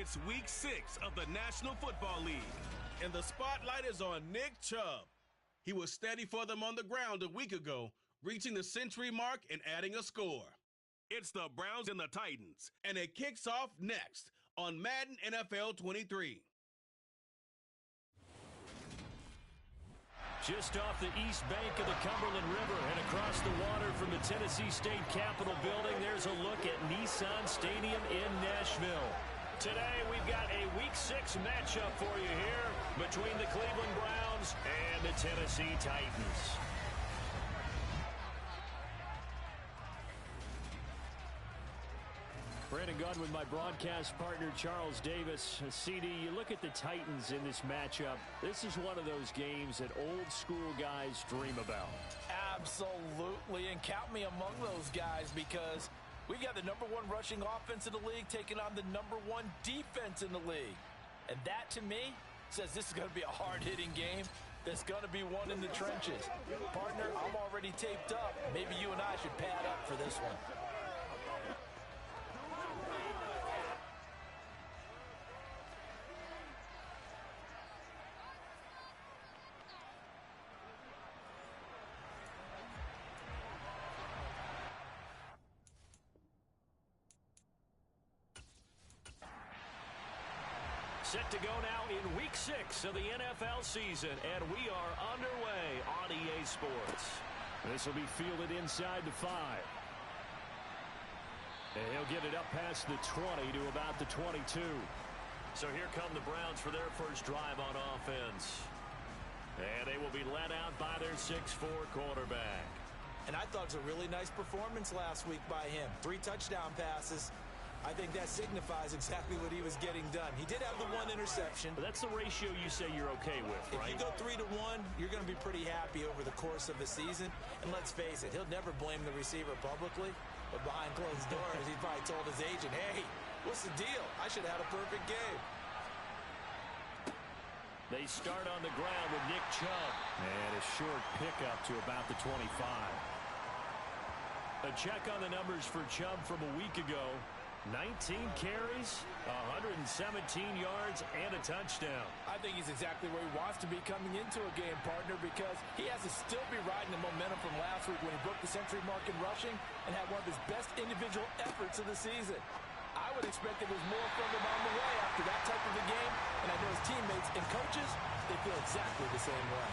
It's Week 6 of the National Football League, and the spotlight is on Nick Chubb. He was steady for them on the ground a week ago, reaching the century mark and adding a score. It's the Browns and the Titans, and it kicks off next on Madden NFL 23. Just off the east bank of the Cumberland River and across the water from the Tennessee State Capitol building, there's a look at Nissan Stadium in Nashville. Today we've got a Week 6 matchup for you here between the Cleveland Browns and the Tennessee Titans. Brandon Gunn with my broadcast partner Charles Davis. CD, you look at the Titans in this matchup. This is one of those games that old school guys dream about. Absolutely, and count me among those guys because we got the #1 rushing offense in the league taking on the #1 defense in the league. And that, to me, says this is going to be a hard-hitting game. There's going to be one in the trenches. Partner, I'm already taped up. Maybe you and I should pad up for this one. Set to go now in Week 6 of the NFL season, and we are underway on EA Sports. This will be fielded inside the 5. And he'll get it up past the 20 to about the 22. So here come the Browns for their first drive on offense. And they will be led out by their 6'4 quarterback. And I thought it was a really nice performance last week by him. 3 touchdown passes. I think that signifies exactly what he was getting done. He did have the 1 interception. But that's the ratio you say you're okay with, right? If you go 3-1, you're going to be pretty happy over the course of the season. And let's face it, he'll never blame the receiver publicly. But behind closed doors, he probably told his agent, hey, what's the deal? I should have had a perfect game. They start on the ground with Nick Chubb. And a short pickup to about the 25. A check on the numbers for Chubb from a week ago. 19 carries, 117 yards, and a touchdown. I think he's exactly where he wants to be coming into a game, partner, because he has to still be riding the momentum from last week when he broke the century mark in rushing and had one of his best individual efforts of the season. I would expect that there's more from him on the way after that type of a game, and I know his teammates and coaches, they feel exactly the same way.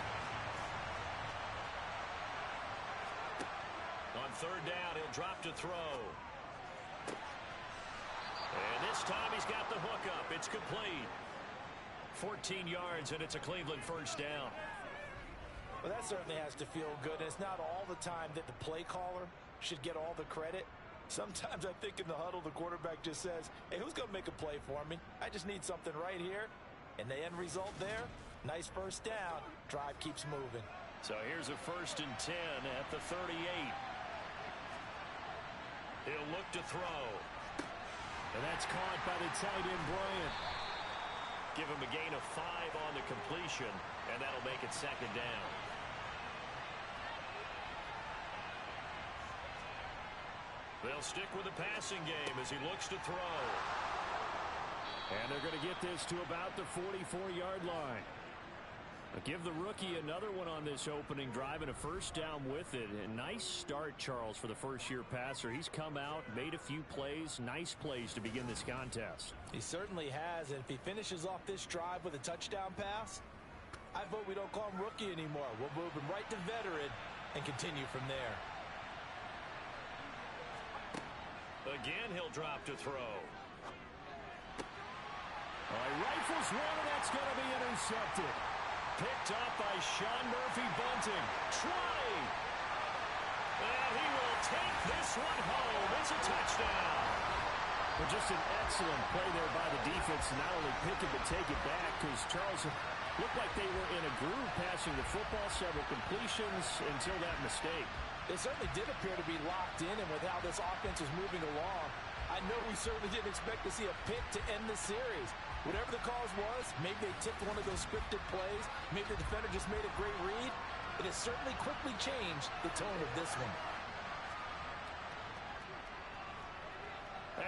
On 3rd down, he'll drop to throw. And this time he's got the hook up. It's complete. 14 yards, and it's a Cleveland first down. Well, that certainly has to feel good. And it's not all the time that the play caller should get all the credit. Sometimes I think in the huddle, the quarterback just says, hey, who's going to make a play for me? I just need something right here. And the end result there, nice first down. Drive keeps moving. So here's a 1st and 10 at the 38. He'll look to throw. And that's caught by the tight end, Bryant. Give him a gain of 5 on the completion, and that'll make it 2nd down. They'll stick with the passing game as he looks to throw. And they're going to get this to about the 44-yard line. Give the rookie another one on this opening drive and a first down with it. A nice start, Charles, for the first-year passer. He's come out, made a few plays, nice plays to begin this contest. He certainly has, and if he finishes off this drive with a touchdown pass, I vote we don't call him rookie anymore. We'll move him right to veteran and continue from there. Again, he'll drop to throw. He rifles one, and that's going to be intercepted. Picked up by Sean Murphy-Bunting. 20. And he will take this one home. It's a touchdown. Well, just an excellent play there by the defense to not only pick it but take it back, because Charles looked like they were in a groove passing the football, several completions until that mistake. They certainly did appear to be locked in, and with how this offense was moving along, I know we certainly didn't expect to see a pick to end the series. Whatever the cause was, maybe they tipped one of those scripted plays. Maybe the defender just made a great read. It has certainly quickly changed the tone of this one.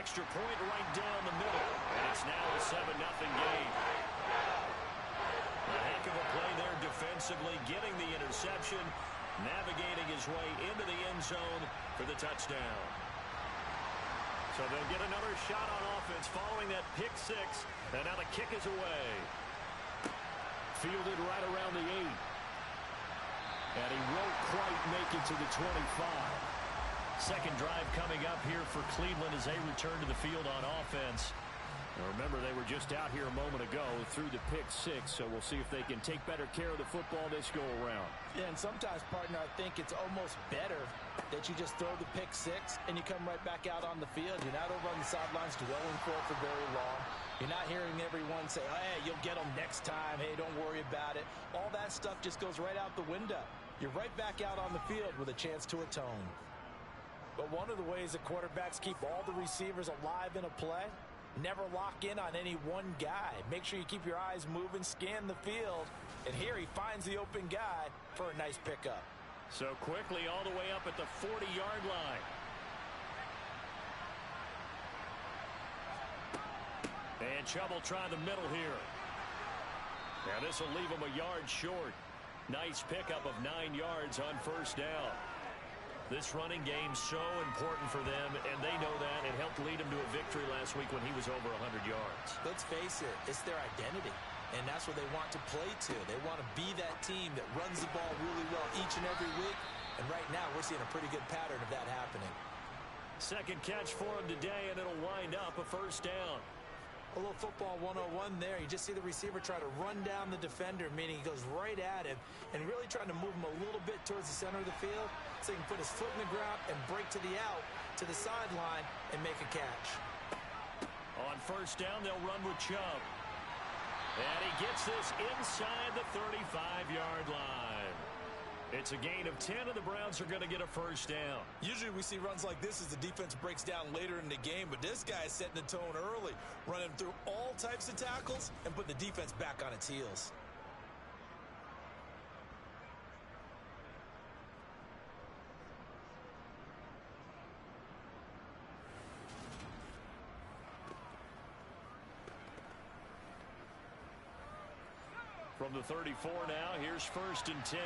extra point right down the middle. And it's now a 7-0 game. A heck of a play there defensively, getting the interception, navigating his way into the end zone for the touchdown. So they'll get another shot on offense following that pick six. And now the kick is away. Fielded right around the 8. And he won't quite make it to the 25. Second drive coming up here for Cleveland as they return to the field on offense. Now remember, they were just out here a moment ago through the pick six, so we'll see if they can take better care of the football this go-around. Yeah, and sometimes, partner, I think it's almost better that you just throw the pick six and you come right back out on the field. You're not over on the sidelines dwelling for it for very long. You're not hearing everyone say, hey, you'll get them next time. Hey, don't worry about it. All that stuff just goes right out the window. You're right back out on the field with a chance to atone. But one of the ways that quarterbacks keep all the receivers alive in a play, never lock in on any one guy. Make sure you keep your eyes moving, scan the field, and here he finds the open guy for a nice pickup. So quickly all the way up at the 40-yard line. And Chubb will try the middle here. Now this will leave him a yard short. Nice pickup of 9 yards on first down. This running game's so important for them, and they know that. It helped lead him to a victory last week when he was over 100 yards. Let's face it, it's their identity, and that's what they want to play to. They want to be that team that runs the ball really well each and every week, and right now we're seeing a pretty good pattern of that happening. Second catch for him today, and it'll wind up a first down. A little football 101 there. You just see the receiver try to run down the defender, meaning he goes right at him and really trying to move him a little bit towards the center of the field so he can put his foot in the ground and break to the out, to the sideline, and make a catch. On first down, they'll run with Chubb. And he gets this inside the 35-yard line. It's a gain of 10, and the Browns are going to get a first down. Usually we see runs like this as the defense breaks down later in the game, but this guy is setting the tone early, running through all types of tackles and putting the defense back on its heels. From the 34 now, here's first and 10.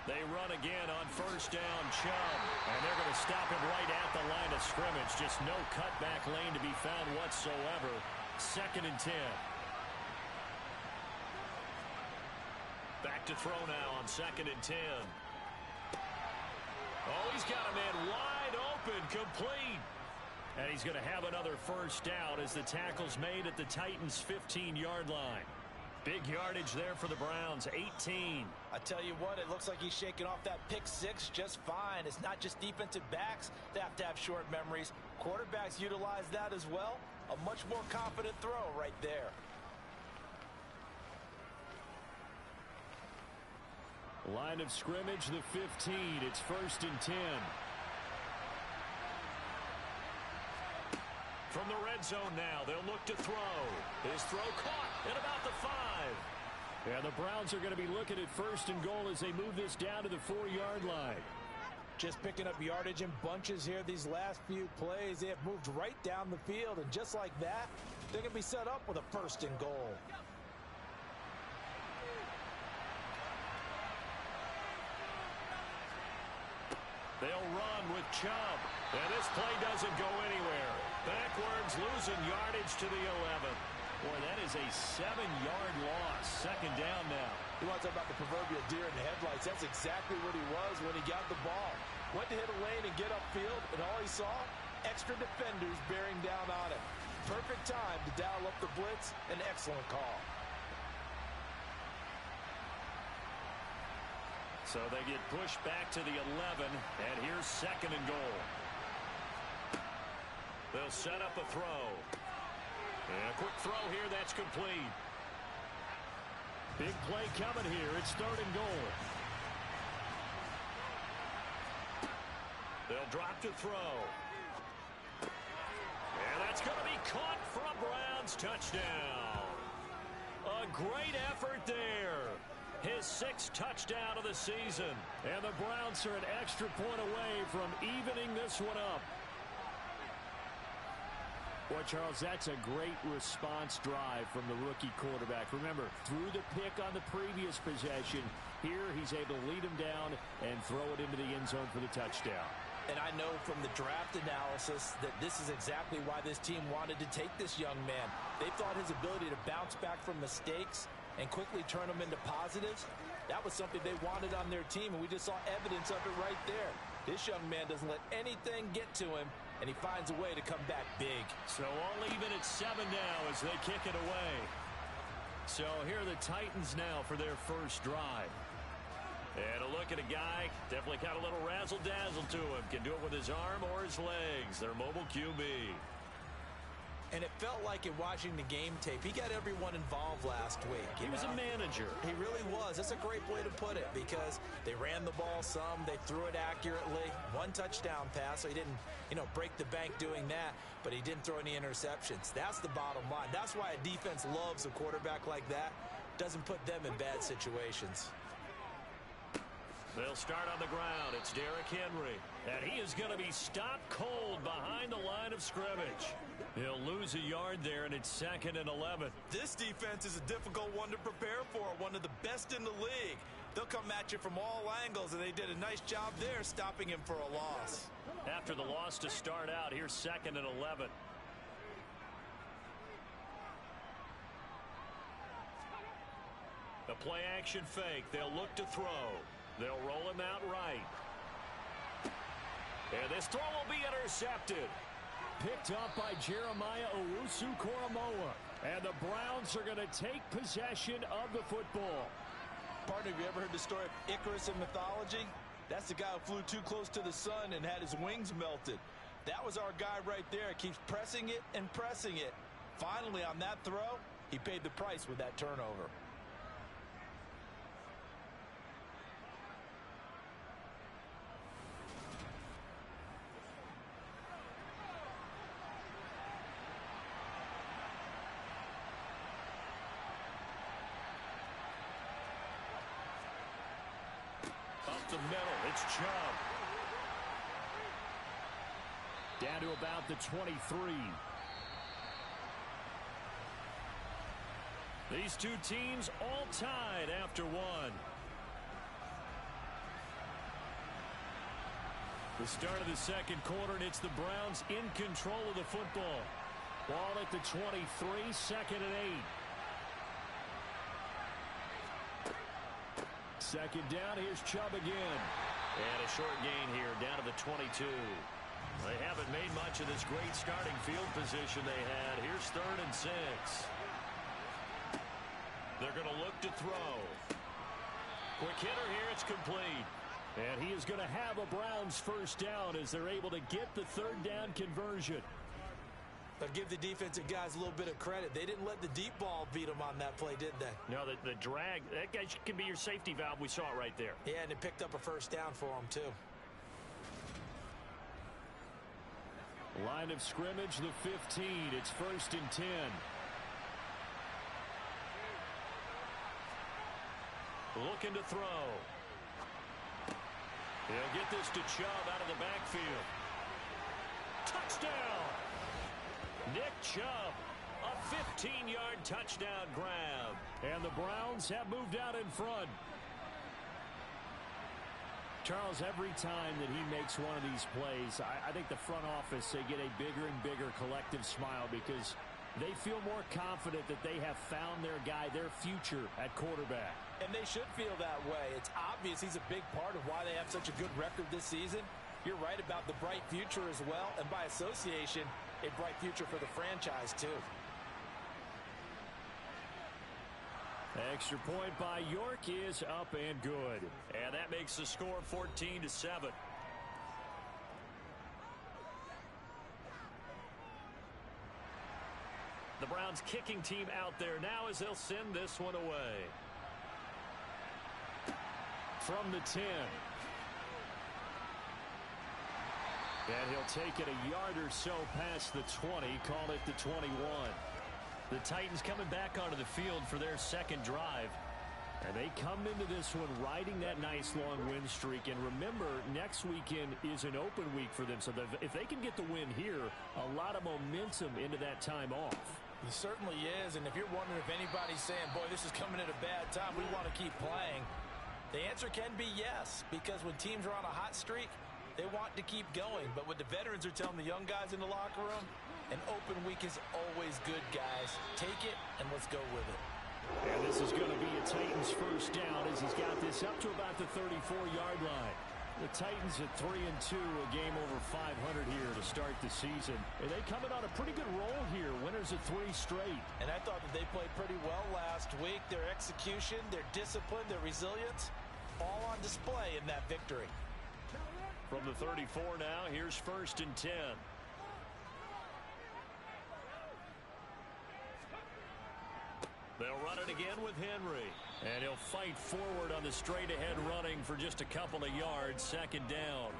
They run again on first down, Chubb. And they're going to stop him right at the line of scrimmage. Just no cutback lane to be found whatsoever. Second and 10. Back to throw now on second and 10. Oh, he's got a man wide open, complete. And he's going to have another first down as the tackle's made at the Titans' 15-yard line. Big yardage there for the Browns, 18. I tell you what, it looks like he's shaking off that pick six just fine. It's not just defensive backs that have to have short memories. Quarterbacks utilize that as well. A much more confident throw right there. Line of scrimmage, the 15. It's first and 10. From the red zone now, they'll look to throw. His throw caught at about the 5. And the Browns are going to be looking at first and goal as they move this down to the 4-yard line. Just picking up yardage in bunches here these last few plays. They have moved right down the field, and just like that, they're going to be set up with a first and goal. They'll run with Chubb. And this play doesn't go anywhere. Backwards, losing yardage to the 11. Boy, that is a 7-yard loss. Second down now. You want to talk about the proverbial deer in the headlights. That's exactly what he was when he got the ball. Went to hit a lane and get upfield, and all he saw, extra defenders bearing down on him. Perfect time to dial up the blitz. An excellent call. So they get pushed back to the 11, and here's second and goal. They'll set up a throw. And a quick throw here, that's complete. Big play coming here. It's third and goal. They'll drop to throw. And that's going to be caught for a Browns touchdown. A great effort there. his 6th touchdown of the season. And the Browns are an extra point away from evening this one up. Boy, Charles, that's a great response drive from the rookie quarterback. Remember, threw the pick on the previous possession. Here, he's able to lead him down and throw it into the end zone for the touchdown. And I know from the draft analysis that this is exactly why this team wanted to take this young man. They thought his ability to bounce back from mistakes and quickly turn them into positives, that was something they wanted on their team, and we just saw evidence of it right there. This young man doesn't let anything get to him, and he finds a way to come back big. So all even at 7 now as they kick it away. So here are the Titans now for their first drive. And a look at a guy, definitely got a little razzle-dazzle to him. Can do it with his arm or his legs. Their mobile QB. And it felt like in watching the game tape, he got everyone involved last week. He was a manager. He really was. That's a great way to put it because they ran the ball some. They threw it accurately. 1 touchdown pass, so he didn't, break the bank doing that, but he didn't throw any interceptions. That's the bottom line. That's why a defense loves a quarterback like that. Doesn't put them in bad situations. They'll start on the ground. It's Derrick Henry. And he is going to be stopped cold behind the line of scrimmage. He'll lose a yard there, and it's 2nd and 11. This defense is a difficult one to prepare for, one of the best in the league. They'll come at you from all angles, and they did a nice job there stopping him for a loss. After the loss to start out, here's 2nd and 11. The play action fake. They'll look to throw. They'll roll him out right. And this throw will be intercepted. Picked up by Jeremiah Owusu-Koramoah. And the Browns are going to take possession of the football. Partner, have you ever heard the story of Icarus in mythology? That's the guy who flew too close to the sun and had his wings melted. That was our guy right there. Keeps pressing it and pressing it. Finally, on that throw, he paid the price with that turnover. The middle, it's Chubb. Down to about the 23. These two teams all tied after 1. The start of the second quarter, and it's the Browns in control of the football. Ball at the 23, 2nd and 8. Second down, here's Chubb again. And a short gain here, down to the 22. They haven't made much of this great starting field position they had. Here's 3rd and 6. They're going to look to throw. Quick hitter here, it's complete. And he is going to have a Browns first down as they're able to get the 3rd down conversion. But give the defensive guys a little bit of credit. They didn't let the deep ball beat them on that play, did they? No, the drag, that guy can be your safety valve. We saw it right there. Yeah, and it picked up a first down for them, too. Line of scrimmage, the 15. It's 1st and 10. Looking to throw. He'll get this to Chubb out of the backfield. Touchdown! Nick Chubb, a 15-yard touchdown grab. And the Browns have moved out in front. Charles, every time that he makes one of these plays, I think the front office, they get a bigger and bigger collective smile because they feel more confident that they have found their guy, their future at quarterback. And they should feel that way. It's obvious he's a big part of why they have such a good record this season. You're right about the bright future as well, and by association, a bright future for the franchise, too. Extra point by York is up and good. And that makes the score 14-7. The Browns kicking team out there now as they'll send this one away. From the 10. And he'll take it a yard or so past the 20, call it the 21. The Titans coming back onto the field for their second drive. And they come into this one riding that nice long win streak. And remember, next weekend is an open week for them. So if they can get the win here, a lot of momentum into that time off. It certainly is. And if you're wondering if anybody's saying, boy, this is coming at a bad time, we want to keep playing, the answer can be yes. Because when teams are on a hot streak, they want to keep going. But what the veterans are telling the young guys in the locker room, an open week is always good, guys. Take it, and let's go with it. And this is going to be a Titans first down as he's got this up to about the 34-yard line. The Titans at 3-2, a game over 500 here to start the season. And they coming on a pretty good roll here, winners of 3 straight. And I thought that they played pretty well last week. Their execution, their discipline, their resilience, all on display in that victory. From the 34 now, here's 1st and 10. They'll run it again with Henry. And he'll fight forward on the straight-ahead running for just a couple of yards. 2nd down.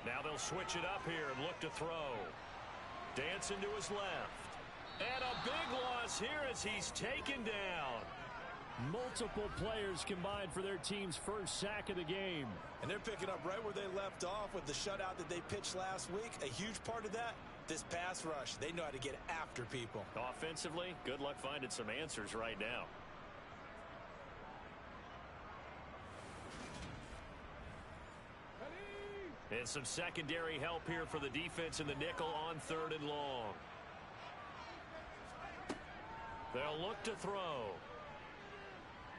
Now they'll switch it up here and look to throw. Dancing to his left. And a big loss here as he's taken down. Multiple players combined for their team's first sack of the game. And they're picking up right where they left off with the shutout that they pitched last week. A huge part of that, this pass rush. They know how to get after people. Offensively, good luck finding some answers right now. And some secondary help here for the defense in the nickel on 3rd and long. They'll look to throw.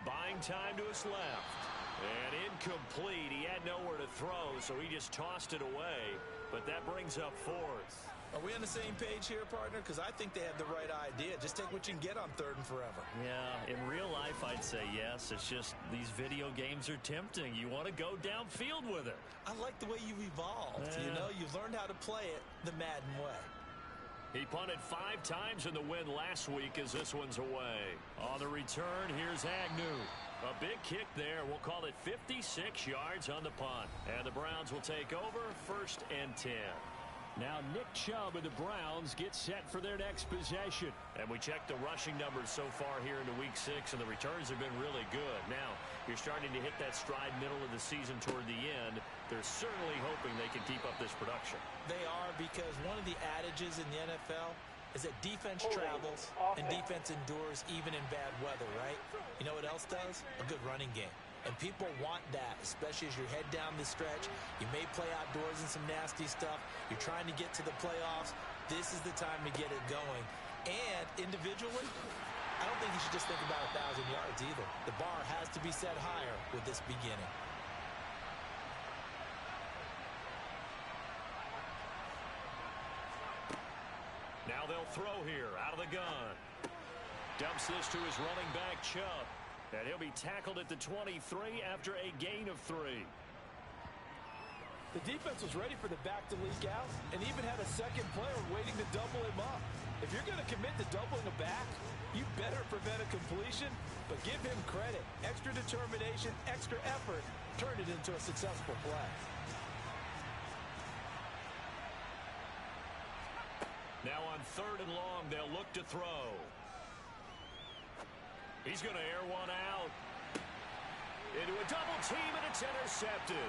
Buying time to his left. And incomplete. He had nowhere to throw, so he just tossed it away. But that brings up 4th. Are we on the same page here, partner? Because I think they had the right idea. Just take what you can get on 3rd and forever. Yeah, in real life, I'd say yes. It's just these video games are tempting. You want to go downfield with it. I like the way you've evolved. You know, you've learned how to play it the Madden way. He punted 5 times in the win last week as this one's away. On the return, here's Agnew. A big kick there. We'll call it 56 yards on the punt. And the Browns will take over 1st and 10. Now Nick Chubb and the Browns get set for their next possession. And we checked the rushing numbers so far here into week 6, and the returns have been really good. Now, you're starting to hit that stride middle of the season toward the end. They're certainly hoping they can keep up this production. They are, because one of the adages in the NFL is that defense travels and defense endures even in bad weather, right? You know what else does? A good running game. And people want that, especially as you head down the stretch. You may play outdoors in some nasty stuff. You're trying to get to the playoffs. This is the time to get it going. And individually, I don't think you should just think about 1,000 yards either. The bar has to be set higher with this beginning. Now they'll throw here out of the gun. Dumps this to his running back, Chubb. And he'll be tackled at the 23 after a gain of 3. The defense was ready for the back to leak out and even had a second player waiting to double him up. If you're going to commit to doubling a back, you better prevent a completion, but give him credit. Extra determination, extra effort, turn it into a successful play. Now on 3rd and long, they'll look to throw. He's going to air one out. Into a double team, and it's intercepted.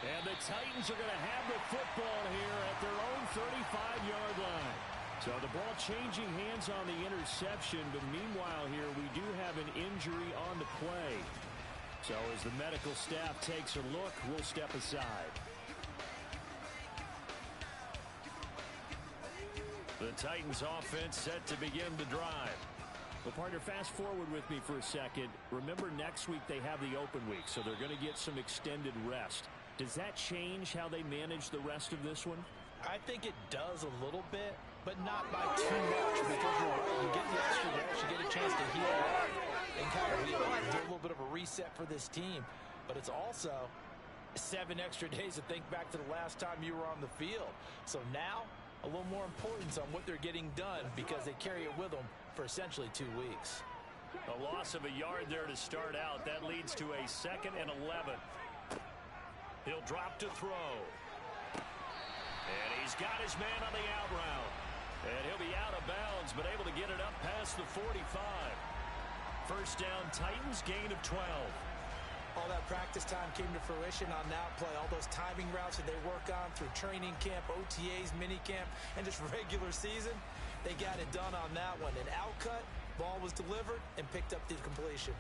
And the Titans are going to have the football here at their own 35-yard line. So the ball changing hands on the interception, but meanwhile here we do have an injury on the play. So as the medical staff takes a look, we'll step aside. The Titans offense set to begin the drive. Well, partner, fast forward with me for a second. Remember, next week they have the open week, so they're going to get some extended rest. Does that change how they manage the rest of this one? I think it does a little bit, but not by too much, because you get the extra rest, you get a chance to heal up and kind of do a little bit of a reset for this team. But it's also 7 extra days to think back to the last time you were on the field. So now, a little more importance on what they're getting done, because they carry it with them for essentially 2 weeks. A loss of a yard there to start out. That leads to a 2nd and 11. He'll drop to throw. And he's got his man on the out route. And he'll be out of bounds, but able to get it up past the 45. First down, Titans, gain of 12. All that practice time came to fruition on that play. All those timing routes that they work on through training camp, OTAs, minicamp, and just regular season, they got it done on that one. An outcut, ball was delivered, and picked up the completion.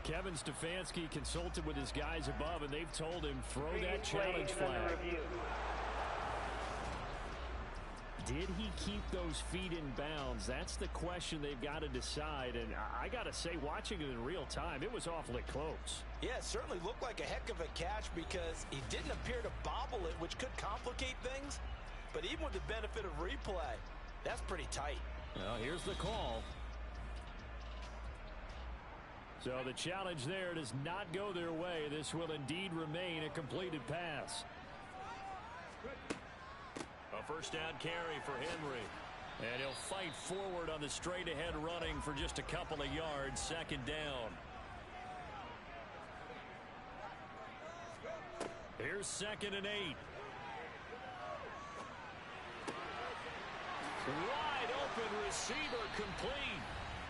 Kevin Stefanski consulted with his guys above, and they've told him, throw that challenge flag. Did he keep those feet in bounds? That's the question they've got to decide. And I got to say, watching it in real time, it was awfully close. Yeah, it certainly looked like a heck of a catch because he didn't appear to bobble it, which could complicate things. But even with the benefit of replay, that's pretty tight. Well, here's the call. So the challenge there does not go their way. This will indeed remain a completed pass. A first down carry for Henry. And he'll fight forward on the straight-ahead running for just a couple of yards. Second down. Here's 2nd and 8. Wide open receiver complete.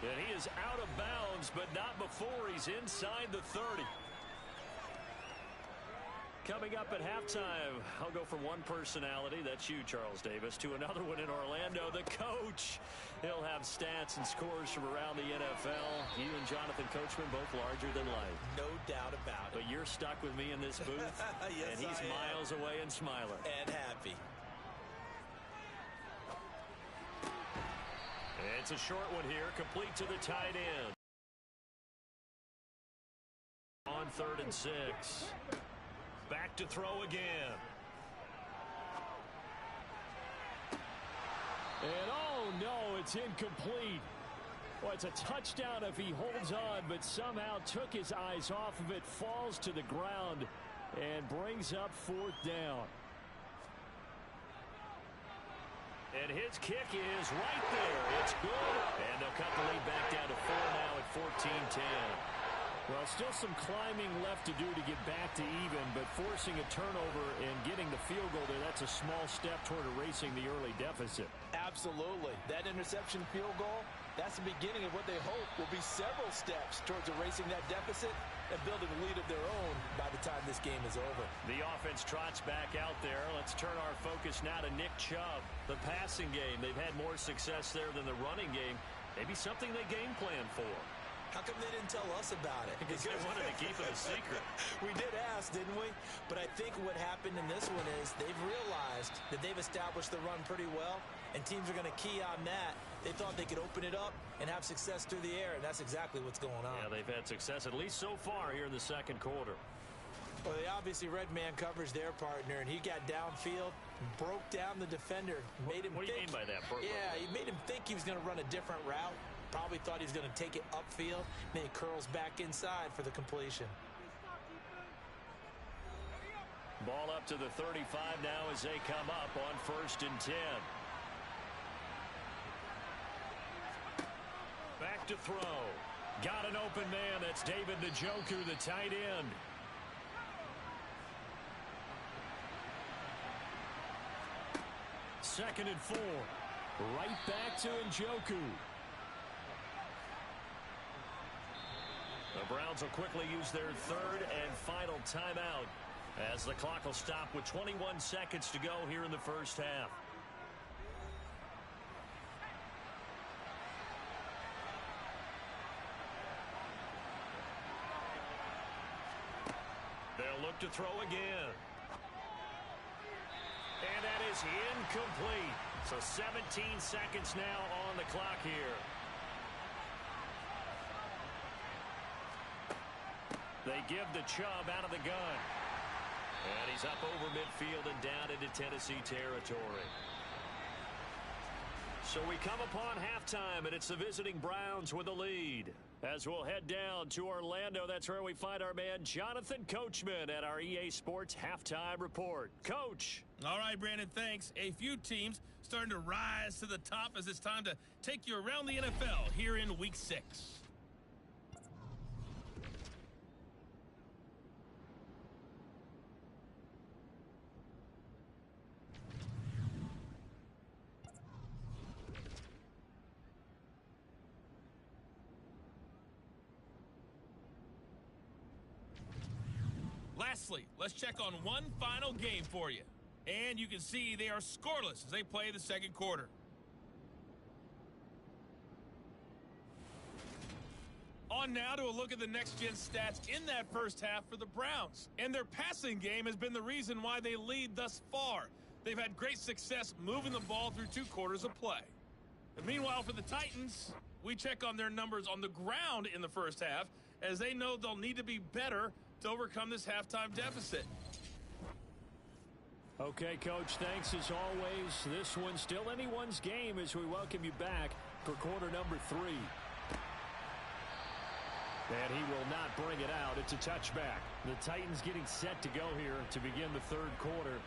And he is out of bounds, but not before he's inside the 30. Coming up at halftime, I'll go from one personality, that's you, Charles Davis, to another one in Orlando, the coach. He'll have stats and scores from around the NFL. You and Jonathan Coachman both larger than life. No doubt about it. But you're stuck with me in this booth, yes, and he's miles away and smiling. And happy. It's a short one here, complete to the tight end. On 3rd and 6. Back to throw again. And oh no, it's incomplete. Well, it's a touchdown if he holds on, but somehow took his eyes off of it, falls to the ground, and brings up 4th down. And his kick is right there. It's good. And they'll cut the lead back down to 4 now at 14-10. Well, still some climbing left to do to get back to even, but forcing a turnover and getting the field goal there, that's a small step toward erasing the early deficit. Absolutely. That interception field goal, that's the beginning of what they hope will be several steps towards erasing that deficit and building a lead of their own by the time this game is over. The offense trots back out there. Let's turn our focus now to Nick Chubb. The passing game, they've had more success there than the running game. Maybe something they game plan for. How come they didn't tell us about it? Because they wanted to keep it a secret. We did ask, didn't we? But I think what happened in this one is they've realized that they've established the run pretty well, and teams are going to key on that. They thought they could open it up and have success through the air, and that's exactly what's going on. Yeah, they've had success at least so far here in the second quarter. Well, they obviously red man coverage their partner, and he got downfield, broke down the defender, made him What do you mean by that? Yeah, he made him think he was going to run a different route. Probably thought he was going to take it upfield, and then he curls back inside for the completion. Ball up to the 35 now as they come up on 1st and 10. Back to throw. Got an open man. That's David Njoku, the tight end. Second and 4. Right back to Njoku. The Browns will quickly use their 3rd and final timeout as the clock will stop with 21 seconds to go here in the first half. They'll look to throw again. And that is incomplete. So 17 seconds now on the clock here. They give the Chubb out of the gun. And he's up over midfield and down into Tennessee territory. So we come upon halftime, and it's the visiting Browns with the lead. As we'll head down to Orlando, that's where we find our man Jonathan Coachman at our EA Sports Halftime Report. Coach. All right, Brandon, thanks. A few teams starting to rise to the top as it's time to take you around the NFL here in Week 6. lastly, let's check on one final game for you. And you can see they are scoreless as they play the second quarter. On now to a look at the next-gen stats in that first half for the Browns. And their passing game has been the reason why they lead thus far. They've had great success moving the ball through 2 quarters of play. And meanwhile, for the Titans, we check on their numbers on the ground in the first half, as they know they'll need to be better to overcome this halftime deficit. Okay, Coach, thanks as always. This one's still anyone's game as we welcome you back for quarter number 3. And he will not bring it out. It's a touchback. The Titans getting set to go here to begin the third quarter.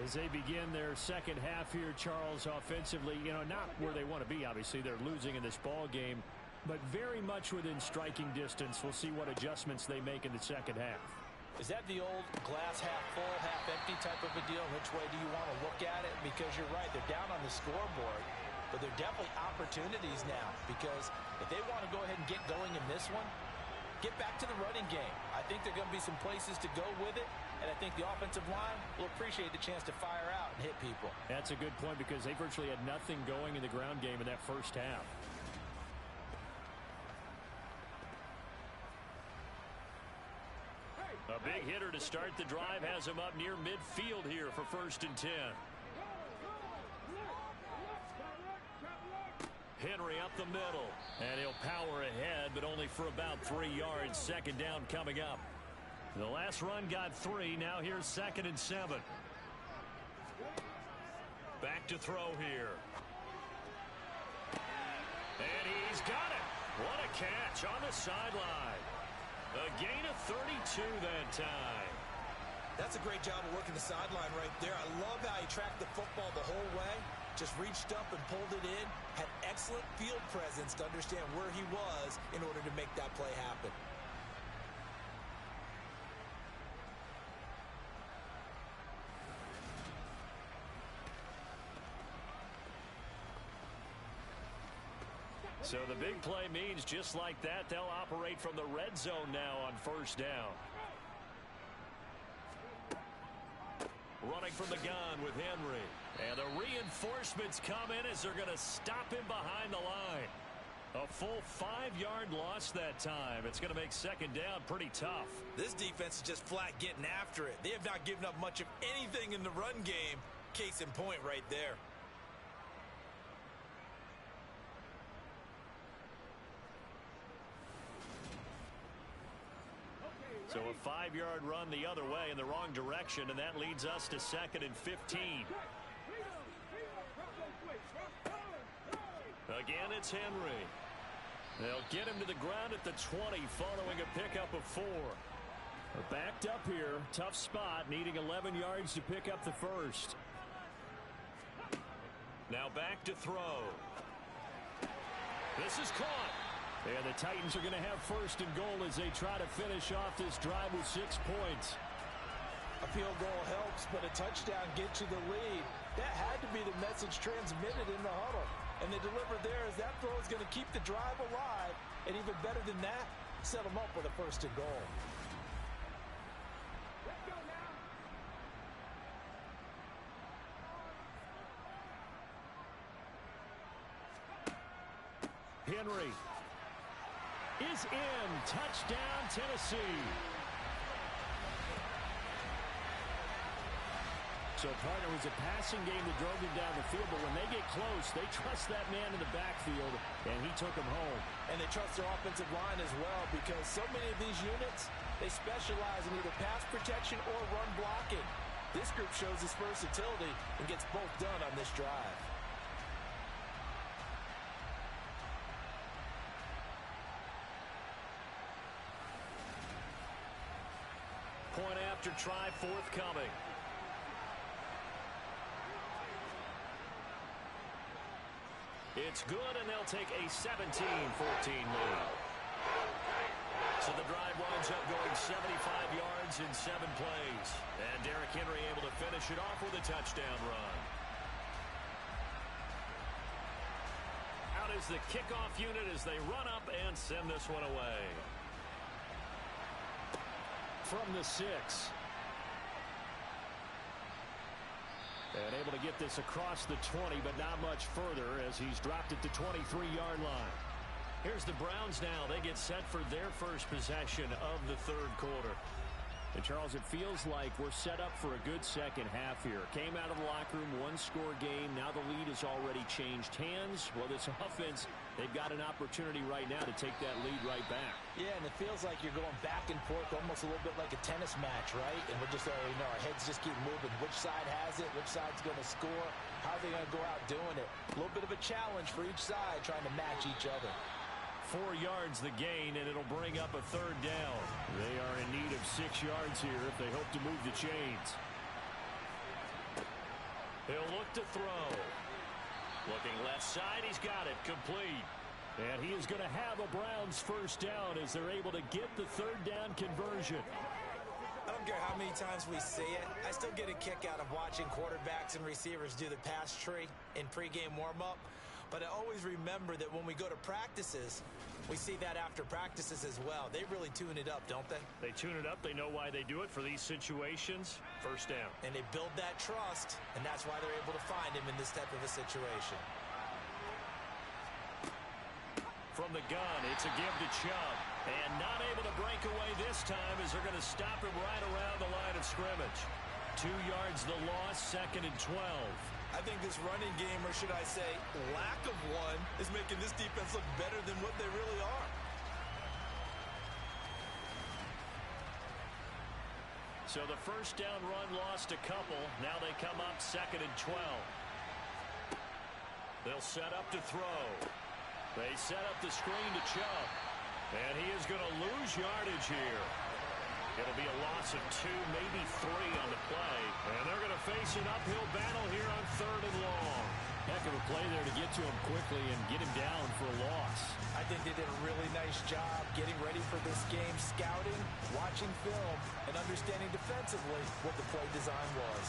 As they begin their second half here, Charles, offensively, not where they want to be, obviously. They're losing in this ball game, but very much within striking distance. We'll see what adjustments they make in the second half. Is that the old glass half full, half empty type of a deal? Which way do you want to look at it? Because you're right, they're down on the scoreboard, but they're definitely opportunities now, because if they want to go ahead and get going in this one, get back to the running game. I think there are going to be some places to go with it, and I think the offensive line will appreciate the chance to fire out and hit people. That's a good point, because they virtually had nothing going in the ground game in that first half. A big hitter to start the drive has him up near midfield here for 1st and 10. Henry up the middle, and he'll power ahead, but only for about 3 yards. Second down coming up. The last run got 3. Now here's 2nd and 7. Back to throw here. And he's got it. What a catch on the sideline. A gain of 32 that time. That's a great job of working the sideline right there. I love how he tracked the football the whole way. Just reached up and pulled it in. Had excellent field presence to understand where he was in order to make that play happen. So the big play means just like that, they'll operate from the red zone now on 1st down. Running from the gun with Henry. And the reinforcements come in as they're going to stop him behind the line. A full 5-yard loss that time. It's going to make 2nd down pretty tough. This defense is just flat getting after it. They have not given up much of anything in the run game. Case in point right there. So a 5-yard run the other way in the wrong direction, and that leads us to 2nd and 15. Again, it's Henry. They'll get him to the ground at the 20 following a pickup of 4. We're backed up here. Tough spot, needing 11 yards to pick up the first. Now back to throw. This is caught. And the Titans are going to have 1st and goal as they try to finish off this drive with 6 points. A field goal helps, but a touchdown gets you the lead. That had to be the message transmitted in the huddle. And they deliver there as that throw is going to keep the drive alive. And even better than that, set them up with a 1st and goal. Henry is in. Touchdown, Tennessee. So, partner, it was a passing game that drove him down the field, but when they get close, they trust that man in the backfield, and he took him home. And they trust their offensive line as well, because so many of these units, they specialize in either pass protection or run blocking. This group shows its versatility and gets both done on this drive. Point after try forthcoming. It's good, and they'll take a 17-14 lead. So the drive winds up going 75 yards in 7 plays. And Derrick Henry able to finish it off with a touchdown run. Out is the kickoff unit as they run up and send this one away. from the 6. And able to get this across the 20, but not much further as he's dropped it to 23-yard line. Here's the Browns now. They get set for their first possession of the third quarter. And, Charles, it feels like we're set up for a good second half here. Came out of the locker room, one-score game. Now the lead has already changed hands. Well, this offense, they've got an opportunity right now to take that lead right back. Yeah, and it feels like you're going back and forth almost a little bit like a tennis match, right? And we're just, our heads just keep moving. Which side has it? Which side's going to score? How are they going to go out doing it? A little bit of a challenge for each side trying to match each other. 4 yards the gain, and it'll bring up a third down. They are in need of 6 yards here if they hope to move the chains. He'll look to throw. Looking left side, he's got it, complete. And he is going to have a Browns first down as they're able to get the third down conversion. I don't care how many times we see it. I still get a kick out of watching quarterbacks and receivers do the pass tree in pregame warm-up. But I always remember that when we go to practices, we see that after practices as well. They really tune it up, don't they? They tune it up. They know why they do it for these situations. First down. And they build that trust, and that's why they're able to find him in this type of a situation. From the gun, it's a give to Chubb. And not able to break away this time as they're going to stop him right around the line of scrimmage. 2 yards the loss, 2nd and 12. I think this running game, or should I say lack of one, is making this defense look better than what they really are. So the first down run lost a couple. Now they come up 2nd and 12. They'll set up to throw. They set up the screen to Chubb. And he is going to lose yardage here. It'll be a loss of 2, maybe 3 on the play. And they're going to face an uphill battle here on 3rd and long. Heck of a play there to get to him quickly and get him down for a loss. I think they did a really nice job getting ready for this game, scouting, watching film, and understanding defensively what the play design was.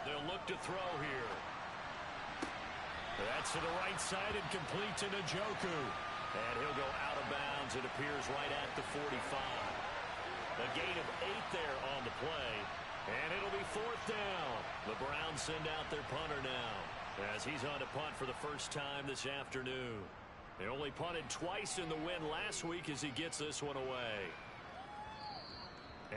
They'll look to throw here. That's to the right side and complete to Njoku. And he'll go out of bounds. It appears right at the 45. A gain of 8 there on the play. And it'll be 4th down. The Browns send out their punter now as he's on to punt for the first time this afternoon. They only punted twice in the win last week as he gets this one away.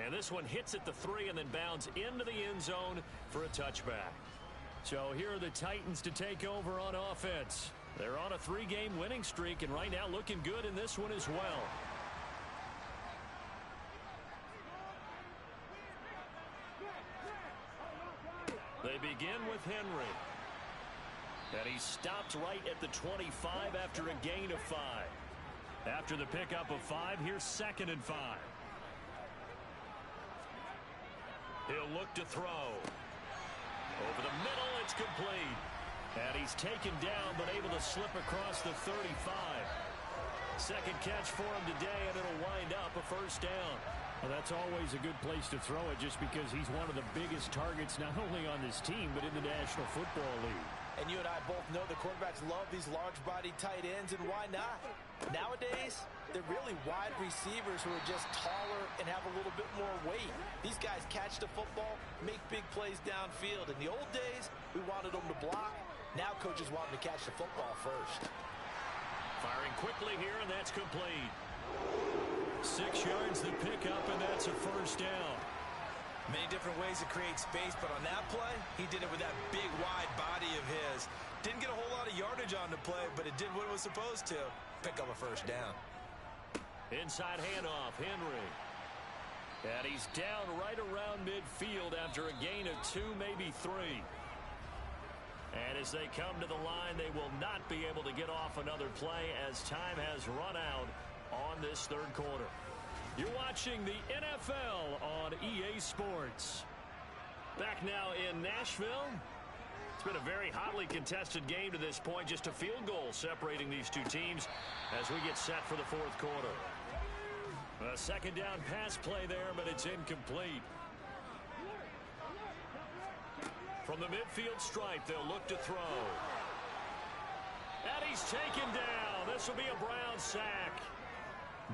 And this one hits at the 3 and then bounds into the end zone for a touchback. So here are the Titans to take over on offense. They're on a 3-game winning streak, and right now looking good in this one as well. They begin with Henry. And he stopped right at the 25 after a gain of 5. After the pickup of 5, here's 2nd and 5. He'll look to throw. Over the middle, it's complete. And he's taken down, but able to slip across the 35. Second catch for him today, and it'll wind up a first down. Well, that's always a good place to throw it just because he's one of the biggest targets not only on this team, but in the National Football League. And you and I both know the quarterbacks love these large-bodied tight ends, and why not? Nowadays, they're really wide receivers who are just taller and have a little bit more weight. These guys catch the football, make big plays downfield. In the old days, we wanted them to block. Now coaches want them to catch the football first. Firing quickly here, and that's complete. 6 yards the pickup, and that's a first down. Many different ways to create space, but on that play, he did it with that big, wide body of his. Didn't get a whole lot of yardage on the play, but it did what it was supposed to. Pick up a first down. Inside handoff, Henry. And he's down right around midfield after a gain of 2, maybe 3. And as they come to the line, they will not be able to get off another play as time has run out on this third quarter. You're watching the NFL on EA Sports. Back now in Nashville. It's been a very hotly contested game to this point. Just a field goal separating these two teams as we get set for the fourth quarter. A second down pass play there, but it's incomplete. From the midfield stripe, they'll look to throw. And he's taken down. This will be a Brown sack.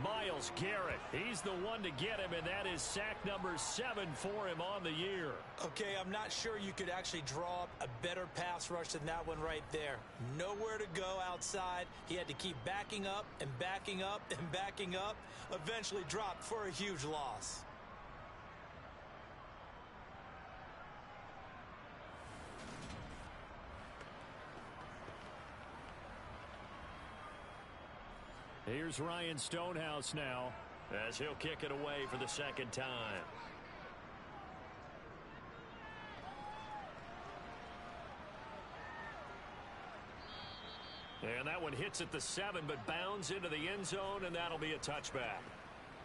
Myles Garrett, he's the one to get him, and that is sack number 7 for him on the year. Okay, I'm not sure you could actually draw up a better pass rush than that one right there. Nowhere to go outside. He had to keep backing up and backing up and backing up. Eventually dropped for a huge loss. Here's Ryan Stonehouse now as he'll kick it away for the second time. And that one hits at the 7 but bounds into the end zone, and that'll be a touchback.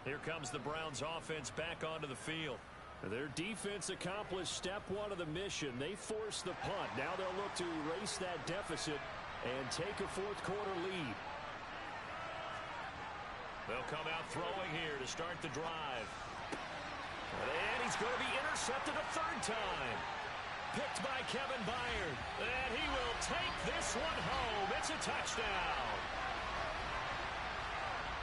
Here comes the Browns offense back onto the field. Their defense accomplished step 1 of the mission. They forced the punt. Now they'll look to erase that deficit and take a fourth quarter lead. They'll come out throwing here to start the drive. And he's going to be intercepted a third time. Picked by Kevin Byard. And he will take this one home. It's a touchdown.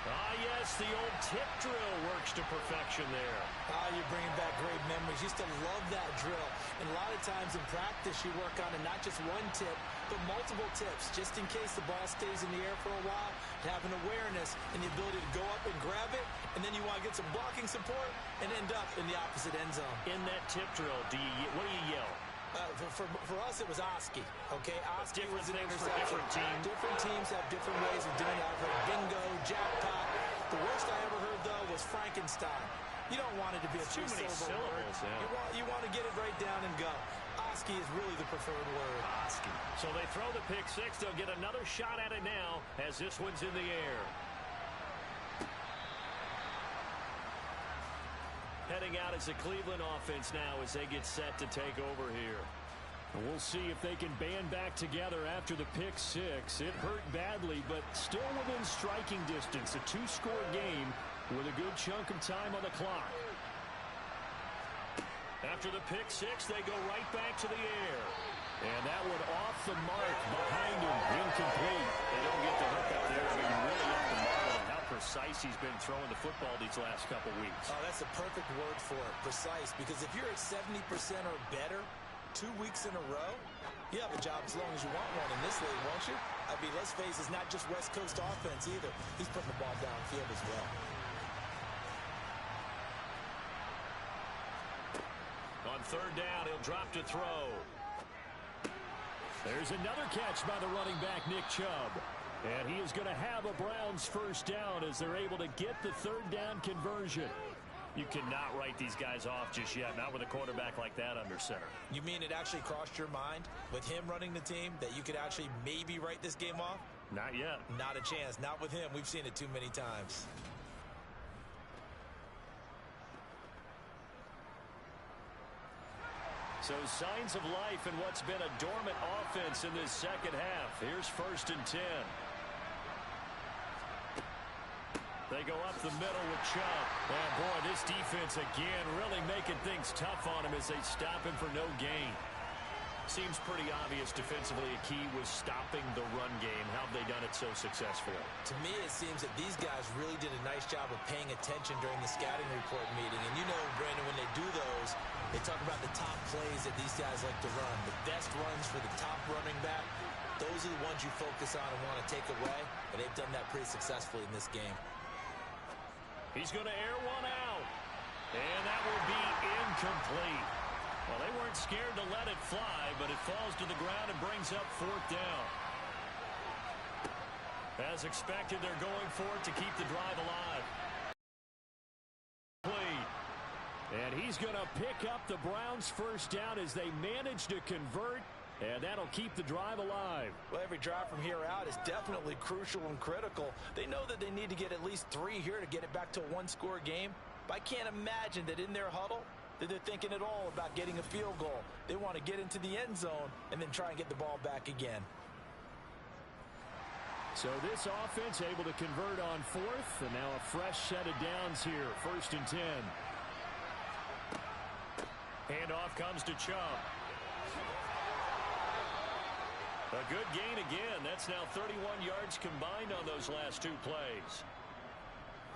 Ah, yes, the old tip drill works to perfection there. Ah, you're bringing back great memories. Used to love that drill. And a lot of times in practice, you work on it, not just one tip, but multiple tips, just in case the ball stays in the air for a while, having awareness and the ability to go up and grab it, and then you want to get some blocking support and end up in the opposite end zone. In that tip drill, what do you yell? For us, it was Oski. Okay, Oski was an things for interception. different teams. Different teams have different ways of doing it. I've heard bingo, jackpot. The worst I ever heard, though, was Frankenstein. You don't want it to be a too many syllable word. syllables. You want to get it right down and go. Oski is really the preferred word. Oski. So they throw the pick 6. They'll get another shot at it now as this one's in the air. Heading out as the Cleveland offense now as they get set to take over here. And we'll see if they can band back together after the pick 6. It hurt badly, but still within striking distance. A 2-score game with a good chunk of time on the clock. After the pick 6, they go right back to the air. And that one off the mark behind him. Incomplete. They don't get the hook up there. I mean, you really have to marvel at how precise he's been throwing the football these last couple weeks. Oh, that's a perfect word for it, precise. Because if you're at 70% or better 2 weeks in a row, you have a job as long as you want one in this league, won't you? I mean, let's face it, it's not just West Coast offense either. He's putting the ball downfield as well. On third down, he'll drop to throw. There's another catch by the running back, Nick Chubb. And he is going to have a Browns first down as they're able to get the third down conversion. You cannot write these guys off just yet, not with a quarterback like that under center. You mean it actually crossed your mind with him running the team that you could actually maybe write this game off? Not yet. Not a chance. Not with him. We've seen it too many times. So signs of life in what's been a dormant offense in this second half. Here's 1st and 10. They go up the middle with Chubb. And boy, this defense again really making things tough on him as they stop him for no gain. Seems pretty obvious defensively a key was stopping the run game. How have they done it so successfully? To me, it seems that these guys really did a nice job of paying attention during the scouting report meeting. And you know, Brandon, when they do those, they talk about the top plays that these guys like to run. The best runs for the top running back. Those are the ones you focus on and want to take away. And they've done that pretty successfully in this game. He's going to air one out. And that will be incomplete. Well, they weren't scared to let it fly, but it falls to the ground and brings up 4th down. As expected, they're going for it to keep the drive alive. And he's going to pick up the Browns' first down as they manage to convert, and that'll keep the drive alive. Well, every drive from here out is definitely crucial and critical. They know that they need to get at least 3 here to get it back to a 1-score game. But I can't imagine that in their huddle that they're thinking at all about getting a field goal. They want to get into the end zone and then try and get the ball back again. So this offense able to convert on 4th, and now a fresh set of downs here. 1st and 10. Handoff comes to Chubb. A good gain again. That's now 31 yards combined on those last 2 plays.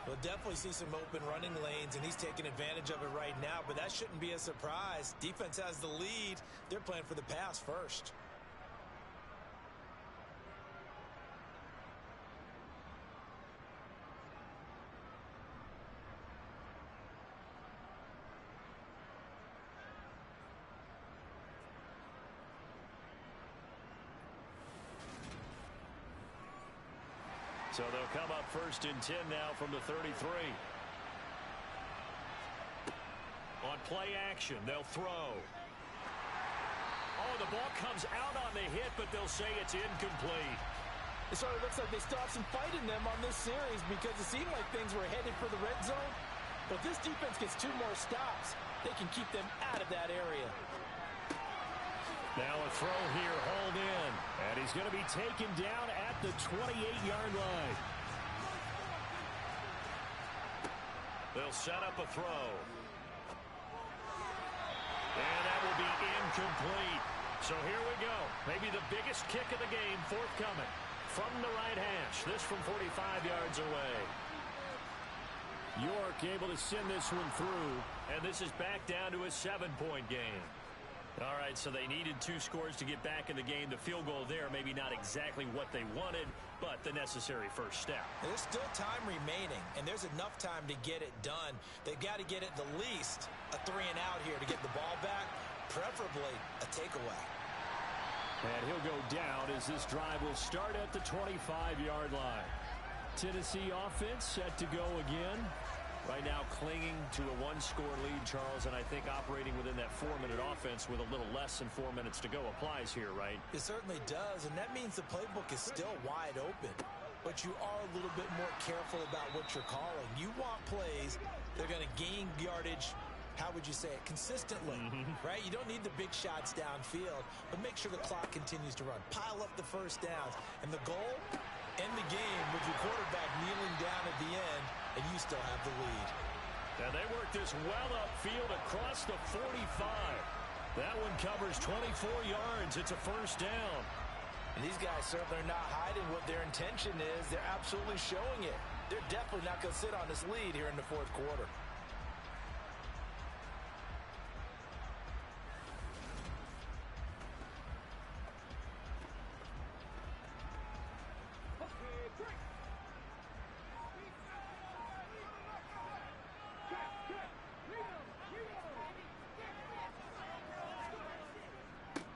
We'll definitely see some open running lanes, and he's taking advantage of it right now, but that shouldn't be a surprise. Defense has the lead. They're playing for the pass first. So they'll come up 1st and 10 now from the 33. On play action, they'll throw. Oh, the ball comes out on the hit, but they'll say it's incomplete. It sort of looks like they still have some fight in them on this series because it seemed like things were headed for the red zone. But if this defense gets 2 more stops, they can keep them out of that area. Now a throw here, hauled in. And he's going to be taken down at the 28-yard line. They'll set up a throw. And that will be incomplete. So here we go. Maybe the biggest kick of the game forthcoming. From the right hash. This from 45 yards away. York able to send this one through. And this is back down to a 7-point game. All right, so they needed 2 scores to get back in the game. The field goal there, maybe not exactly what they wanted, but the necessary first step. There's still time remaining, and there's enough time to get it done. They've got to get it the least a 3-and-out here to get the ball back, preferably a takeaway. And he'll go down as this drive will start at the 25-yard line. Tennessee offense set to go again. Right now clinging to a 1-score lead, Charles, and I think operating within that 4-minute offense with a little less than 4 minutes to go applies here, right? It certainly does, and that means the playbook is still wide open. But you are a little bit more careful about what you're calling. You want plays that are going to gain yardage, how would you say it, consistently, right? You don't need the big shots downfield, but make sure the clock continues to run. Pile up the first downs, and the goal, end the game with your quarterback kneeling down at the end, and you still have the lead. And they work this well upfield across the 45. That one covers 24 yards. It's a first down. And these guys certainly are not hiding what their intention is. They're absolutely showing it. They're definitely not going to sit on this lead here in the 4th quarter.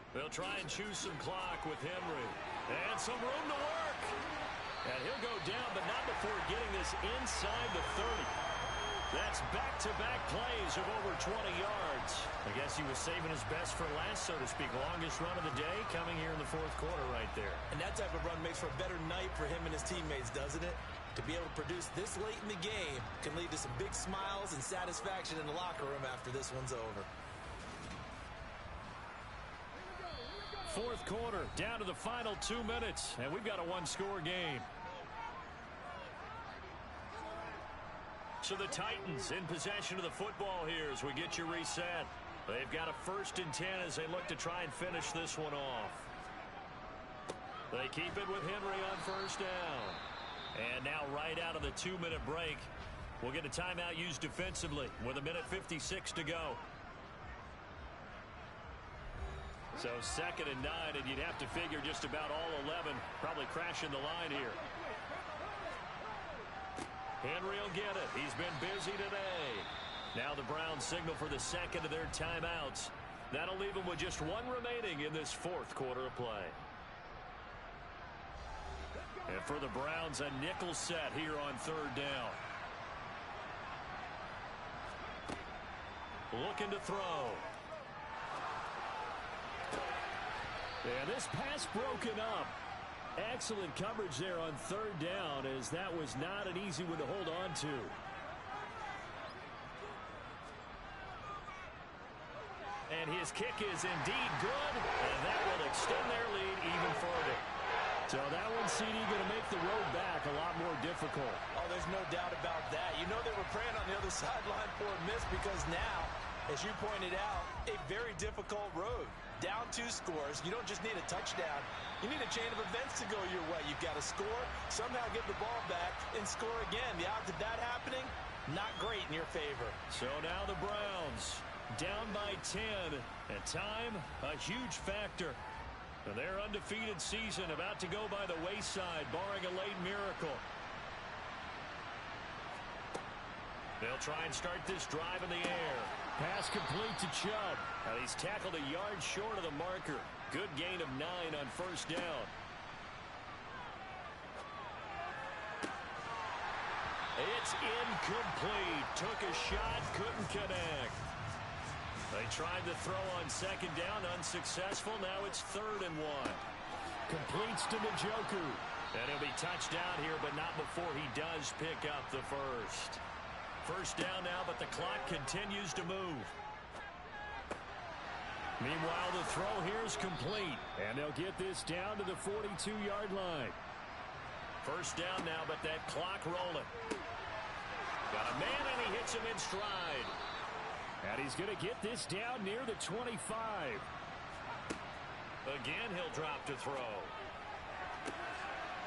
They'll try and choose some clock with Henry. And some room to work. And he'll go down, but not before getting this inside the 30. That's back-to-back plays of over 20 yards. I guess he was saving his best for last, so to speak. Longest run of the day coming here in the 4th quarter right there. And that type of run makes for a better night for him and his teammates, doesn't it? To be able to produce this late in the game can lead to some big smiles and satisfaction in the locker room after this one's over. 4th quarter, down to the final 2 minutes, and we've got a 1-score game. So the Titans in possession of the football here as we get you reset. They've got a 1st and 10 as they look to try and finish this one off. They keep it with Henry on 1st down. And now right out of the 2-minute break, we'll get a timeout used defensively with 1:56 to go. So 2nd and 9, and you'd have to figure just about all 11 probably crashing the line here. Henry will get it. He's been busy today. Now the Browns signal for the 2nd of their timeouts. That'll leave them with just 1 remaining in this 4th quarter of play. And for the Browns, a nickel set here on 3rd down. Looking to throw. And this pass broken up. Excellent coverage there on 3rd down, as that was not an easy one to hold on to. And his kick is indeed good, and that will extend their lead even further. So that one, CD, going to make the road back a lot more difficult. Oh, there's no doubt about that. You know they were praying on the other sideline for a miss because now As you pointed out, a very difficult road. Down 2 scores, you don't just need a touchdown. You need a chain of events to go your way. You've got to score, somehow get the ball back, and score again. The odds of that happening, not great in your favor. So now the Browns down by 10, and time a huge factor. Their undefeated season about to go by the wayside, barring a late miracle. They'll try and start this drive in the air. Pass complete to Chubb. Now he's tackled a yard short of the marker. Good gain of 9 on first down. It's incomplete. Took a shot, couldn't connect. They tried to throw on second down, unsuccessful. Now it's 3rd and 1. Completes to Njoku. And he'll be touched down here, but not before he does pick up the first. First down now, but the clock continues to move. Meanwhile, the throw here is complete. And they'll get this down to the 42-yard line. First down now, but that clock rolling. Got a man, and he hits him in stride. And he's going to get this down near the 25. Again, he'll drop to throw.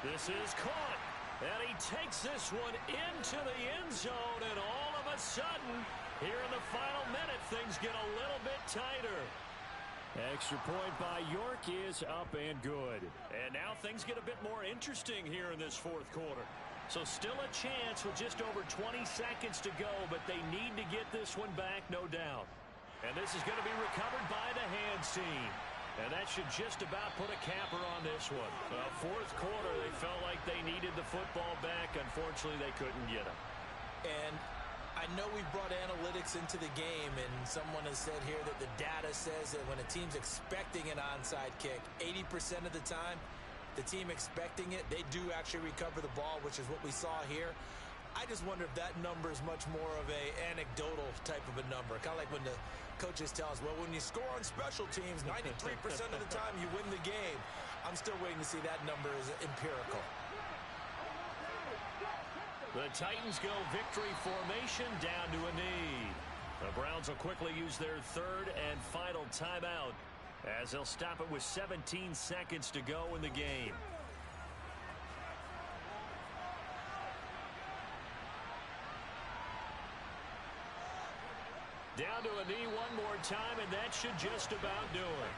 This is caught. And he takes this one into the end zone, and all of a sudden, here in the final minute, things get a little bit tighter. Extra point by York is up and good. And now things get a bit more interesting here in this 4th quarter. So still a chance with just over 20 seconds to go, but they need to get this one back, no doubt. And this is going to be recovered by the hands team. And that should just about put a capper on this one. 4th quarter, they felt like they needed the football back. Unfortunately, they couldn't get it. And I know we've brought analytics into the game, and someone has said here that the data says that when a team's expecting an onside kick, 80% of the time, the team expecting it, they do actually recover the ball, which is what we saw here. I just wonder if that number is much more of a anecdotal type of a number. Kind of like when the coaches tell us, well, when you score on special teams, 93% of the time you win the game. I'm still waiting to see that number is empirical. The Titans go victory formation down to a knee. The Browns will quickly use their 3rd and final timeout as they'll stop it with 17 seconds to go in the game. Down to a knee one more time, and that should just about do it.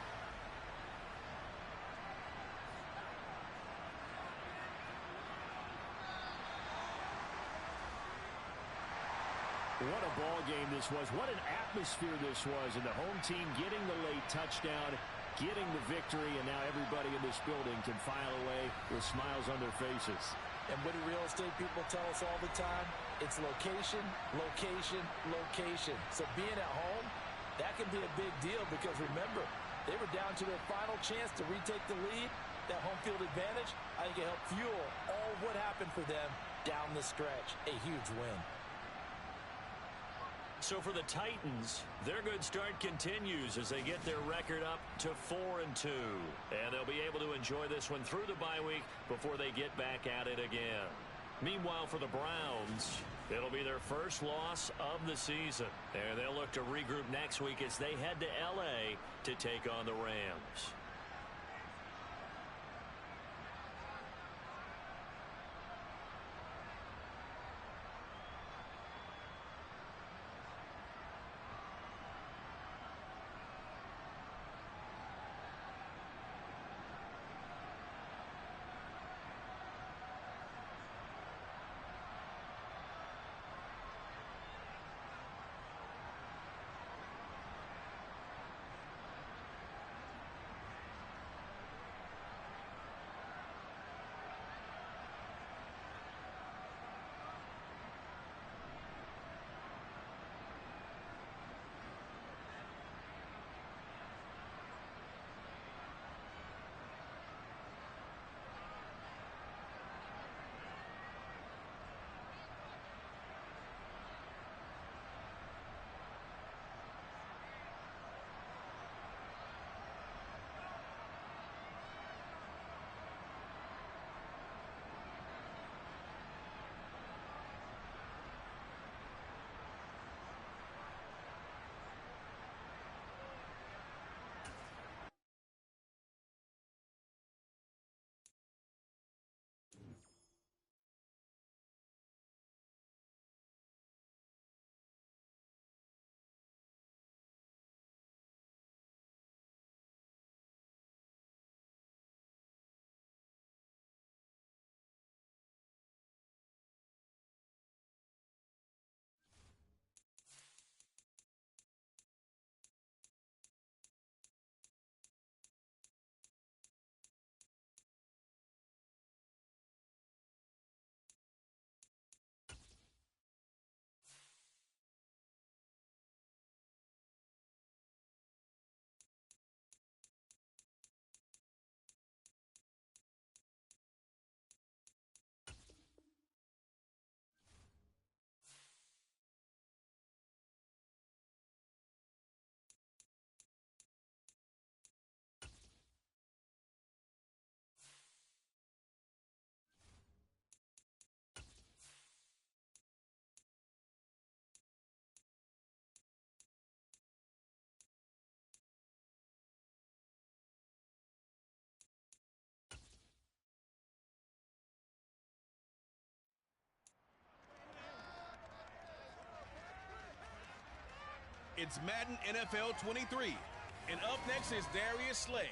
What a ball game this was. What an atmosphere this was. And the home team getting the late touchdown, getting the victory, and now everybody in this building can file away with smiles on their faces. And what do real estate people tell us all the time? It's location, location, location. So being at home, that can be a big deal because remember, they were down to their final chance to retake the lead. That home field advantage, I think it helped fuel all of what happened for them down the stretch. A huge win. So for the Titans, their good start continues as they get their record up to 4-2. And they'll be able to enjoy this one through the bye week before they get back at it again. Meanwhile, for the Browns, it'll be their first loss of the season. And they'll look to regroup next week as they head to L.A. to take on the Rams. It's Madden NFL 23. And up next is Darius Slay.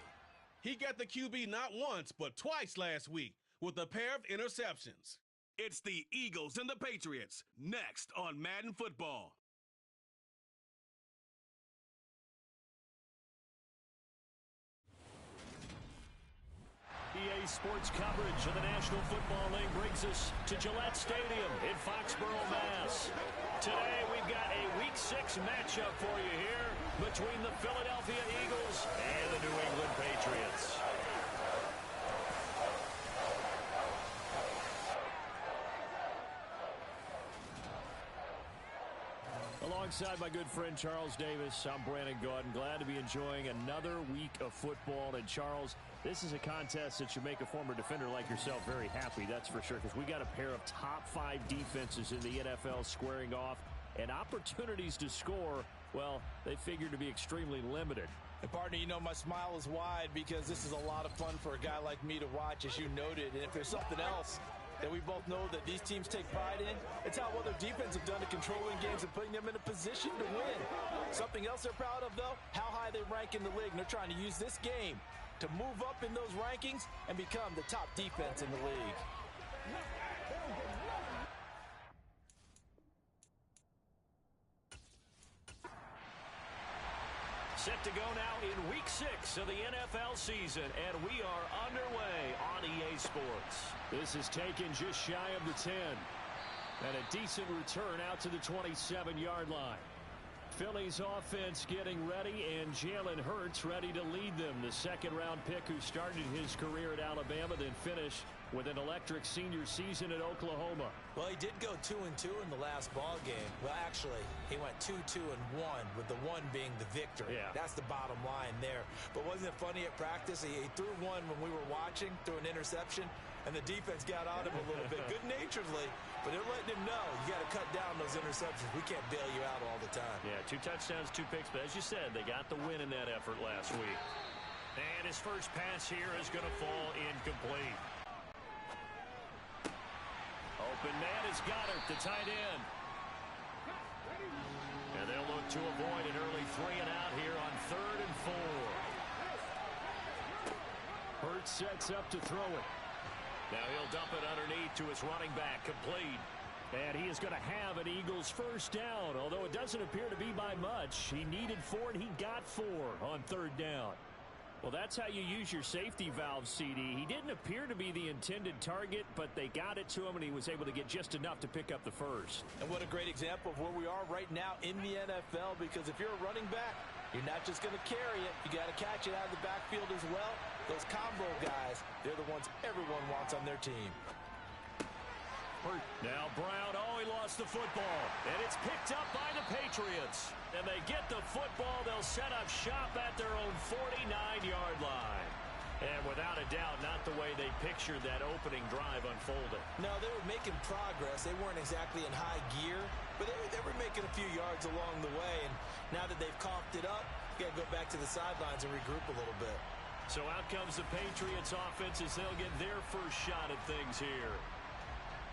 He got the QB not once, but twice last week with a pair of interceptions. It's the Eagles and the Patriots, next on Madden Football. EA Sports coverage of the National Football League brings us to Gillette Stadium in Foxborough, Mass. Today we've got a Week 6 matchup for you here between the Philadelphia Eagles and the New England Patriots. Alongside my good friend Charles Davis, I'm Brandon Gordon. Glad to be enjoying another week of football. And Charles, this is a contest that should make a former defender like yourself very happy, that's for sure, because we got a pair of top 5 defenses in the NFL squaring off, and opportunities to score, well, they figure to be extremely limited. And partner, you know my smile is wide because this is a lot of fun for a guy like me to watch, as you noted. And if there's something else that we both know that these teams take pride in, it's how well their defense have done to controlling games and putting them in a position to win. Something else they're proud of, though, how high they rank in the league. And they're trying to use this game to move up in those rankings and become the top defense in the league. Set to go now in Week 6 of the NFL season, and we are underway on EA Sports. This is taken just shy of the 10, and a decent return out to the 27-yard line. Philly's offense getting ready, and Jalen Hurts ready to lead them. The second-round pick who started his career at Alabama, then finished with an electric senior season at Oklahoma. Well, he did go 2-2 in the last ball game. Well, actually, he went 2-2-1, with the 1 being the victory. Yeah. That's the bottom line there. But wasn't it funny at practice? He threw one when we were watching, threw an interception, and the defense got on him a little bit, good-naturedly. But they're letting him know, you got to cut down those interceptions. We can't bail you out all the time. Yeah, 2 touchdowns, 2 picks. But as you said, they got the win in that effort last week. And his first pass here is going to fall incomplete. Open man is Goddard, the tight end. And they'll look to avoid an early 3-and-out here on 3rd and 4. Hurts sets up to throw it. Now he'll dump it underneath to his running back, complete. And he is going to have an Eagles first down, although it doesn't appear to be by much. He needed 4, and he got 4 on 3rd down. Well, that's how you use your safety valve, CD. He didn't appear to be the intended target, but they got it to him, and he was able to get just enough to pick up the first. And what a great example of where we are right now in the NFL, because if you're a running back, you're not just going to carry it. You got to catch it out of the backfield as well. Those combo guys, they're the ones everyone wants on their team. Now Brown, he lost the football, and it's picked up by the Patriots. And they get the football, they'll set up shop at their own 49-yard line. And without a doubt, not the way they pictured that opening drive unfolding. No, they were making progress. They weren't exactly in high gear, but they were making a few yards along the way. And now that they've coughed it up, you got to go back to the sidelines and regroup a little bit. So out comes the Patriots offense as they'll get their first shot at things here.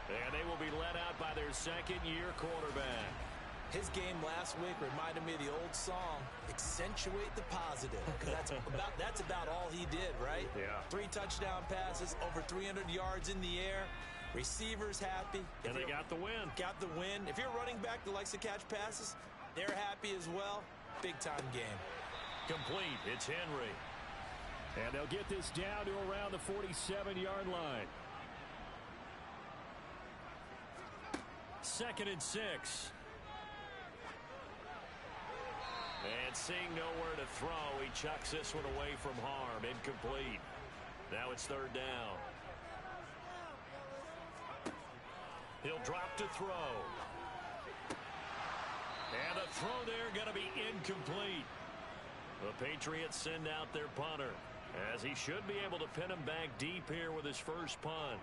And they will be led out by their second-year quarterback. His game last week reminded me of the old song, Accentuate the Positive. Because that's about all he did, right? Yeah. 3 touchdown passes, over 300 yards in the air. Receivers happy. And they got the win. Got the win. If you're a running back that likes to catch passes, they're happy as well. Big-time game. Complete. It's Henry. And they'll get this down to around the 47-yard line. 2nd and 6. And seeing nowhere to throw, he chucks this one away from harm. Incomplete. Now it's 3rd down. He'll drop to throw. And a throw there going to be incomplete. The Patriots send out their punter, as he should be able to pin him back deep here with his first punt.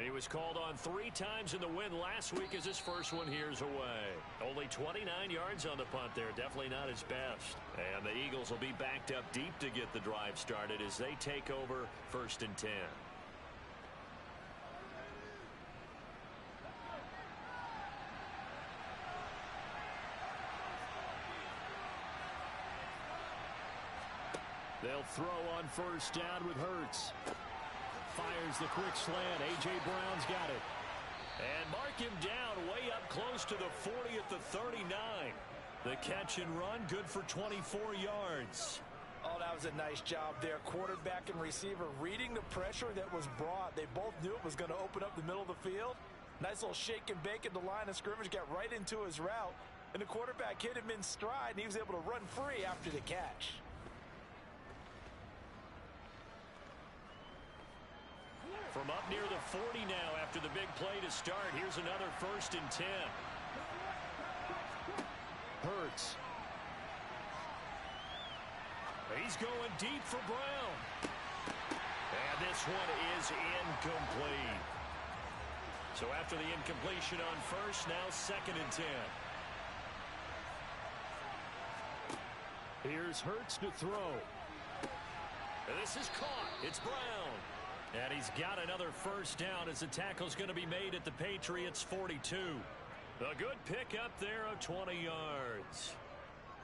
He was called on 3 times in the win last week as his first one here's away. Only 29 yards on the punt there. Definitely not his best. And the Eagles will be backed up deep to get the drive started as they take over 1st and 10. They'll throw on first down with Hurts. Fires the quick slant. A.J. Brown's got it. And mark him down way up close to the 40 at the 39. The catch and run, good for 24 yards. Oh, that was a nice job there. Quarterback and receiver reading the pressure that was brought. They both knew it was going to open up the middle of the field. Nice little shake and bake at the line of scrimmage, got right into his route. And the quarterback hit him in stride, and he was able to run free after the catch. From up near the 40 now after the big play to start. Here's another 1st and 10. Hurts. He's going deep for Brown. And this one is incomplete. So after the incompletion on first, now 2nd and 10. Here's Hurts to throw. And this is caught. It's Brown. And he's got another first down as the tackle's going to be made at the Patriots' 42. A good pickup there of 20 yards.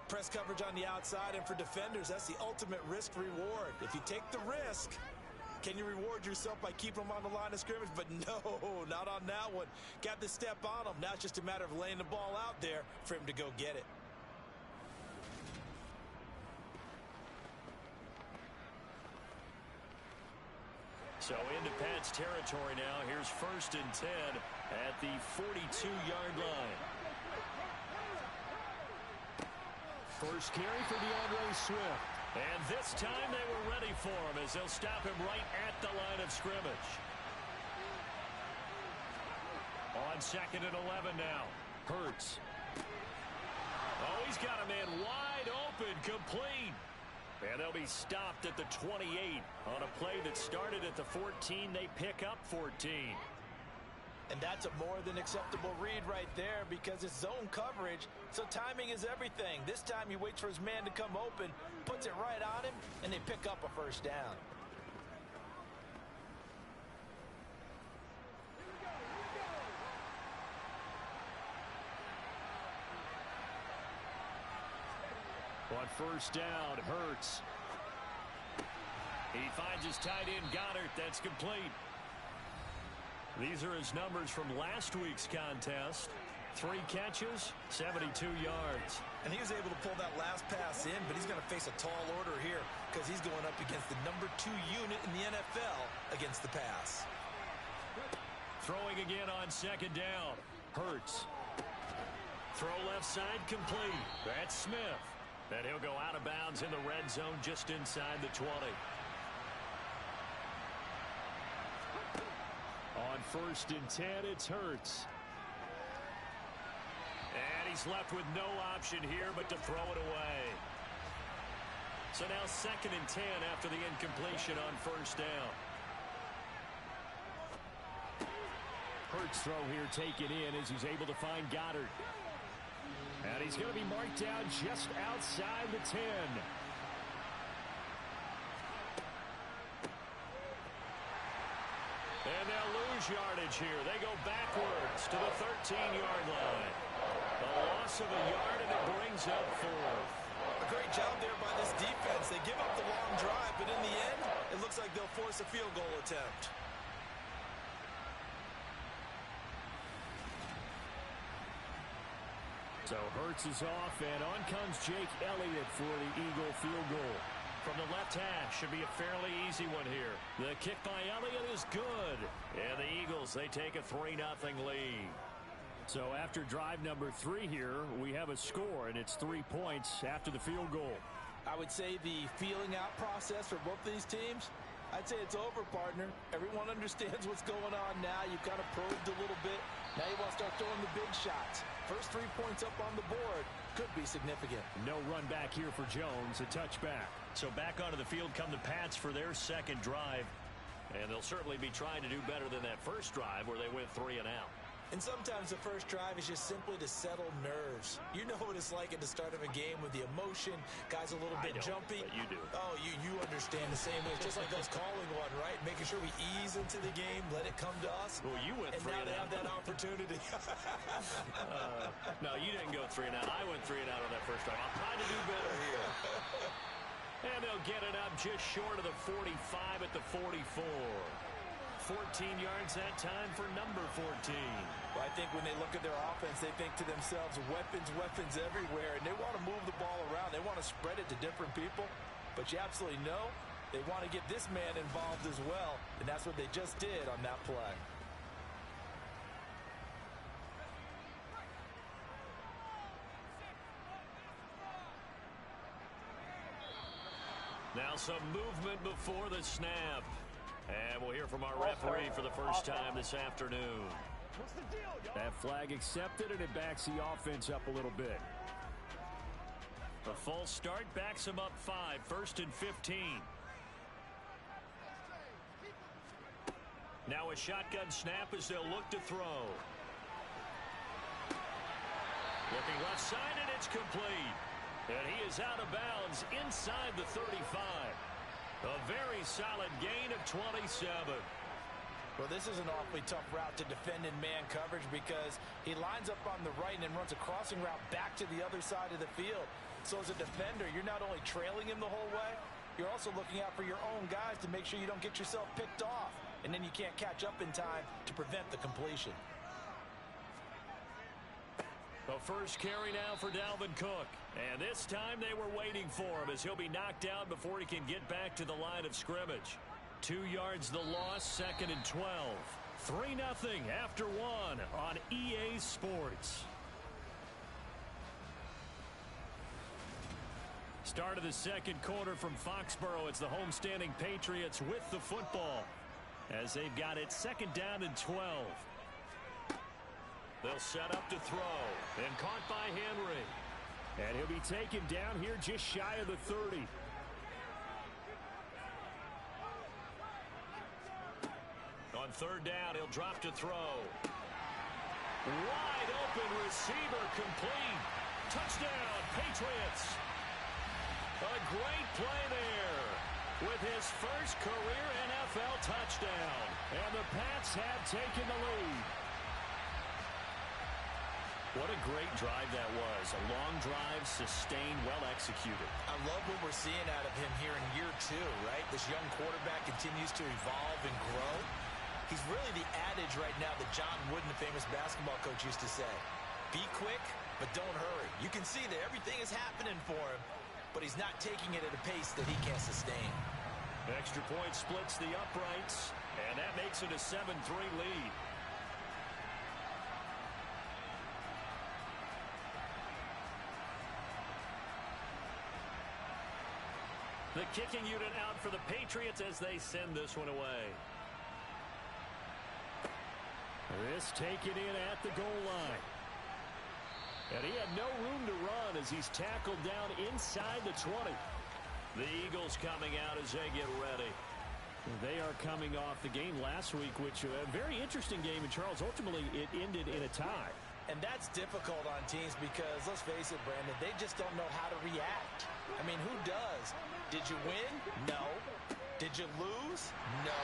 Press coverage on the outside, and for defenders, that's the ultimate risk reward. If you take the risk, can you reward yourself by keeping them on the line of scrimmage? But no, not on that one. Got the step on him. Now it's just a matter of laying the ball out there for him to go get it. So into Pat's territory now. Here's 1st and 10 at the 42-yard line. First carry for DeAndre Swift. And this time they were ready for him as they'll stop him right at the line of scrimmage. On 2nd and 11 now. Hurts. Oh, he's got a man wide open, complete. And they'll be stopped at the 28 on a play that started at the 14. They pick up 14. And that's a more than acceptable read right there because it's zone coverage, so timing is everything. This time he waits for his man to come open, puts it right on him, and they pick up a first down. On first down, Hurts. He finds his tight end, Goddard. That's complete. These are his numbers from last week's contest. 3 catches, 72 yards. And he was able to pull that last pass in, but he's going to face a tall order here because he's going up against the number 2 unit in the NFL against the pass. Throwing again on 2nd down. Hurts. Throw left side complete. That's Smith. And he'll go out of bounds in the red zone just inside the 20. On 1st and 10, it's Hurts. And he's left with no option here but to throw it away. So now 2nd and 10 after the incompletion on first down. Hurts throw here taken in as he's able to find Goddard. And he's going to be marked down just outside the 10. And they'll lose yardage here. They go backwards to the 13-yard line. A loss of a yard, and it brings up 4th. A great job there by this defense. They give up the long drive, but in the end, it looks like they'll force a field goal attempt. So Hurts is off, and on comes Jake Elliott for the Eagle field goal. From the left hash, should be a fairly easy one here. The kick by Elliott is good. And the Eagles, they take a 3-0 lead. So after drive number 3 here, we have a score, and it's 3 points after the field goal. I would say the feeling out process for both of these teams, I'd say it's over, partner. Everyone understands what's going on now. You kind of probed a little bit. Now you want to start throwing the big shots. First 3 points up on the board could be significant. No run back here for Jones, a touchback. So back onto the field come the Pats for their second drive. And they'll certainly be trying to do better than that first drive where they went 3 and out. And sometimes the first drive is just simply to settle nerves. You know what it's like at the start of a game with the emotion, guys a little bit jumpy. But you do. Oh, you understand the same way. It's just like us calling one, right? Making sure we ease into the game, let it come to us. Well, you went 3 and out. And now they have that opportunity. No, you didn't go 3 and out. I went 3 and out on that first drive. I'll try to do better here. And they'll get it up just short of the 45 at the 44. 14 yards that time for number 14. Well, I think when they look at their offense, they think to themselves, weapons, weapons everywhere, and they want to move the ball around. They want to spread it to different people, but you absolutely know they want to get this man involved as well, and that's what they just did on that play. Now some movement before the snap. And we'll hear from our referee for the first time this afternoon. That flag accepted, and it backs the offense up a little bit. A false start backs them up 5, 1st and 15. Now a shotgun snap as they'll look to throw. Looking left side, and it's complete. And he is out of bounds inside the 35. A very solid gain of 27. Well, this is an awfully tough route to defend in man coverage because he lines up on the right and then runs a crossing route back to the other side of the field. So as a defender, you're not only trailing him the whole way, you're also looking out for your own guys to make sure you don't get yourself picked off. And then you can't catch up in time to prevent the completion. The first carry now for Dalvin Cook. And this time they were waiting for him as he'll be knocked down before he can get back to the line of scrimmage. 2 yards the loss, 2nd and 12. 3-0 after 1 on EA Sports. Start of the second quarter from Foxborough. It's the homestanding Patriots with the football as they've got it 2nd down and 12. They'll set up to throw, and caught by Henry. And he'll be taken down here just shy of the 30. On 3rd down, he'll drop to throw. Wide open receiver, complete. Touchdown, Patriots. A great play there with his first career NFL touchdown. And the Pats have taken the lead. What a great drive that was. A long drive, sustained, well executed. I love what we're seeing out of him here in year 2, right? This young quarterback continues to evolve and grow. He's really the adage right now that John Wooden, the famous basketball coach, used to say. Be quick, but don't hurry. You can see that everything is happening for him, but he's not taking it at a pace that he can't sustain. Extra point splits the uprights, and that makes it a 7-3 lead. The kicking unit out for the Patriots as they send this one away. This taken in at the goal line. And he had no room to run as he's tackled down inside the 20. The Eagles coming out as they get ready. They are coming off the game last week, which a very interesting game. And Charles, ultimately, it ended in a tie. And that's difficult on teams because, let's face it, Brandon, they just don't know how to react. I mean, who does? Did you win? No. Did you lose? No.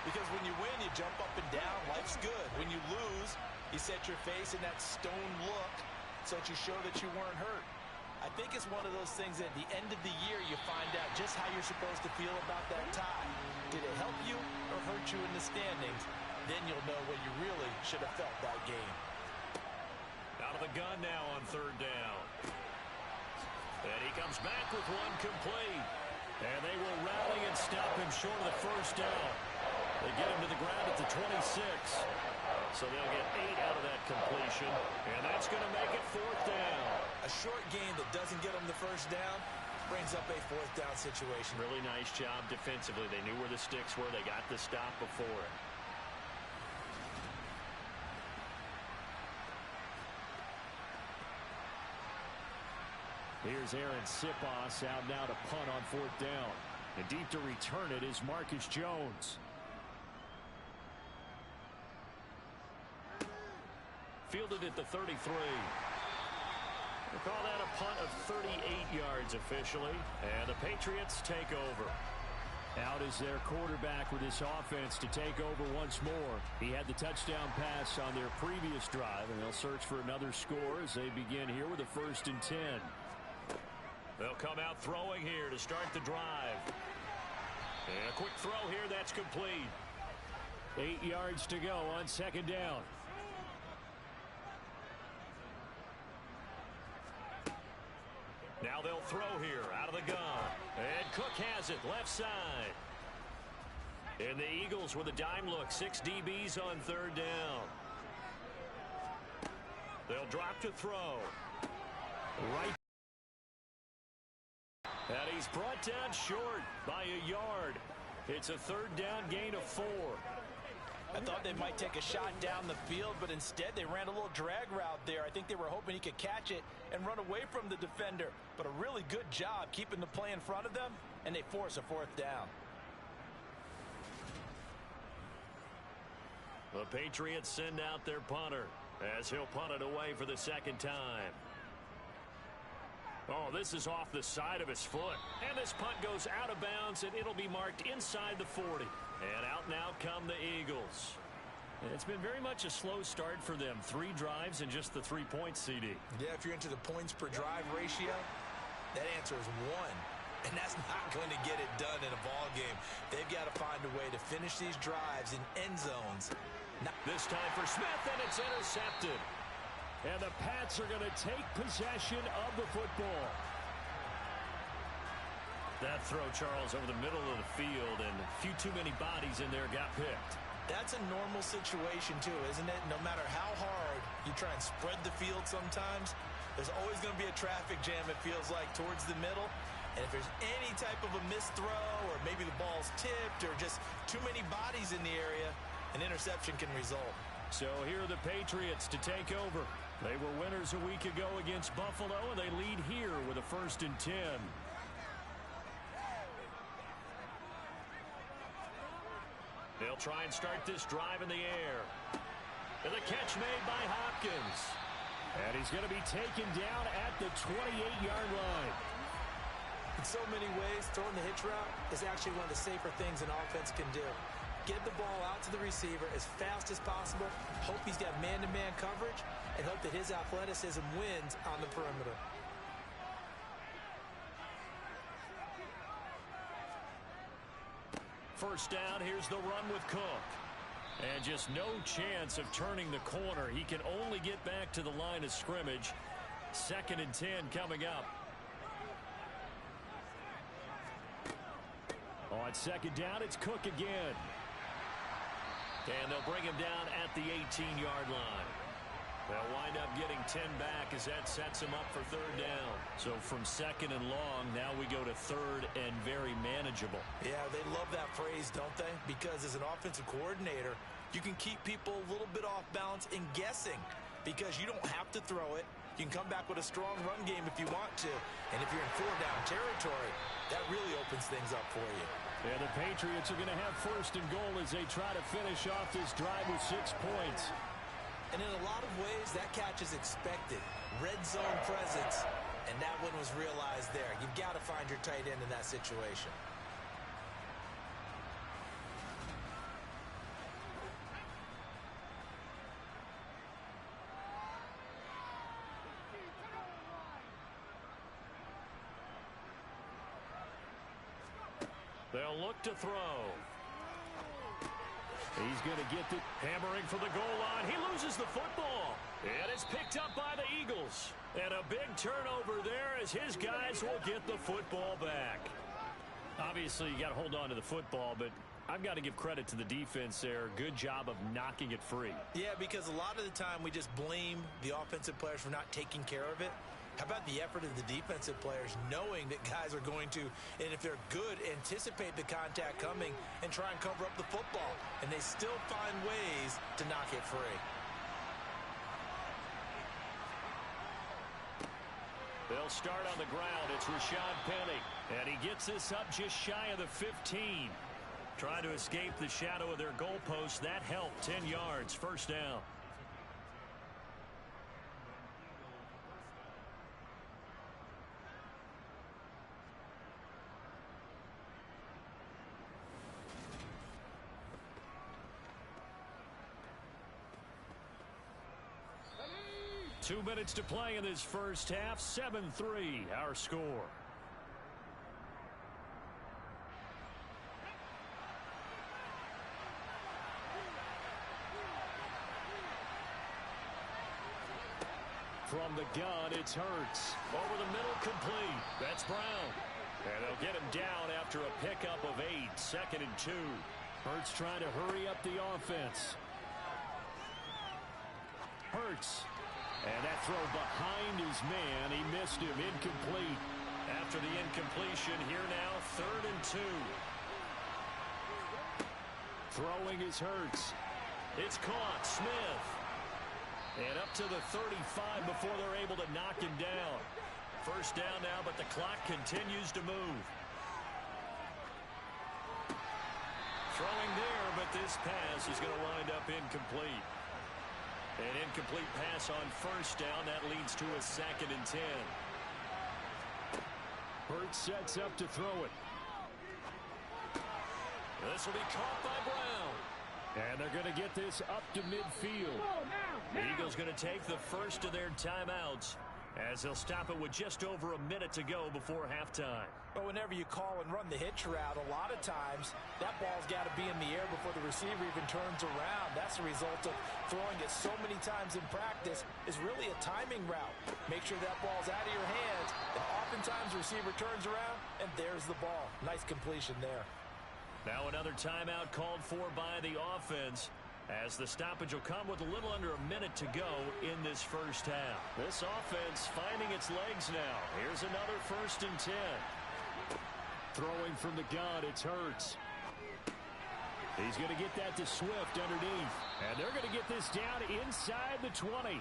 Because when you win, you jump up and down. Life's good. When you lose, you set your face in that stone look so that you show that you weren't hurt. I think it's one of those things that at the end of the year, you find out just how you're supposed to feel about that tie. Did it help you or hurt you in the standings? Then you'll know what you really should have felt that game. Out of the gun now on 3rd down. And he comes back with one complete. And they will rally and stop him short of the 1st down. They get him to the ground at the 26. So they'll get 8 out of that completion. And that's going to make it 4th down. A short game that doesn't get them the 1st down brings up a 4th down situation. Really nice job defensively. They knew where the sticks were. They got the stop before it. Here's Aaron Sipos out now to punt on 4th down. And deep to return it is Marcus Jones. Fielded at the 33. We'll call that a punt of 38 yards officially. And the Patriots take over. Out is their quarterback with this offense to take over once more. He had the touchdown pass on their previous drive, and they'll search for another score as they begin here with a 1st and 10. They'll come out throwing here to start the drive. And a quick throw here, that's complete. 8 yards to go on second down. Now they'll throw here out of the gun. And Cook has it left side. And the Eagles with a dime look. 6 DBs on third down. They'll drop to throw. Right. And he's brought down short by a yard. It's a third down gain of 4. I thought they might take a shot down the field, but instead they ran a little drag route there. I think they were hoping he could catch it and run away from the defender. But a really good job keeping the play in front of them, and they force a fourth down. The Patriots send out their punter as he'll punt it away for the second time. Oh, this is off the side of his foot. And this punt goes out of bounds, and it'll be marked inside the 40. And out now come the Eagles. It's been very much a slow start for them. 3 drives and just the 3 points, CD. Yeah, if you're into the points per drive ratio, that answer is 1. And that's not going to get it done in a ball game. They've got to find a way to finish these drives in end zones. This time for Smith, and it's intercepted. And the Pats are going to take possession of the football. That throw, Charles, over the middle of the field, and a few too many bodies in there got picked. That's a normal situation, too, isn't it? No matter how hard you try and spread the field sometimes, there's always going to be a traffic jam, it feels like, towards the middle. And if there's any type of a missed throw, or maybe the ball's tipped, or just too many bodies in the area, an interception can result. So here are the Patriots to take over. They were winners a week ago against Buffalo, and they lead here with a 1st and 10. They'll try and start this drive in the air. And the catch made by Hopkins. And he's going to be taken down at the 28-yard line. In so many ways, throwing the hitch route is actually one of the safer things an offense can do. Get the ball out to the receiver as fast as possible, hope he's got man-to-man coverage, and hope that his athleticism wins on the perimeter. First down, here's the run with Cook. And just no chance of turning the corner. He can only get back to the line of scrimmage. 2nd and 10 coming up. On second down, it's Cook again. And they'll bring him down at the 18-yard line. They'll wind up getting 10 back as that sets him up for third down. So from 2nd and long, now we go to 3rd and very manageable. Yeah, they love that phrase, don't they? Because as an offensive coordinator, you can keep people a little bit off balance and guessing because you don't have to throw it. You can come back with a strong run game if you want to. And if you're in 4-down territory, that really opens things up for you. And the Patriots are going to have 1st and goal as they try to finish off this drive with 6 points. And in a lot of ways, that catch is expected. Red zone presence, and that one was realized there. You've got to find your tight end in that situation. They'll look to throw. He's going to get the hammering for the goal line. He loses the football. And it's picked up by the Eagles. And a big turnover there as his guys will get the football back. Obviously, you got to hold on to the football, but I've got to give credit to the defense there. Good job of knocking it free. Yeah, because a lot of the time we just blame the offensive players for not taking care of it. How about the effort of the defensive players knowing that guys are going to, and if they're good, anticipate the contact coming and try and cover up the football. And they still find ways to knock it free. They'll start on the ground. It's Rashad Penny. And he gets this up just shy of the 15. Trying to escape the shadow of their goalpost. That helped. 10 yards. First down. Two minutes to play in this first half. 7-3 our score. From the gun, it's Hurts. Over the middle, complete. That's Brown. And they'll get him down after a pickup of 8, 2nd and 2. Hurts trying to hurry up the offense. Hurts. And that throw behind his man. He missed him. Incomplete. After the incompletion, here now, 3rd and 2. Throwing is Hurts. It's caught. Smith. And up to the 35 before they're able to knock him down. First down now, but the clock continues to move. Throwing there, but this pass is going to wind up incomplete. An incomplete pass on first down. That leads to a 2nd and 10. Hurts sets up to throw it. This will be caught by Brown. And they're going to get this up to midfield. The Eagles going to take the first of their timeouts as they'll stop it with just over a minute to go before halftime. But whenever you call and run the hitch route, a lot of times that ball's got to be in the air before the receiver even turns around. That's the result of throwing it so many times in practice is really a timing route. Make sure that ball's out of your hands, and oftentimes the receiver turns around, and there's the ball. Nice completion there. Now another timeout called for by the offense as the stoppage will come with a little under a minute to go in this first half. This offense finding its legs now. Here's another 1st and 10. Throwing from the gun, it's Hurts. He's going to get that to Swift underneath. And they're going to get this down inside the 20.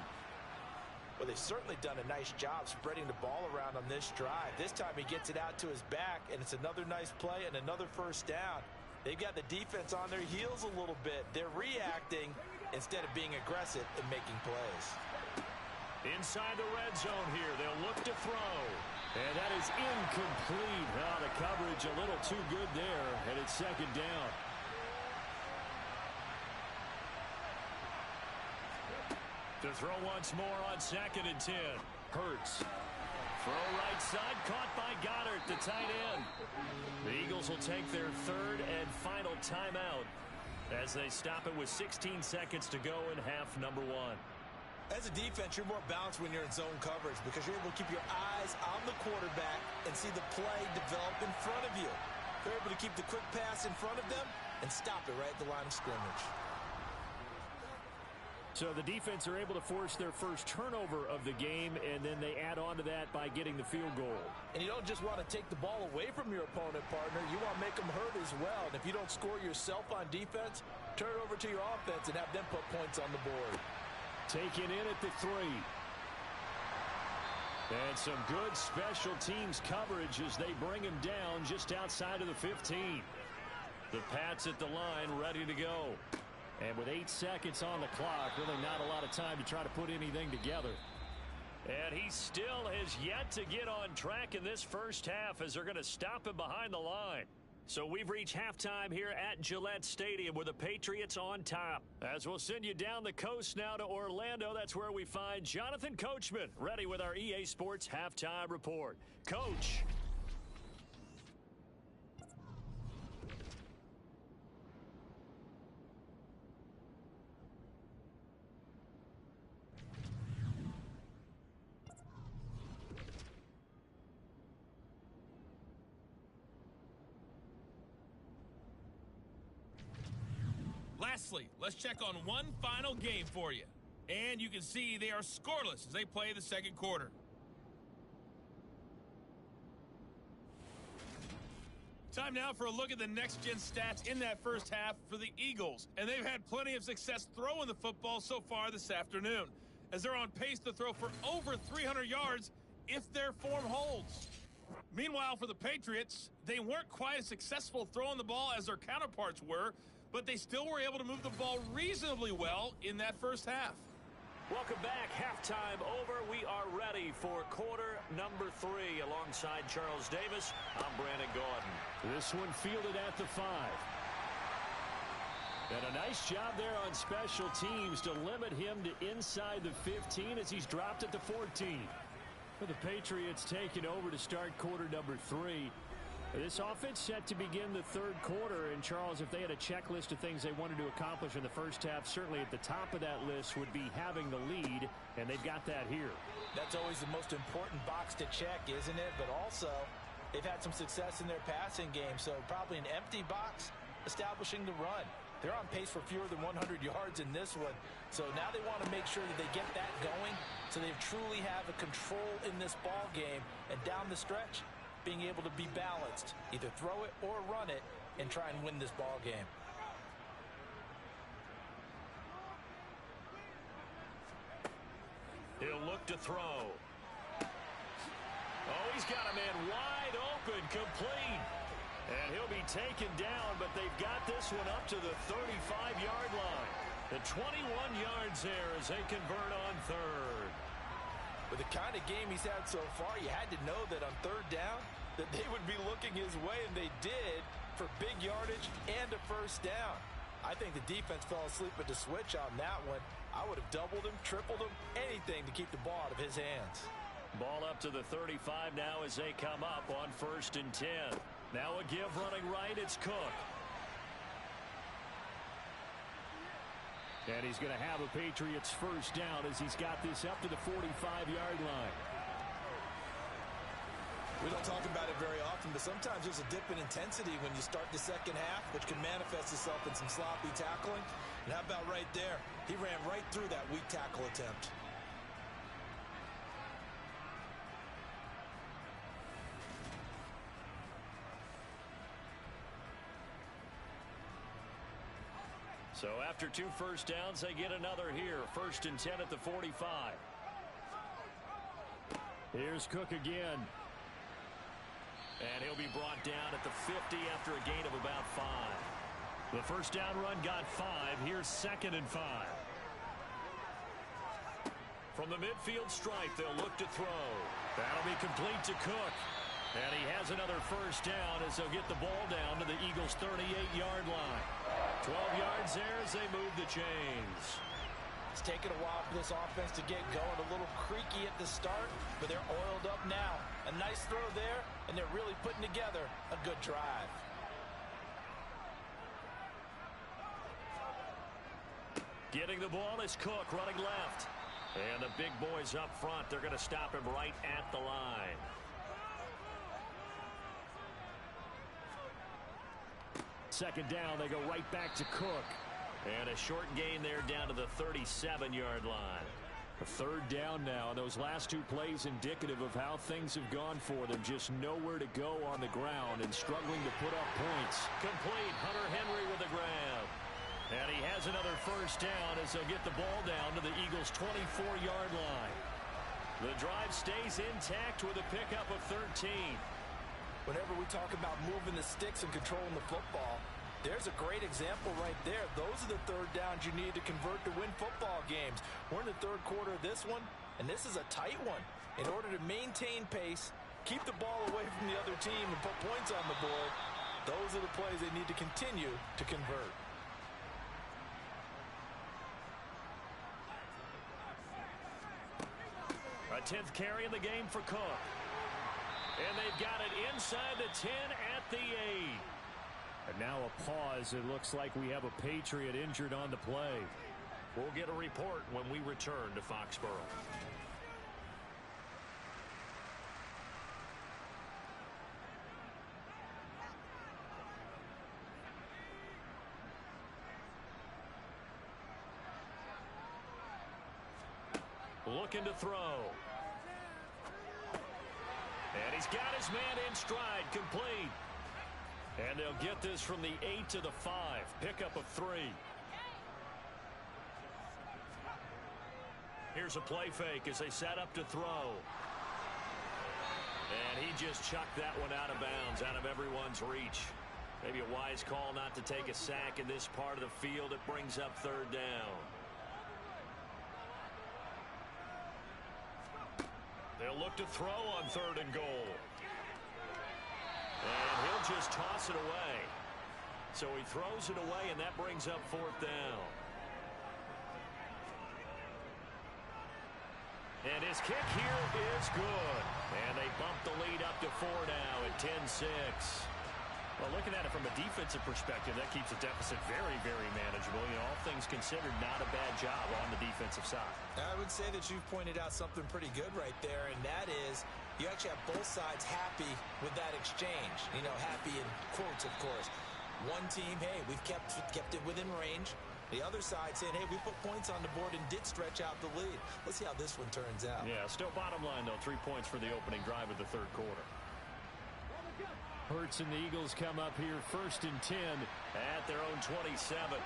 Well, they've certainly done a nice job spreading the ball around on this drive. This time he gets it out to his back, and it's another nice play and another first down. They've got the defense on their heels a little bit. They're reacting instead of being aggressive and making plays. Inside the red zone here, they'll look to throw. And that is incomplete. Oh, the coverage a little too good there, and it's 2nd down. To throw once more on 2nd and 10. Hurts. Throw right side, caught by Goddard, the tight end. The Eagles will take their 3rd and final timeout as they stop it with 16 seconds to go in half number 1. As a defense, you're more balanced when you're in zone coverage because you're able to keep your eyes on the quarterback and see the play develop in front of you. They're able to keep the quick pass in front of them and stop it right at the line of scrimmage. So the defense are able to force their first turnover of the game, and then they add on to that by getting the field goal. And you don't just want to take the ball away from your opponent, partner. You want to make them hurt as well. And if you don't score yourself on defense, turn it over to your offense and have them put points on the board. Taken in at the 3. And some good special teams coverage as they bring him down just outside of the 15. The Pats at the line ready to go. And with 8 seconds on the clock, really not a lot of time to try to put anything together. And he still has yet to get on track in this first half as they're going to stop him behind the line. So we've reached halftime here at Gillette Stadium with the Patriots on top. As we'll send you down the coast now to Orlando, that's where we find Jonathan Coachman ready with our EA Sports Halftime Report. Coach. Lastly, let's check on one final game for you. And you can see they are scoreless as they play the second quarter. Time now for a look at the next-gen stats in that first half for the Eagles. And they've had plenty of success throwing the football so far this afternoon, as they're on pace to throw for over 300 yards if their form holds. Meanwhile, for the Patriots, they weren't quite as successful throwing the ball as their counterparts were, but they still were able to move the ball reasonably well in that first half. Welcome back. Halftime over. We are ready for quarter number 3. Alongside Charles Davis, I'm Brandon Gaudin. This one fielded at the 5. And a nice job there on special teams to limit him to inside the 15 as he's dropped at the 14. For the Patriots taking over to start quarter number 3. This offense set to begin the third quarter. And, Charles, if they had a checklist of things they wanted to accomplish in the first half, certainly at the top of that list would be having the lead, and they've got that here. That's always the most important box to check, isn't it? But also, they've had some success in their passing game, so probably an empty box establishing the run. They're on pace for fewer than 100 yards in this one, so now they want to make sure that they get that going so they truly have a control in this ball game, and down the stretch, being able to be balanced, either throw it or run it, and try and win this ball game. He'll look to throw. Oh, he's got a man wide open, complete. And he'll be taken down, but they've got this one up to the 35-yard line. The 21 yards there as they convert on third. With the kind of game he's had so far, you had to know that on third down that they would be looking his way, and they did, for big yardage and a first down. I think the defense fell asleep at the switch on that one. I would have doubled him, tripled him, anything to keep the ball out of his hands. Ball up to the 35 now as they come up on 1st and 10. Now a give running right, it's Cook. And he's going to have a Patriots first down as he's got this up to the 45-yard line. We don't talk about it very often, but sometimes there's a dip in intensity when you start the second half, which can manifest itself in some sloppy tackling. And how about right there? He ran right through that weak tackle attempt. So after 2 first downs, they get another here. 1st and 10 at the 45. Here's Cook again. And he'll be brought down at the 50 after a gain of about 5. The first down run got 5. Here's 2nd and 5. From the midfield stripe, they'll look to throw. That'll be complete to Cook. And he has another first down as they'll get the ball down to the Eagles' 38-yard line. 12 yards there as they move the chains. It's taken a while for this offense to get going. A little creaky at the start, but they're oiled up now. A nice throw there, and they're really putting together a good drive. Getting the ball is Cook running left. And the big boys up front, they're going to stop him right at the line. Second down, they go right back to Cook. And a short gain there down to the 37-yard line. A third down now. Those last 2 plays indicative of how things have gone for them. Just nowhere to go on the ground and struggling to put up points. Complete. Hunter Henry with a grab. And he has another first down as they'll get the ball down to the Eagles' 24-yard line. The drive stays intact with a pickup of 13. Whenever we talk about moving the sticks and controlling the football, there's a great example right there. Those are the third downs you need to convert to win football games. We're in the third quarter of this one, and this is a tight one. In order to maintain pace, keep the ball away from the other team, and put points on the board, those are the plays they need to continue to convert. A 10th carry in the game for Cook. And they've got it inside the 10 at the 8. And now a pause. It looks like we have a Patriot injured on the play. We'll get a report when we return to Foxborough. Looking to throw. And he's got his man in stride, complete. And they'll get this from the 8 to the 5. Pickup of 3. Here's a play fake as they set up to throw. And he just chucked that one out of bounds, out of everyone's reach. Maybe a wise call not to take a sack in this part of the field. It brings up third down. They'll look to throw on 3rd and goal. And he'll just toss it away. So he throws it away, and that brings up 4th down. And His kick here is good. And they bump the lead up to 4 now at 10-6. Well, looking at it from a defensive perspective, that keeps the deficit very, very manageable. You know, all things considered, not a bad job on the defensive side. I would say that you've pointed out something pretty good right there, and that is you actually have both sides happy with that exchange. You know, happy in quotes, of course. One team, hey, we've kept it within range. The other side saying, hey, we put points on the board and did stretch out the lead. Let's see how this one turns out. Yeah, still bottom line, though, 3 points for the opening drive of the third quarter. Hurts and the Eagles come up here 1st and 10 at their own 27.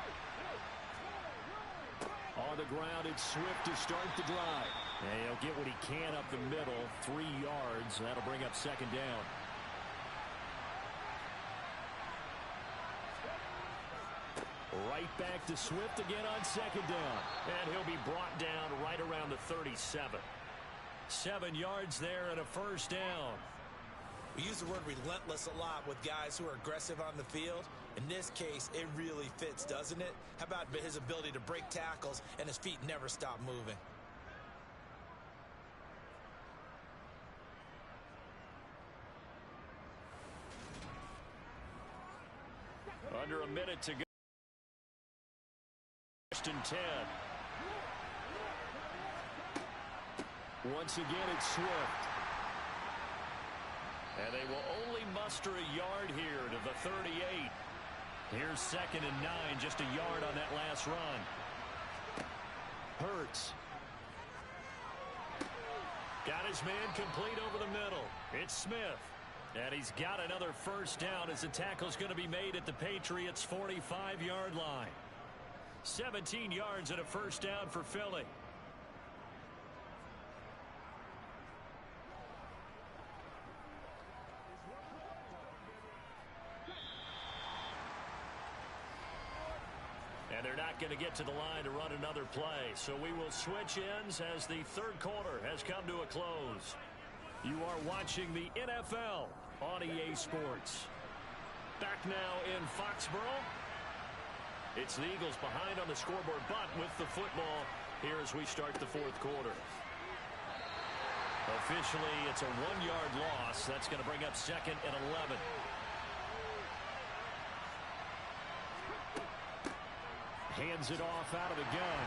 On the ground, it's Swift to start the drive. And he'll get what he can up the middle, 3 yards. That'll bring up 2nd down. Right back to Swift again on 2nd down. And he'll be brought down right around the 37. 7 yards there and a 1st down. We use the word relentless a lot with guys who are aggressive on the field. In this case, it really fits, doesn't it? How about his ability to break tackles and his feet never stop moving? Under a minute to go. 1st and 10. Once again, it's Swift. And they will only muster a yard here to the 38. Here's 2nd and 9, just a yard on that last run. Hurts. Got his man complete over the middle. It's Smith. And he's got another 1st down as the tackle's going to be made at the Patriots' 45-yard line. 17 yards and a 1st down for Philly. And they're not going to get to the line to run another play. So we will switch ends as the third quarter has come to a close. You are watching the NFL on EA Sports. Back now in Foxborough. It's the Eagles behind on the scoreboard, but with the football here as we start the fourth quarter. Officially, it's a 1-yard loss. That's going to bring up 2nd and 11. Hands it off out of the gun.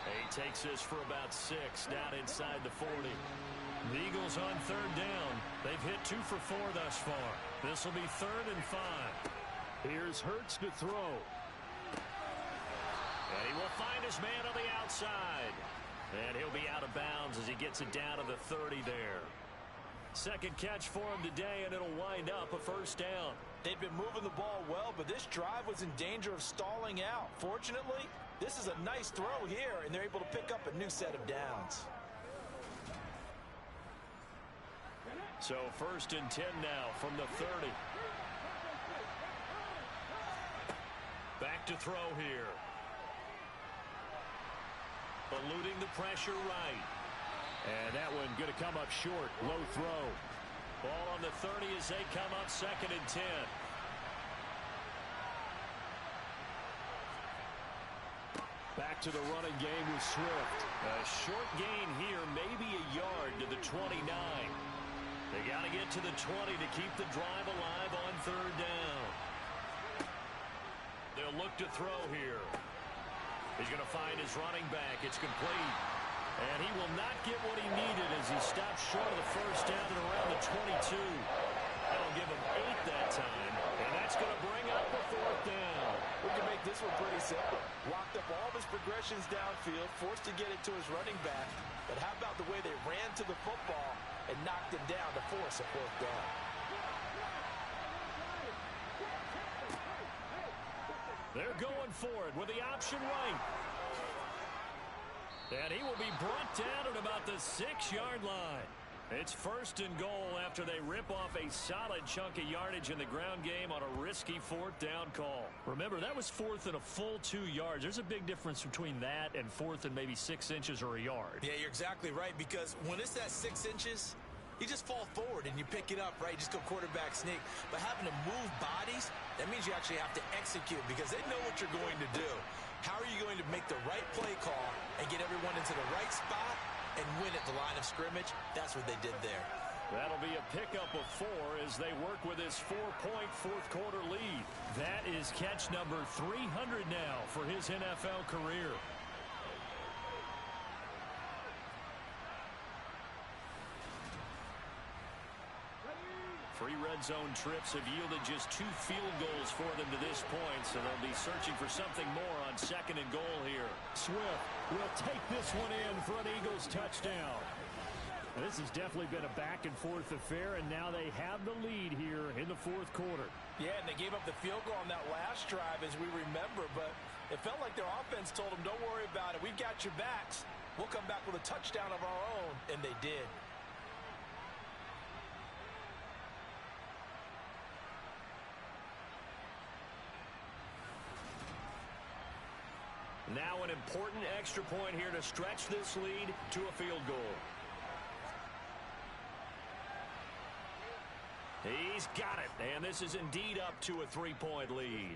He takes this for about 6 down inside the 40. The Eagles on 3rd down. They've hit 2 for 4 thus far. This will be 3rd and 5. Here's Hurts to throw. And he will find his man on the outside. And he'll be out of bounds as he gets it down to the 30 there. 2nd catch for him today, and it'll wind up a 1st down. They've been moving the ball well, but this drive was in danger of stalling out. Fortunately, this is a nice throw here, and they're able to pick up a new set of downs. So 1st and 10 now from the 30. Back to throw here. Eluding the pressure right. And that one going to come up short. Low throw. Ball on the 30 as they come up 2nd and 10. Back to the running game with Swift. A short gain here, maybe a yard to the 29. They got to get to the 20 to keep the drive alive on 3rd down. They'll look to throw here. He's going to find his running back. It's complete. And he will not get what he needed as he stops short of the 1st down at around the 22. That'll give him 8 that time. And that's going to bring up the 4th down. We can make this one pretty simple. Locked up all of his progressions downfield, forced to get it to his running back. But how about the way they ran to the football and knocked him down to force a 4th down? They're going for it with the option right. And he will be brought down at about the 6-yard line. It's 1st and goal after they rip off a solid chunk of yardage in the ground game on a risky 4th down call. Remember, that was 4th and a full 2 yards. There's a big difference between that and 4th and maybe 6 inches or a yard. Yeah, you're exactly right, because when it's that 6 inches, you just fall forward and you pick it up, right? You just go quarterback sneak. But having to move bodies, that means you actually have to execute because they know what you're going to do. How are you going to make the right play call and get everyone into the right spot and win at the line of scrimmage. That's what they did there. That'll be a pickup of 4 as they work with this 4-point fourth-quarter lead. That is catch number 300 now for his NFL career. 3 red zone trips have yielded just 2 field goals for them to this point, so they'll be searching for something more on 2nd and goal here. Swift will take this one in for an Eagles touchdown. Now, this has definitely been a back-and-forth affair, and now they have the lead here in the fourth quarter. Yeah, and they gave up the field goal on that last drive, as we remember, but it felt like their offense told them, don't worry about it. We've got your backs. We'll come back with a touchdown of our own, and they did. Now an important extra point here to stretch this lead to a field goal. He's got it, and this is indeed up to a 3-point lead.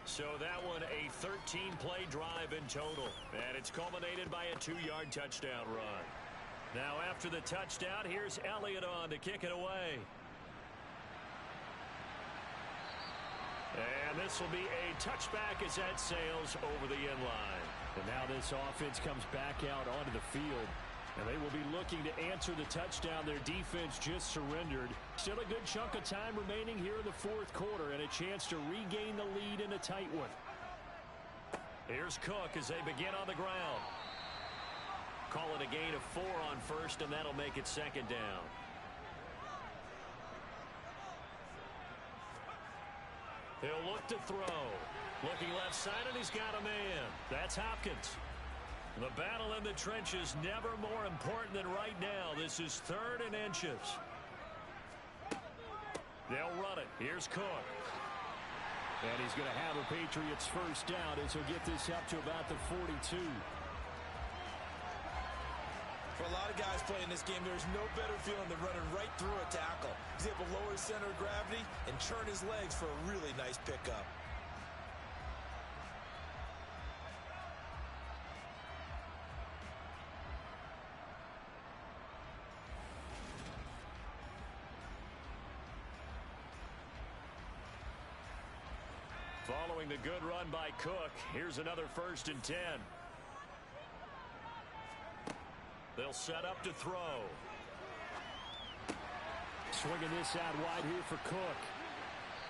So that one a 13-play drive in total, and it's culminated by a 2-yard touchdown run. Now after the touchdown, here's Elliott on to kick it away. And this will be a touchback as that sails over the end line. And now this offense comes back out onto the field. And they will be looking to answer the touchdown their defense just surrendered. Still a good chunk of time remaining here in the fourth quarter and a chance to regain the lead in a tight one. Here's Cook as they begin on the ground. Call it a gain of 4 on first, and that'll make it 2nd down. He'll look to throw. Looking left side, and he's got a man. That's Hopkins. The battle in the trenches never more important than right now. This is 3rd and inches. They'll run it. Here's Cook. And he's going to have a Patriots first down as he'll get this up to about the 42. For a lot of guys playing this game, there's no better feeling than running right through a tackle. He's able to lower his center of gravity and churn his legs for a really nice pickup. Following the good run by Cook, here's another 1st and 10. They'll set up to throw. Swinging this out wide here for Cook.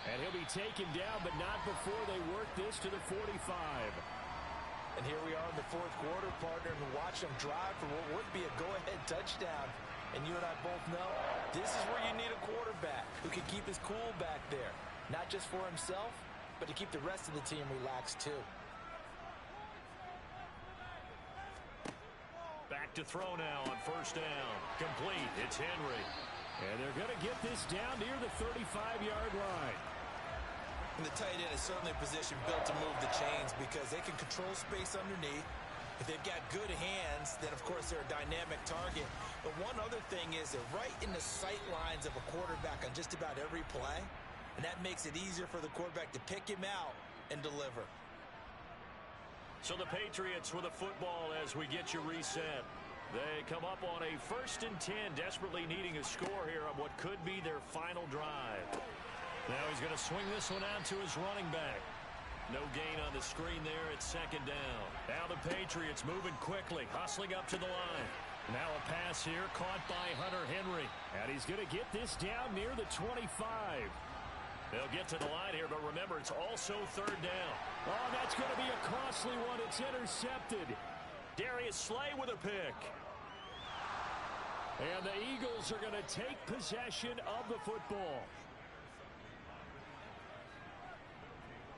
And he'll be taken down, but not before they work this to the 45. And here we are in the fourth quarter, partner, and watch them drive for what would be a go-ahead touchdown. And you and I both know this is where you need a quarterback who can keep his cool back there. Not just for himself, but to keep the rest of the team relaxed too. Back to throw now on 1st down. Complete. It's Henry. And they're going to get this down near the 35-yard line. And the tight end is certainly a position built to move the chains because they can control space underneath. If they've got good hands, then, of course, they're a dynamic target. But one other thing is they're right in the sight lines of a quarterback on just about every play. And that makes it easier for the quarterback to pick him out and deliver. So the Patriots with a football as we get you reset. They come up on a 1st and 10, desperately needing a score here on what could be their final drive. Now he's going to swing this one out to his running back. No gain on the screen there. It's 2nd down. Now the Patriots moving quickly, hustling up to the line. Now a pass here caught by Hunter Henry. And he's going to get this down near the 25. They'll get to the line here, but remember, it's also 3rd down. Oh, that's going to be a costly one. It's intercepted. Darius Slay with a pick. And the Eagles are going to take possession of the football.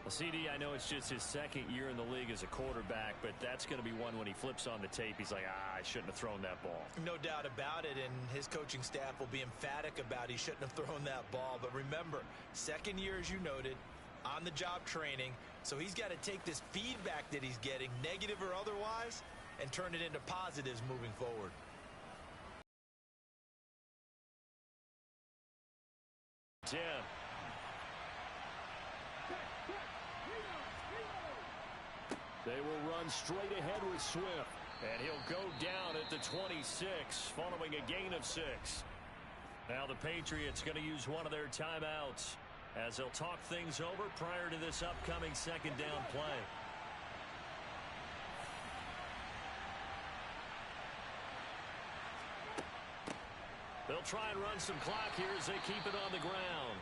Well, CD, I know it's just his 2nd year in the league as a quarterback, but that's going to be one when he flips on the tape. He's like, I shouldn't have thrown that ball. No doubt about it, and his coaching staff will be emphatic about he shouldn't have thrown that ball. But remember, 2nd year, as you noted, on-the-job training, so he's got to take this feedback that he's getting, negative or otherwise, and turn it into positives moving forward. They will run straight ahead with Swift. And he'll go down at the 26 following a gain of 6. Now the Patriots going to use one of their timeouts as they'll talk things over prior to this upcoming second down play. They'll try and run some clock here as they keep it on the ground.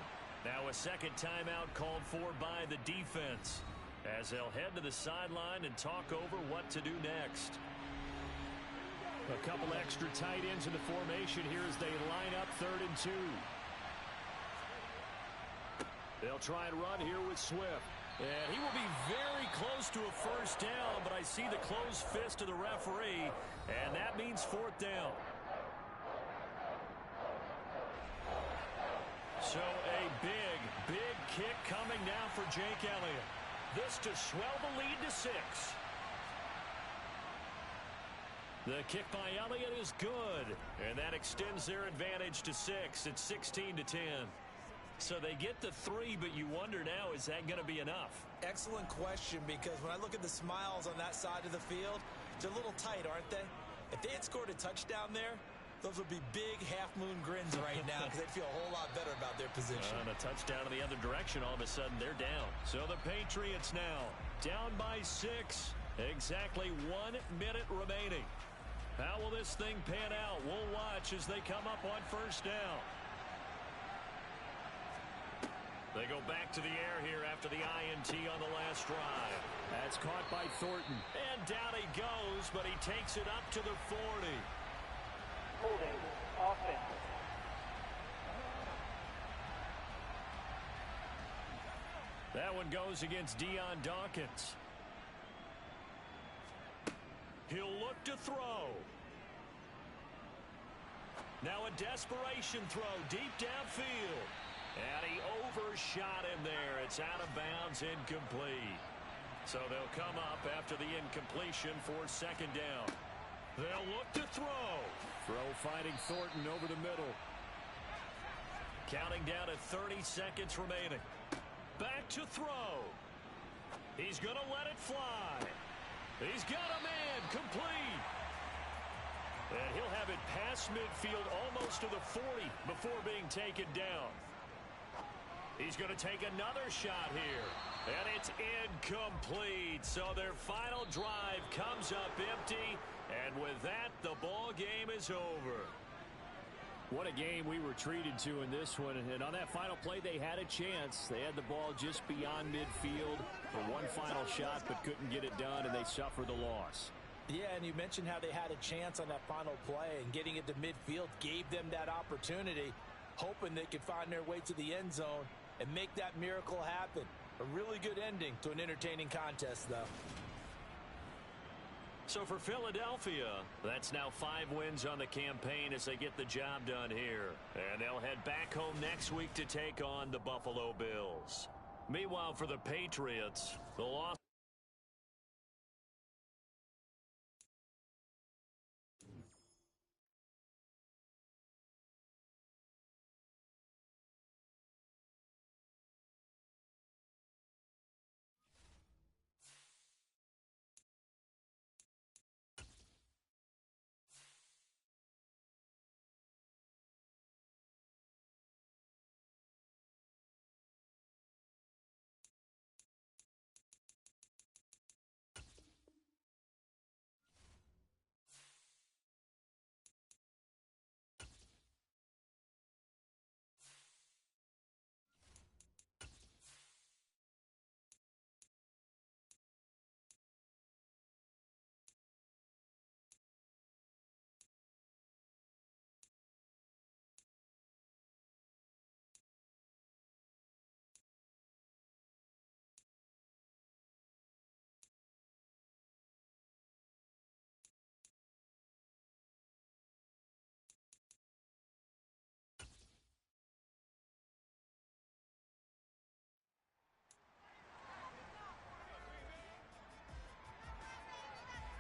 Now a second timeout called for by the defense as they'll head to the sideline and talk over what to do next. A couple extra tight ends in the formation here as they line up 3rd and 2. They'll try and run here with Swift. And he will be very close to a first down, but I see the closed fist of the referee, and that means 4th down. So a big kick coming now for Jake Elliott. This to swell the lead to 6. The kick by Elliott is good, and that extends their advantage to 6. It's 16-10. So they get the 3, but you wonder now, is that going to be enough? Excellent question, because when I look at the smiles on that side of the field, they're a little tight, aren't they? If they had scored a touchdown there, those would be big half-moon grins right now because they'd feel a whole lot better about their position. And a touchdown in the other direction, all of a sudden they're down. So the Patriots now down by 6. Exactly 1 minute remaining. How will this thing pan out? We'll watch as they come up on first down. They go back to the air here after the INT on the last drive. That's caught by Thornton. And down he goes, but he takes it up to the 40. Holding offense. That one goes against Deion Dawkins. He'll look to throw. Now a desperation throw deep downfield. And he overshot him there. It's out of bounds, incomplete. So they'll come up after the incompletion for second down. They'll look to throw. Throw finding Thornton over the middle. Counting down to 30 seconds remaining. Back to throw. He's going to let it fly. He's got a man, complete. And he'll have it past midfield almost to the 40 before being taken down. He's going to take another shot here. And it's incomplete. So their final drive comes up empty. And with that, the ball game is over. What a game we were treated to in this one. And on that final play, they had a chance. They had the ball just beyond midfield for one final shot, but couldn't get it done, and they suffered the loss. Yeah, and you mentioned how they had a chance on that final play, and getting it to midfield gave them that opportunity, hoping they could find their way to the end zone and make that miracle happen. A really good ending to an entertaining contest, though. So for Philadelphia, that's now 5 wins on the campaign as they get the job done here. And they'll head back home next week to take on the Buffalo Bills. Meanwhile, for the Patriots, the loss.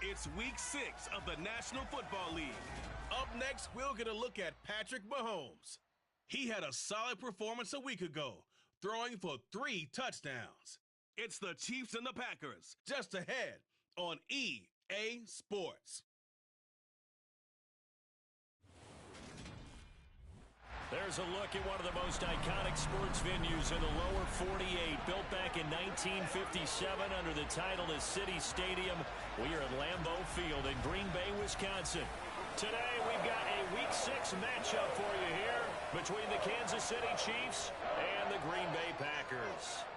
It's week 6 of the National Football League. Up next, we'll get a look at Patrick Mahomes. He had a solid performance a week ago, throwing for 3 touchdowns. It's the Chiefs and the Packers, just ahead on EA Sports. There's a look at one of the most iconic sports venues in the lower 48, built back in 1957 under the title of City Stadium. We are at Lambeau Field in Green Bay, Wisconsin. Today we've got a Week 6 matchup for you here between the Kansas City Chiefs and the Green Bay Packers.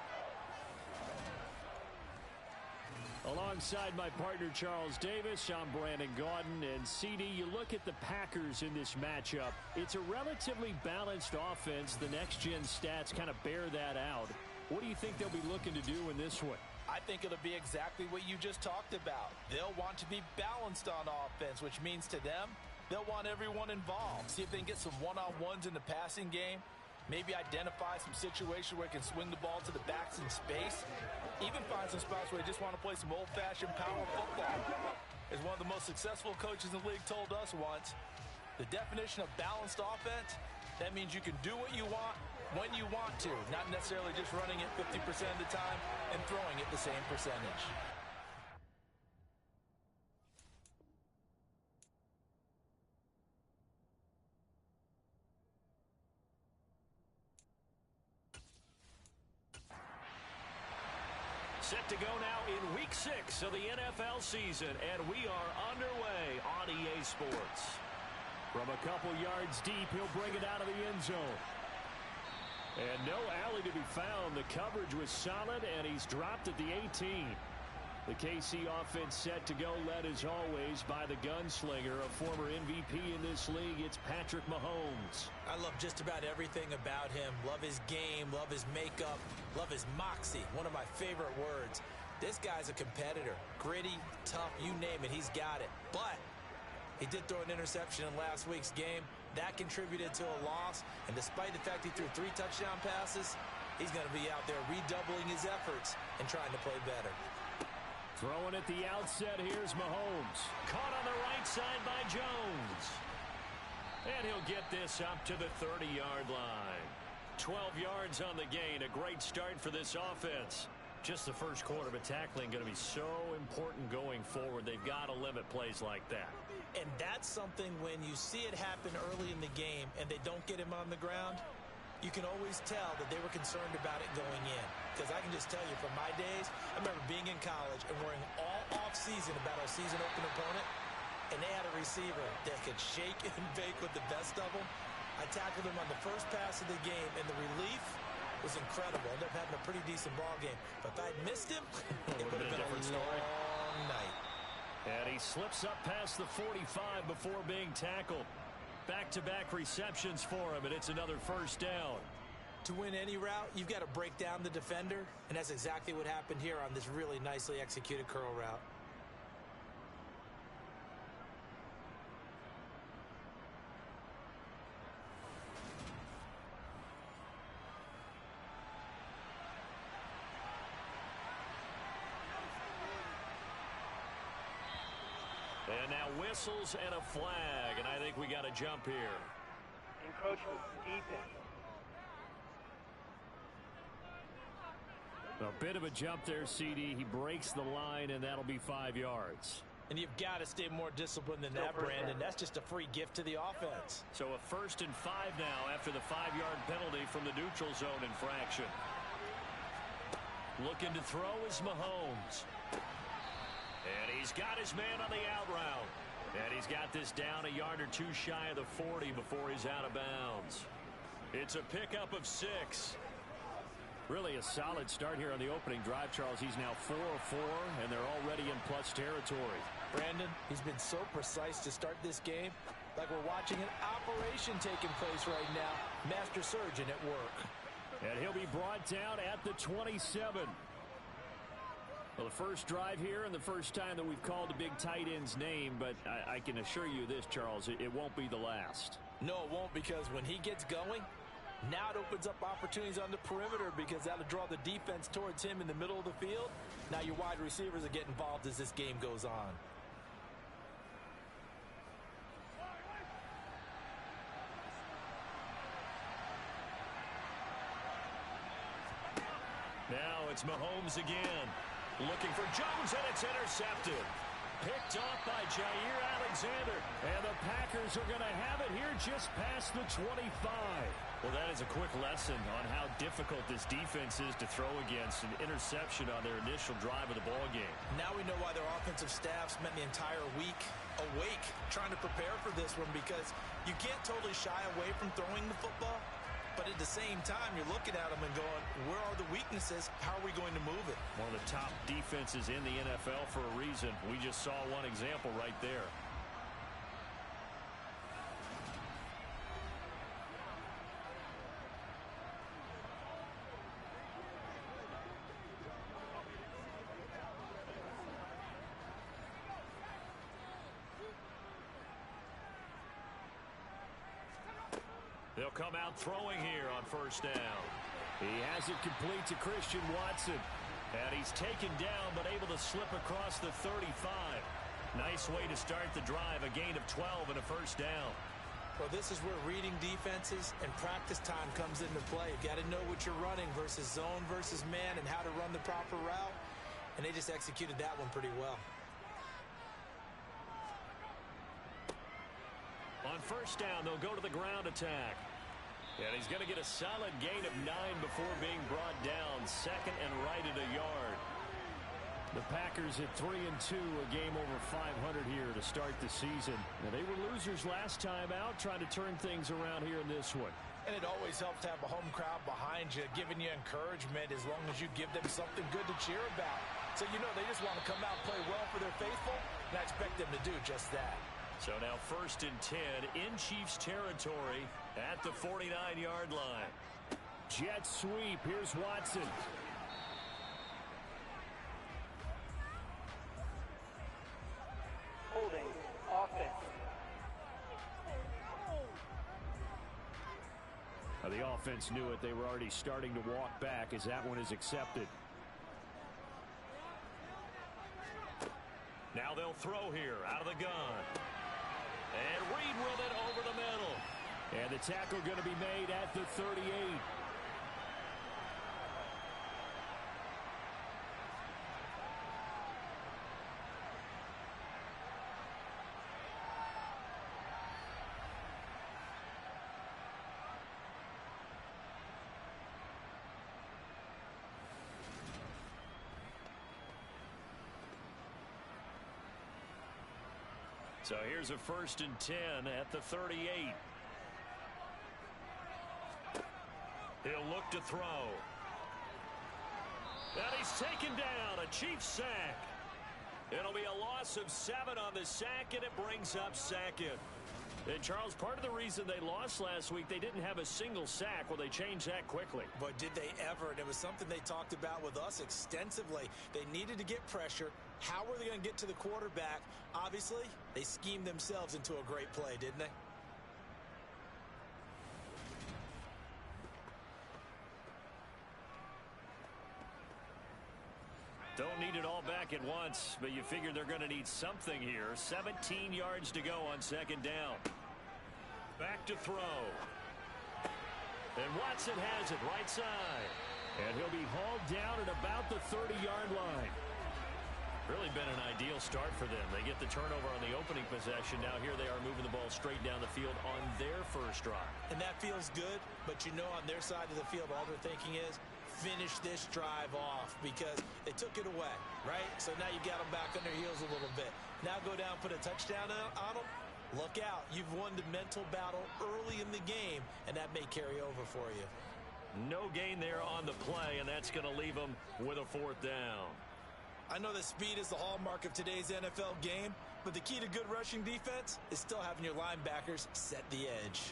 Alongside my partner Charles Davis, I'm Brandon Gaudin. And CD, you look at the Packers in this matchup. It's a relatively balanced offense. The next-gen stats kind of bear that out. What do you think they'll be looking to do in this one? I think it'll be exactly what you just talked about. They'll want to be balanced on offense, which means to them, they'll want everyone involved. See if they can get some one-on-ones in the passing game. Maybe identify some situations where they can swing the ball to the backs in space. Even find some spots where they just want to play some old-fashioned power football. As one of the most successful coaches in the league told us once, the definition of balanced offense, that means you can do what you want when you want to, not necessarily just running it 50% of the time and throwing it the same percentage. Set to go now in Week 6 of the NFL season, and we are underway on EA Sports. From a couple yards deep, he'll bring it out of the end zone. And no alley to be found. The coverage was solid, and he's dropped at the 18. The KC offense set to go, led as always by the gunslinger, a former MVP in this league. It's Patrick Mahomes. I love just about everything about him. Love his game, love his makeup, love his moxie, one of my favorite words. This guy's a competitor. Gritty, tough, you name it, he's got it. But he did throw an interception in last week's game. That contributed to a loss. And despite the fact he threw 3 touchdown passes, he's going to be out there redoubling his efforts and trying to play better. Throwing at the outset, here's Mahomes. Caught on the right side by Jones. And he'll get this up to the 30-yard line. 12 yards on the gain. A great start for this offense. Just the first quarter, but tackling going to be so important going forward. They've got to limit plays like that. And that's something when you see it happen early in the game and they don't get him on the ground, you can always tell that they were concerned about it going in. Because I can just tell you from my days, I remember being in college and worrying all off-season about our season open opponent, and they had a receiver that could shake and bake with the best of them. I tackled him on the first pass of the game, and the relief was incredible. I ended up having a pretty decent ball game. But if I'd missed him, it would have been a long night. And he slips up past the 45 before being tackled. Back-to-back receptions for him, and it's another first down. To win any route, you've got to break down the defender, and that's exactly what happened here on this really nicely executed curl route. And now whistles and a flag, and I think we got a jump here. Encroachment, defense. A bit of a jump there, CD. He breaks the line, and that'll be 5 yards. And you've got to stay more disciplined than that, Brandon. That's just a free gift to the offense. So a 1st and 5 now after the 5-yard penalty from the neutral zone infraction. Looking to throw is Mahomes. And he's got his man on the out route. And he's got this down a yard or 2 shy of the 40 before he's out of bounds. It's a pickup of 6. Really a solid start here on the opening drive, Charles. He's now 4 of 4, and they're already in plus territory. Brandon, he's been so precise to start this game, like we're watching an operation taking place right now. Master surgeon at work. And he'll be brought down at the 27. Well, the first drive here and the first time that we've called a big tight end's name, but I can assure you this, Charles, it won't be the last. No, it won't, because when he gets going, now it opens up opportunities on the perimeter because that'll draw the defense towards him in the middle of the field. Now your wide receivers will get involved as this game goes on. Now it's Mahomes again. Looking for Jones, and it's intercepted. Picked off by Jair Alexander. And the Packers are going to have it here just past the 25. Well, that is a quick lesson on how difficult this defense is to throw against. An interception on their initial drive of the ball game. Now we know why their offensive staff spent the entire week awake trying to prepare for this one, because you can't totally shy away from throwing the football. But at the same time, you're looking at them and going, where are the weaknesses? How are we going to move it? One of the top defenses in the NFL for a reason. We just saw one example right there. They'll come out throwing here on first down. He has it complete to Christian Watson. And he's taken down but able to slip across the 35. Nice way to start the drive. A gain of 12 and a first down. Well, this is where reading defenses and practice time comes into play. You got to know what you're running versus zone versus man and how to run the proper route. And they just executed that one pretty well. On first down, they'll go to the ground attack. And he's going to get a solid gain of 9 before being brought down. Second and right at a yard. The Packers at 3-2, a game over 500 here to start the season. Now, they were losers last time out, trying to turn things around here in this one. And it always helps to have a home crowd behind you, giving you encouragement as long as you give them something good to cheer about. So you know they just want to come out and play well for their faithful, and I expect them to do just that. So now 1st and 10 in Chiefs territory at the 49-yard line. Jet sweep. Here's Watson. Holding offense. Now the offense knew it. They were already starting to walk back as that one is accepted. Now they'll throw here out of the gun. And Reed with it over the middle. And the tackle going to be made at the 38. So here's a 1st and 10 at the 38. He'll look to throw. And he's taken down. A Chiefs sack. It'll be a loss of 7 on the sack, and it brings up 2nd. And, Charles, part of the reason they lost last week, they didn't have a single sack. Well, they changed that quickly. But did they ever? And it was something they talked about with us extensively. They needed to get pressure. How were they going to get to the quarterback? Obviously, they schemed themselves into a great play, didn't they? Don't need it all back at once, but you figure they're going to need something here. 17 yards to go on 2nd down. Back to throw. And Watson has it right side. And he'll be hauled down at about the 30-yard line. Really been an ideal start for them. They get the turnover on the opening possession. Now here they are moving the ball straight down the field on their first drive. And that feels good, but you know on their side of the field all they're thinking is finish this drive off because they took it away, right? So now you got them back on their heels a little bit. Now go down, put a touchdown on them. Look out. You've won the mental battle early in the game, and that may carry over for you. No gain there on the play, and that's going to leave them with a 4th down. I know that speed is the hallmark of today's NFL game, but the key to good rushing defense is still having your linebackers set the edge.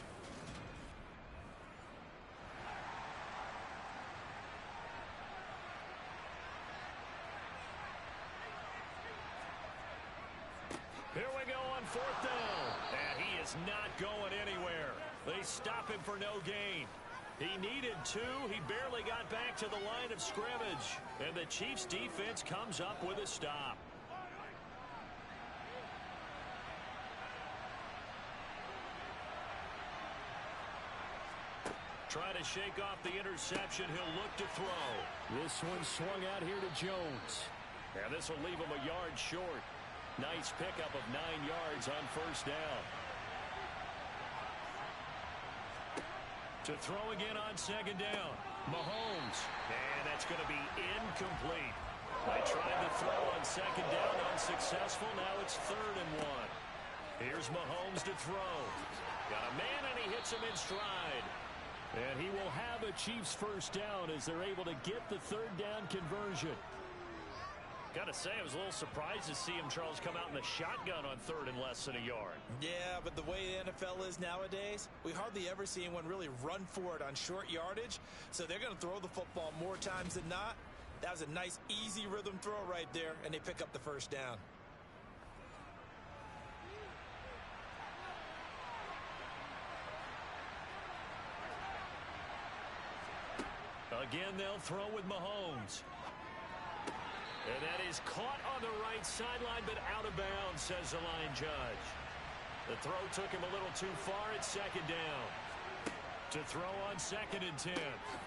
Here we go on 4th down. And he is not going anywhere. They stop him for no gain. He needed 2. He barely got back to the line of scrimmage. And the Chiefs defense comes up with a stop. Trying to shake off the interception. He'll look to throw. This one swung out here to Jones. And this will leave him a yard short. Nice pickup of 9 yards on first down. To throw again on second down. Mahomes. And that's going to be incomplete. They tried to throw on second down, unsuccessful. Now it's 3rd and 1. Here's Mahomes to throw. Got a man, and he hits him in stride. And he will have a Chiefs first down as they're able to get the 3rd down conversion. Got to say, I was a little surprised to see him, Charles, come out in the shotgun on 3rd and less than a yard. Yeah, but the way the NFL is nowadays, we hardly ever see anyone really run for it on short yardage. So they're going to throw the football more times than not. That was a nice, easy rhythm throw right there, and they pick up the first down. Again, they'll throw with Mahomes. And that is caught on the right sideline, but out of bounds, says the line judge. The throw took him a little too far at second down. To throw on 2nd and 10.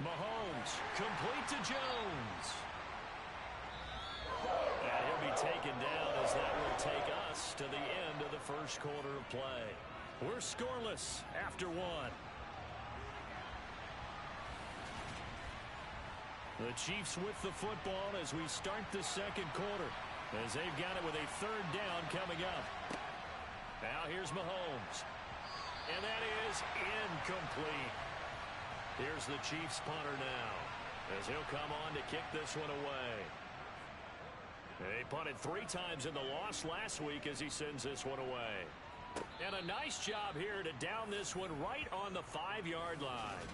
Mahomes, complete to Jones. And he'll be taken down as that will take us to the end of the first quarter of play. We're scoreless after 1. The Chiefs with the football as we start the second quarter, as they've got it with a 3rd down coming up. Now here's Mahomes. And that is incomplete. Here's the Chiefs punter now, as he'll come on to kick this one away. They punted 3 times in the loss last week as he sends this one away. And a nice job here to down this one right on the 5-yard line.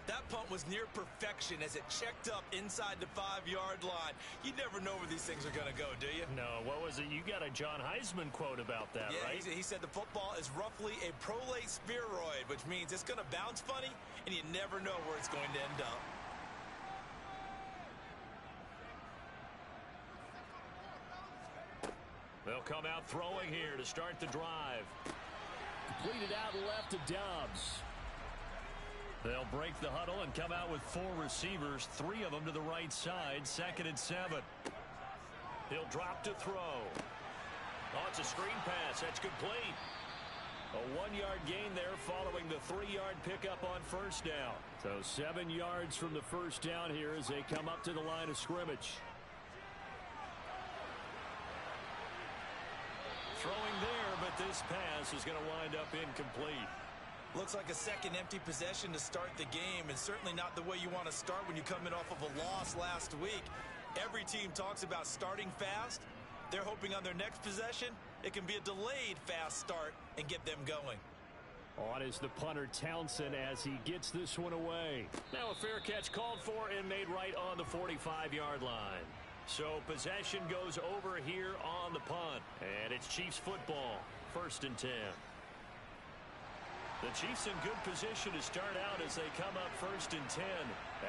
That punt was near perfection as it checked up inside the 5-yard line. You never know where these things are going to go, do you? No, what was it? You got a John Heisman quote about that, yeah, right? He said the football is roughly a prolate spheroid, which means it's going to bounce funny, and you never know where it's going to end up. They'll come out throwing here to start the drive. Completed out left to Dobbs. They'll break the huddle and come out with 4 receivers, 3 of them to the right side, 2nd and 7. He'll drop to throw. Oh, it's a screen pass. That's complete. A 1-yard gain there following the 3-yard pickup on first down. So 7 yards from the first down here as they come up to the line of scrimmage. Throwing there, but this pass is going to wind up incomplete. Looks like a second empty possession to start the game, and certainly not the way you want to start when you come in off of a loss last week. Every team talks about starting fast. They're hoping on their next possession, it can be a delayed fast start and get them going. On is the punter Townsend as he gets this one away. Now a fair catch called for and made right on the 45-yard line. So possession goes over here on the punt, and it's Chiefs football, 1st and 10. The Chiefs in good position to start out as they come up 1st and 10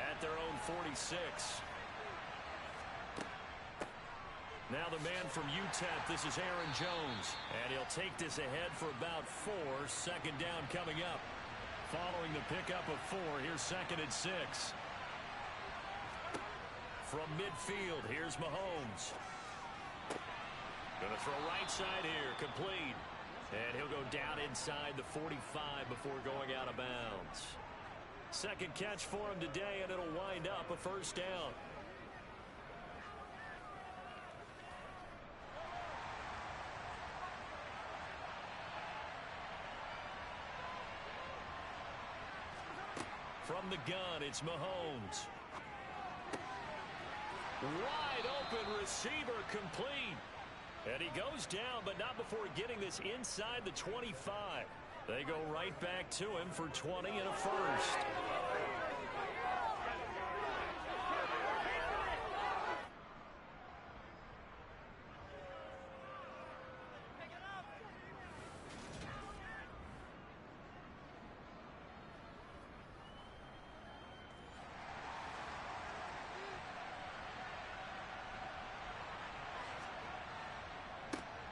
at their own 46. Now the man from UTEP, this is Aaron Jones. And he'll take this ahead for about 4. 2nd down coming up. Following the pickup of 4, here's 2nd and 6. From midfield, here's Mahomes. Gonna throw right side here, complete. And he'll go down inside the 45 before going out of bounds. 2nd catch for him today, and it'll wind up a 1st down. From the gun, it's Mahomes. Wide open receiver, complete. And he goes down, but not before getting this inside the 25. They go right back to him for 20 and a 1st.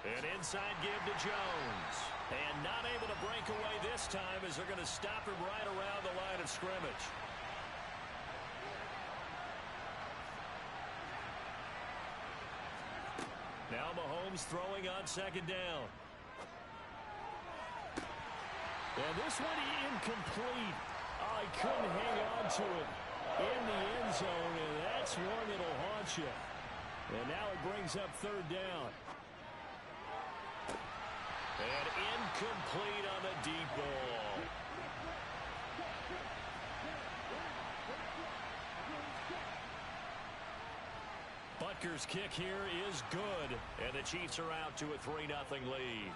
An inside give to Jones. And not able to break away this time as they're going to stop him right around the line of scrimmage. Now Mahomes throwing on second down. And this one incomplete. Oh, he couldn't hang on to it in the end zone, and that's one that'll haunt you. And now it brings up third down. And incomplete on the deep ball. Butker's kick here is good, and the Chiefs are out to a 3-0 lead.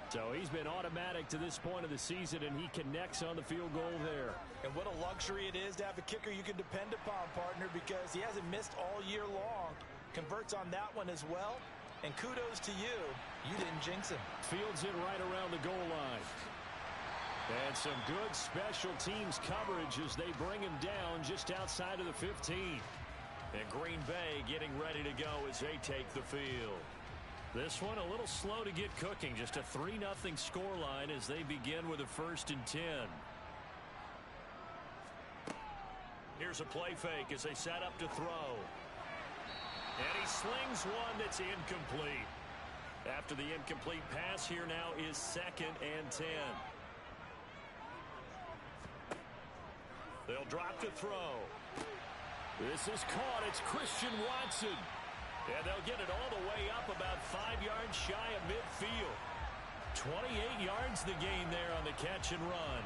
So he's been automatic to this point of the season, and he connects on the field goal there. And what a luxury it is to have a kicker you can depend upon, partner, because he hasn't missed all year long. Converts on that one as well. And kudos to you. You didn't jinx him. Fields it right around the goal line. And some good special teams coverage as they bring him down just outside of the 15. And Green Bay getting ready to go as they take the field. This one a little slow to get cooking. Just a 3-0 scoreline as they begin with a 1st and 10. Here's a play fake as they set up to throw. And he slings one that's incomplete. After the incomplete pass, here now is 2nd and 10. They'll drop to throw. This is caught. It's Christian Watson. And they'll get it all the way up about 5 yards shy of midfield. 28 yards the gain there on the catch and run.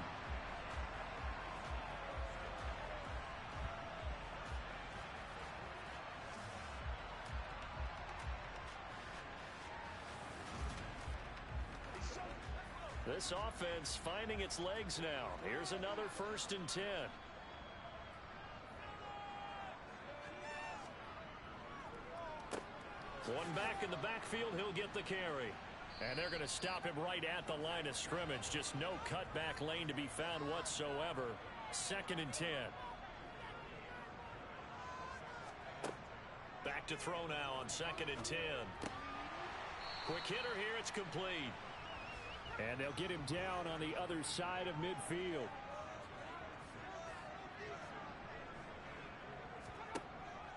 This offense finding its legs now. Here's another 1st and 10. One back in the backfield, he'll get the carry. And they're going to stop him right at the line of scrimmage. Just no cutback lane to be found whatsoever. 2nd and 10. Back to throw now on 2nd and 10. Quick hitter here, it's complete. And they'll get him down on the other side of midfield.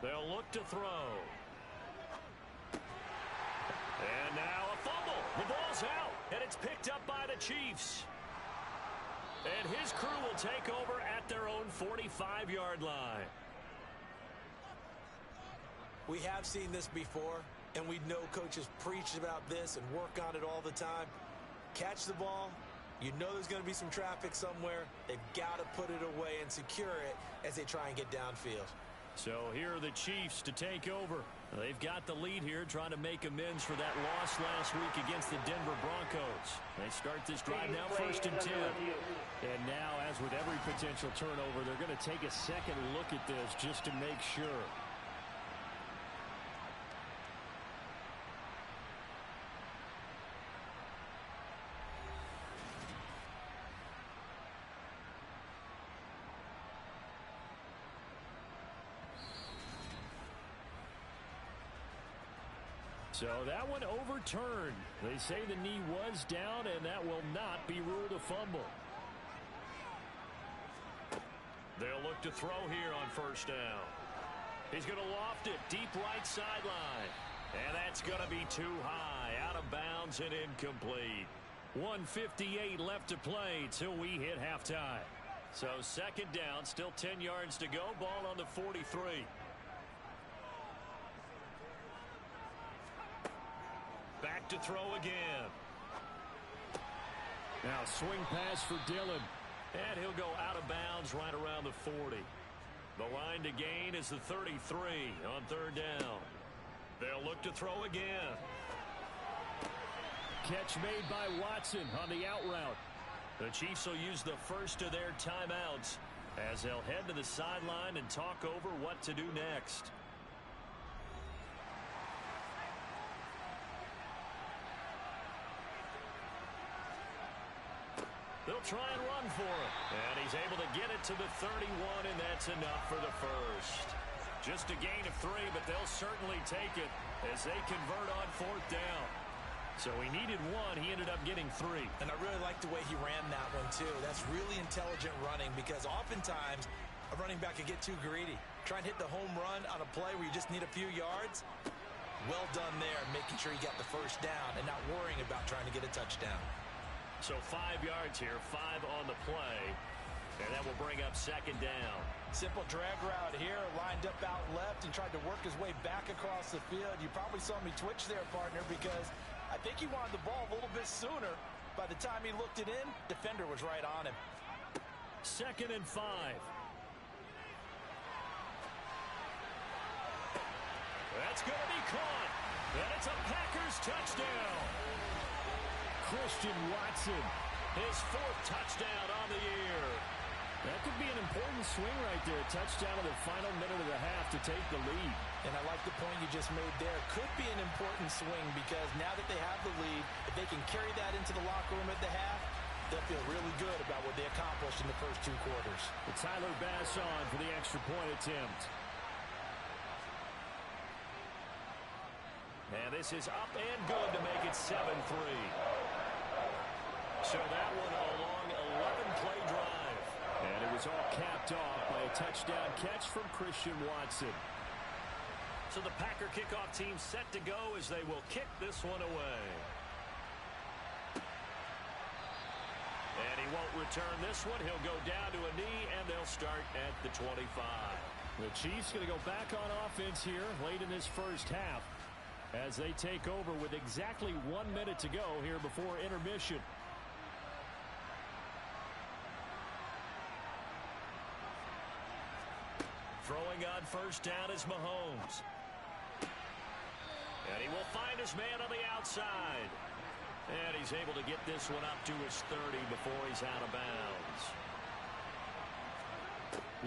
They'll look to throw. And now a fumble. The ball's out, and it's picked up by the Chiefs. And his crew will take over at their own 45-yard line. We have seen this before, and we know coaches preach about this and work on it all the time. Catch the ball. You know there's going to be some traffic somewhere. They've got to put it away and secure it as they try and get downfield. So here are the Chiefs to take over. They've got the lead here, trying to make amends for that loss last week against the Denver Broncos. They start this drive now 1st and 10. And now, as with every potential turnover, they're going to take a second look at this just to make sure. So that one overturned. They say the knee was down, and that will not be ruled a fumble. They'll look to throw here on 1st down. He's going to loft it deep right sideline. And that's going to be too high. Out of bounds and incomplete. 1:58 left to play till we hit halftime. So 2nd down, still 10 yards to go. Ball on the 43. Back to throw again. Now swing pass for Dillon. And he'll go out of bounds right around the 40. The line to gain is the 33 on 3rd down. They'll look to throw again. Catch made by Watson on the out route. The Chiefs will use the first of their timeouts as they'll head to the sideline and talk over what to do next. They'll try and run for him. And he's able to get it to the 31, and that's enough for the first. Just a gain of 3, but they'll certainly take it as they convert on 4th down. So he needed 1. He ended up getting 3. And I really like the way he ran that one, too. That's really intelligent running because oftentimes a running back can get too greedy. Try and hit the home run on a play where you just need a few yards. Well done there, making sure he got the first down and not worrying about trying to get a touchdown. So 5 yards here, 5 on the play, and that will bring up second down. Simple drag route here, lined up out left and tried to work his way back across the field. You probably saw me twitch there, partner, because I think he wanted the ball a little bit sooner. By the time he looked it in, defender was right on him. 2nd and 5. That's going to be caught. And it's a Packers touchdown. Christian Watson, his 4th touchdown on the year. That could be an important swing right there. Touchdown in the final minute of the half to take the lead. And I like the point you just made there. Could be an important swing because now that they have the lead, if they can carry that into the locker room at the half, they'll feel really good about what they accomplished in the first 2 quarters. Tyler Bass on for the extra point attempt. And this is up and good to make it 7-3. So that one a long 11-play drive. And it was all capped off by a touchdown catch from Christian Watson. So the Packer kickoff team set to go as they will kick this one away. And he won't return this one. He'll go down to a knee, and they'll start at the 25. The Chiefs going to go back on offense here late in this first half as they take over with exactly 1 minute to go here before intermission. Throwing on first down is Mahomes. And he will find his man on the outside. And he's able to get this one up to his 30 before he's out of bounds.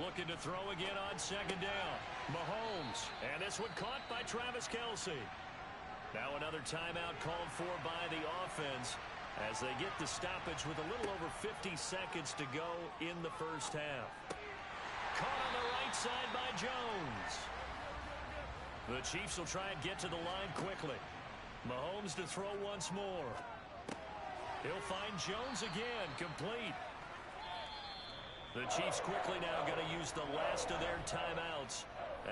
Looking to throw again on second down. Mahomes. And this one caught by Travis Kelce. Now another timeout called for by the offense as they get the stoppage with a little over 50 seconds to go in the first half. Caught on the right side by Jones. The Chiefs will try and get to the line quickly. Mahomes to throw once more. He'll find Jones again, complete. The Chiefs quickly now going to use the last of their timeouts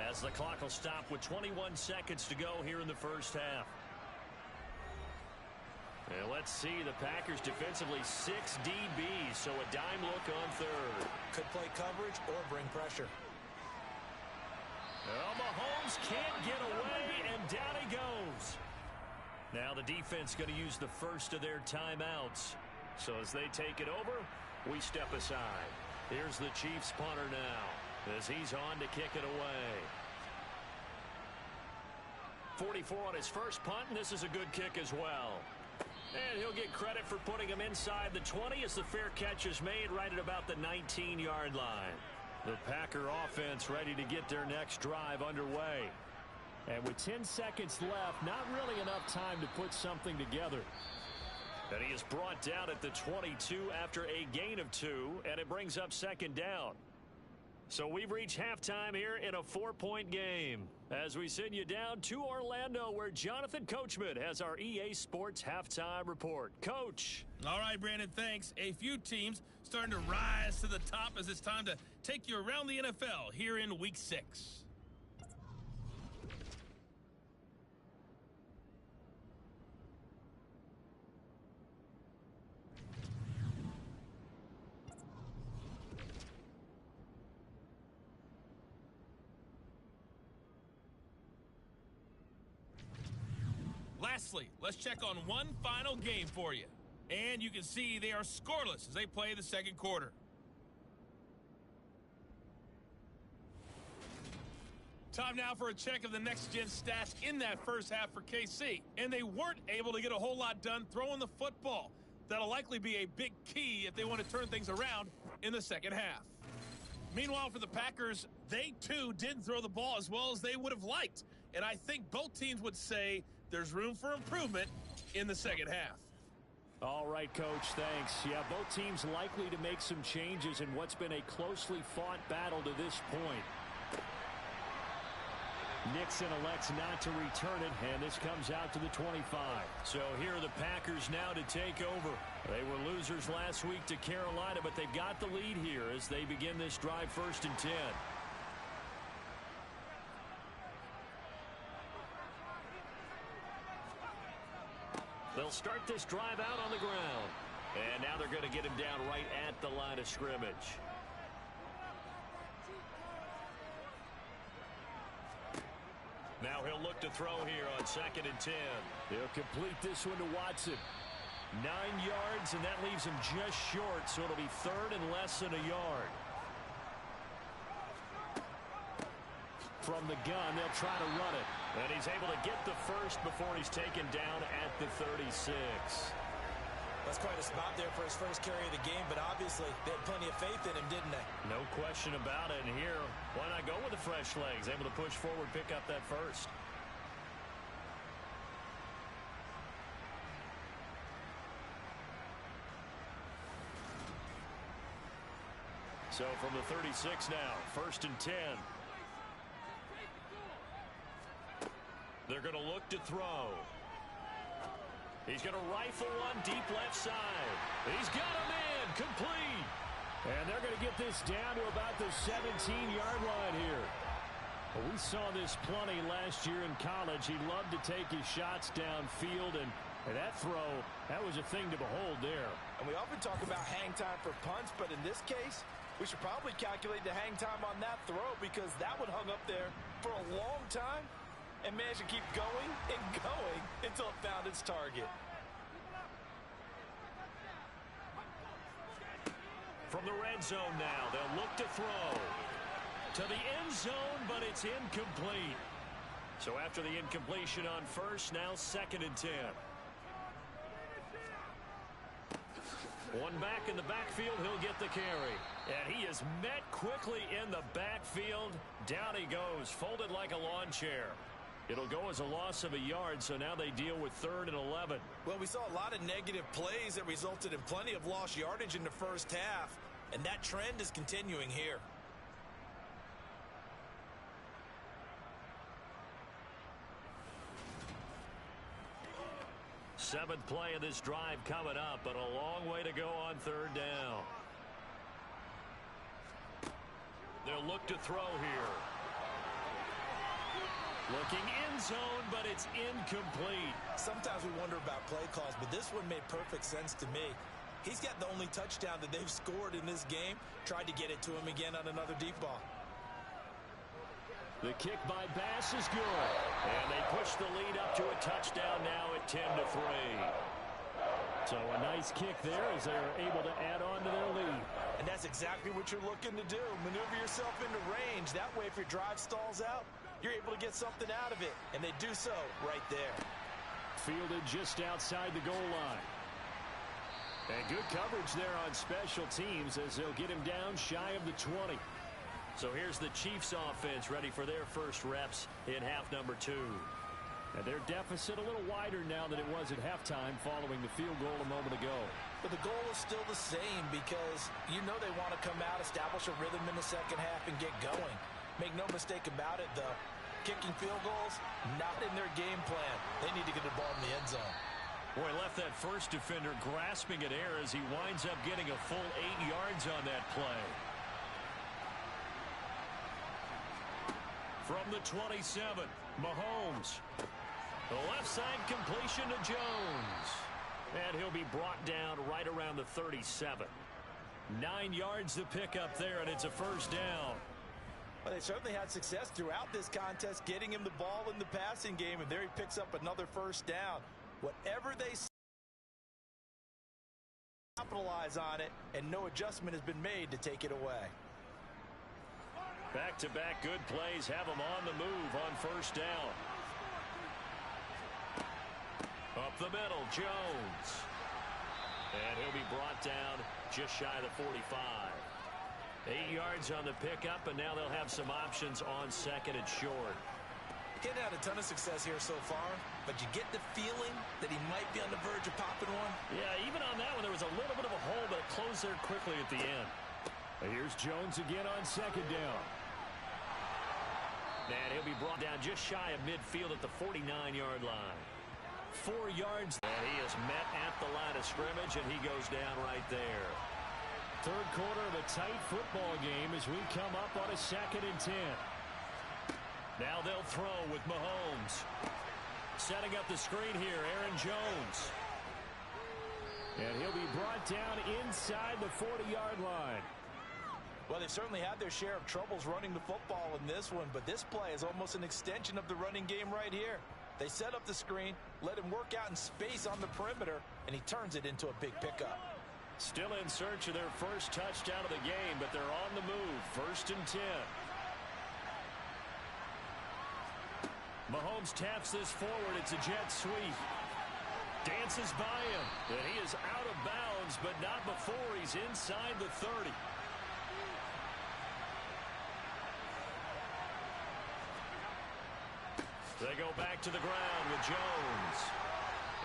as the clock will stop with 21 seconds to go here in the first half. And let's see, the Packers defensively 6 DBs, so a dime look on third. Could play coverage or bring pressure. Well, Mahomes can't get away, and down he goes. Now the defense going to use the first of their timeouts. So as they take it over, we step aside. Here's the Chiefs punter now as he's on to kick it away. 44 on his first punt, and this is a good kick as well. And he'll get credit for putting him inside the 20 as the fair catch is made right at about the 19-yard line. The Packer offense ready to get their next drive underway. And with 10 seconds left, not really enough time to put something together. And he is brought down at the 22 after a gain of 2, and it brings up second down. So we've reached halftime here in a 4-point game as we send you down to Orlando where Jonathan Coachman has our EA Sports halftime report. Coach. All right, Brandon, thanks. A few teams starting to rise to the top as it's time to take you around the NFL here in Week 6. Lastly, let's check on one final game for you. And you can see they are scoreless as they play the second quarter. Time now for a check of the next-gen stats in that first half for KC. And they weren't able to get a whole lot done throwing the football. That'll likely be a big key if they want to turn things around in the second half. Meanwhile, for the Packers, they too didn't throw the ball as well as they would have liked. And I think both teams would say there's room for improvement in the second half. All right, Coach, thanks. Yeah, both teams likely to make some changes in what's been a closely fought battle to this point. Nixon elects not to return it, and this comes out to the 25. So here are the Packers now to take over. They were losers last week to Carolina, but they've got the lead here as they begin this drive 1st and 10. They'll start this drive out on the ground. And now they're going to get him down right at the line of scrimmage. Now he'll look to throw here on 2nd and 10. He'll complete this one to Watson. 9 yards, and that leaves him just short, so it'll be 3rd and less than a yard. From the gun, they'll try to run it. And he's able to get the first before he's taken down at the 36. That's quite a spot there for his first carry of the game, but obviously they had plenty of faith in him, didn't they? No question about it. And here, why not go with the fresh legs? Able to push forward, pick up that first. So from the 36 now, 1st and 10. They're going to look to throw. He's going to rifle one deep left side. He's got him in. Complete. And they're going to get this down to about the 17-yard line here. Well, we saw this plenty last year in college. He loved to take his shots downfield, and that throw, that was a thing to behold there. And we often talk about hang time for punts, but in this case, we should probably calculate the hang time on that throw because that one hung up there for a long time and managed to keep going and going until it found its target. From the red zone now, they'll look to throw. To the end zone, but it's incomplete. So after the incompletion on 1st, now 2nd and 10. One back in the backfield, he'll get the carry. And he is met quickly in the backfield. Down he goes, folded like a lawn chair. It'll go as a loss of a yard, so now they deal with 3rd and 11. Well, we saw a lot of negative plays that resulted in plenty of lost yardage in the first half, and that trend is continuing here. 7th play of this drive coming up, but a long way to go on 3rd down. They'll look to throw here. Looking end zone, but it's incomplete. Sometimes we wonder about play calls, but this one made perfect sense to me. He's got the only touchdown that they've scored in this game. Tried to get it to him again on another deep ball. The kick by Bass is good. And they push the lead up to a touchdown now at 10-3. So a nice kick there as they're able to add on to their lead. And that's exactly what you're looking to do. Maneuver yourself into range. That way, if your drive stalls out, you're able to get something out of it. And they do so right there. Fielded just outside the goal line. And good coverage there on special teams as they'll get him down shy of the 20. So here's the Chiefs offense ready for their first reps in half number 2. And their deficit a little wider now than it was at halftime following the field goal a moment ago. But the goal is still the same because you know they want to come out, establish a rhythm in the second half, and get going. Make no mistake about it, though. Kicking field goals, not in their game plan. They need to get the ball in the end zone. Boy, left that first defender grasping at air as he winds up getting a full 8 yards on that play. From the 27, Mahomes. The left side completion to Jones. And he'll be brought down right around the 37. 9 yards to pick up there, and it's a first down. Well, they certainly had success throughout this contest, getting him the ball in the passing game, and there he picks up another first down. Whatever they capitalize on it, and no adjustment has been made to take it away. Back-to-back good plays have him on the move on first down. Up the middle, Jones. And he'll be brought down just shy of the 45. 8 yards on the pickup, and now they'll have some options on second and short. Getting out a ton of success here so far, but you get the feeling that he might be on the verge of popping one. Yeah, even on that one, there was a little bit of a hole, but it closed there quickly at the end. Here's Jones again on second down. And he'll be brought down just shy of midfield at the 49-yard line. 4 yards. And he is met at the line of scrimmage, and he goes down right there. Third quarter of a tight football game as we come up on a 2nd and 10. Now they'll throw with Mahomes. Setting up the screen here, Aaron Jones. And he'll be brought down inside the 40-yard line. Well, they've certainly had their share of troubles running the football in this one, but this play is almost an extension of the running game right here. They set up the screen, let him work out in space on the perimeter, and he turns it into a big pickup. Still in search of their first touchdown of the game, but they're on the move. 1st and 10. Mahomes taps this forward. It's a jet sweep. Dances by him, and he is out of bounds, but not before he's inside the 30. They go back to the ground with Jones.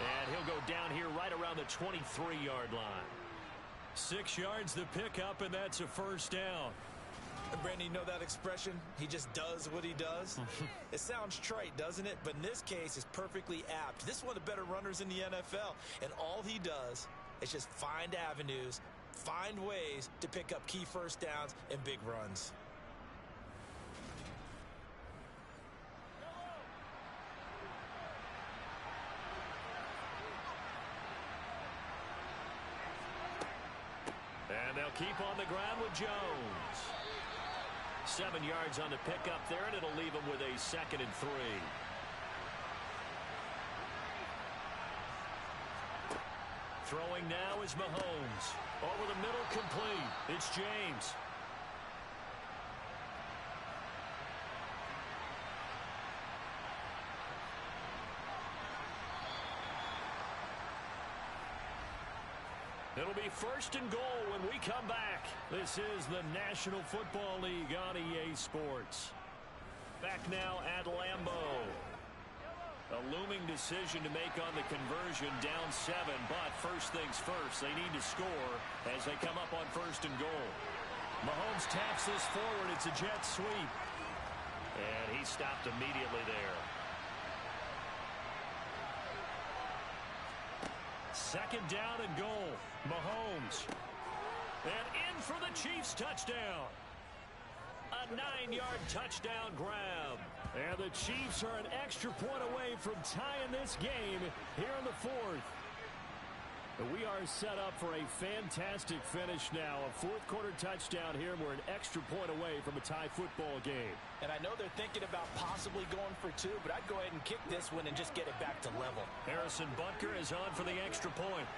And he'll go down here right around the 23-yard line. 6 yards the pickup, and that's a 1st down. And Brandon, you know that expression? He just does what he does? It sounds trite, doesn't it? But in this case, it's perfectly apt. This is one of the better runners in the NFL. And all he does is just find avenues, find ways to pick up key 1st downs and big runs. And they'll keep on the ground with Jones. 7 yards on the pickup there, and it'll leave him with a 2nd and 3. Throwing now is Mahomes. Over the middle, complete. It's James. It'll be 1st and goal when we come back. This is the National Football League on EA Sports. Back now at Lambeau. A looming decision to make on the conversion, down 7, but first things first, they need to score as they come up on 1st and goal. Mahomes taps this forward. It's a jet sweep. And he stopped immediately there. 2nd down and goal. Mahomes. And in for the Chiefs touchdown. A 9-yard touchdown grab. And the Chiefs are an extra point away from tying this game here in the 4th. We are set up for a fantastic finish now. A 4th quarter touchdown here. We're an extra point away from a tie football game. And I know they're thinking about possibly going for 2, but I'd go ahead and kick this one and just get it back to level. Harrison Butker is on for the extra point.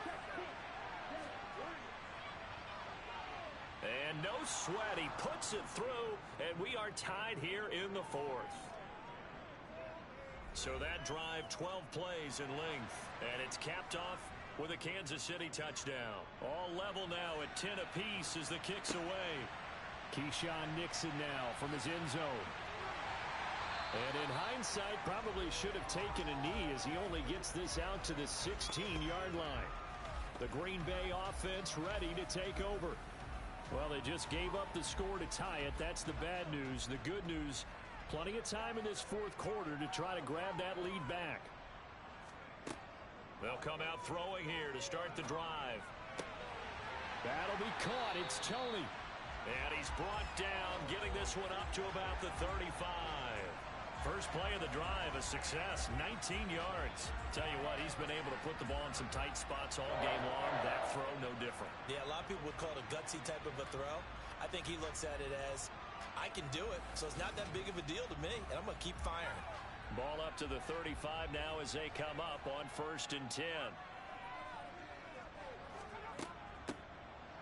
And no sweat. He puts it through, and we are tied here in the 4th. So that drive, 12 plays in length, and it's capped off with a Kansas City touchdown. All level now at 10 apiece as the kick's away. Keyshawn Nixon now from his end zone. And in hindsight, probably should have taken a knee as he only gets this out to the 16-yard line. The Green Bay offense ready to take over. Well, they just gave up the score to tie it. That's the bad news. The good news, plenty of time in this 4th quarter to try to grab that lead back. They'll come out throwing here to start the drive. That'll be caught. It's Tony. And he's brought down, getting this one up to about the 35. First play of the drive, a success, 19 yards. Tell you what, he's been able to put the ball in some tight spots all game long. That throw, no different. Yeah, a lot of people would call it a gutsy type of a throw. I think he looks at it as, I can do it, so it's not that big of a deal to me, and I'm going to keep firing. Ball up to the 35 now as they come up on 1st and 10.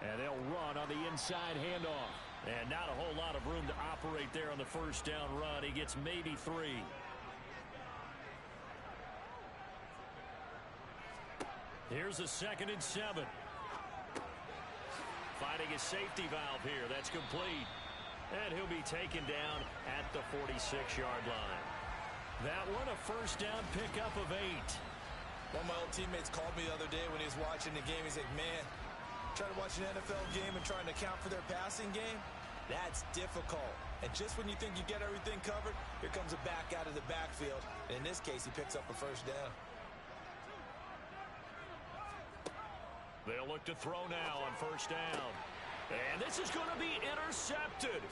And they'll run on the inside handoff. And not a whole lot of room to operate there on the 1st down run. He gets maybe 3. Here's a 2nd and 7. Finding a safety valve here. That's complete. And he'll be taken down at the 46-yard line. That one, a 1st down pickup of 8. One of my old teammates called me the other day when he was watching the game. He's like, man, trying to watch an NFL game and trying to account for their passing game, that's difficult. And just when you think you get everything covered, here comes a back out of the backfield. And in this case, he picks up a 1st down. They'll look to throw now on 1st down. And this is going to be intercepted.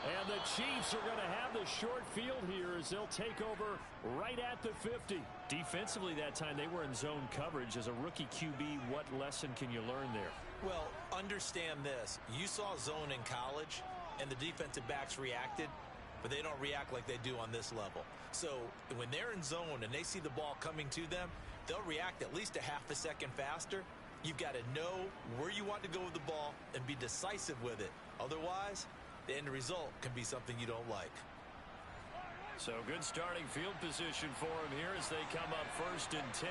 And the Chiefs are going to have the short field here as they'll take over right at the 50. Defensively that time, they were in zone coverage. As a rookie QB, what lesson can you learn there? Well, understand this. You saw zone in college, and the defensive backs reacted, but they don't react like they do on this level. So when they're in zone and they see the ball coming to them, they'll react at least a half a second faster. You've got to know where you want to go with the ball and be decisive with it. Otherwise, the end result can be something you don't like. So good starting field position for him here as they come up 1st and 10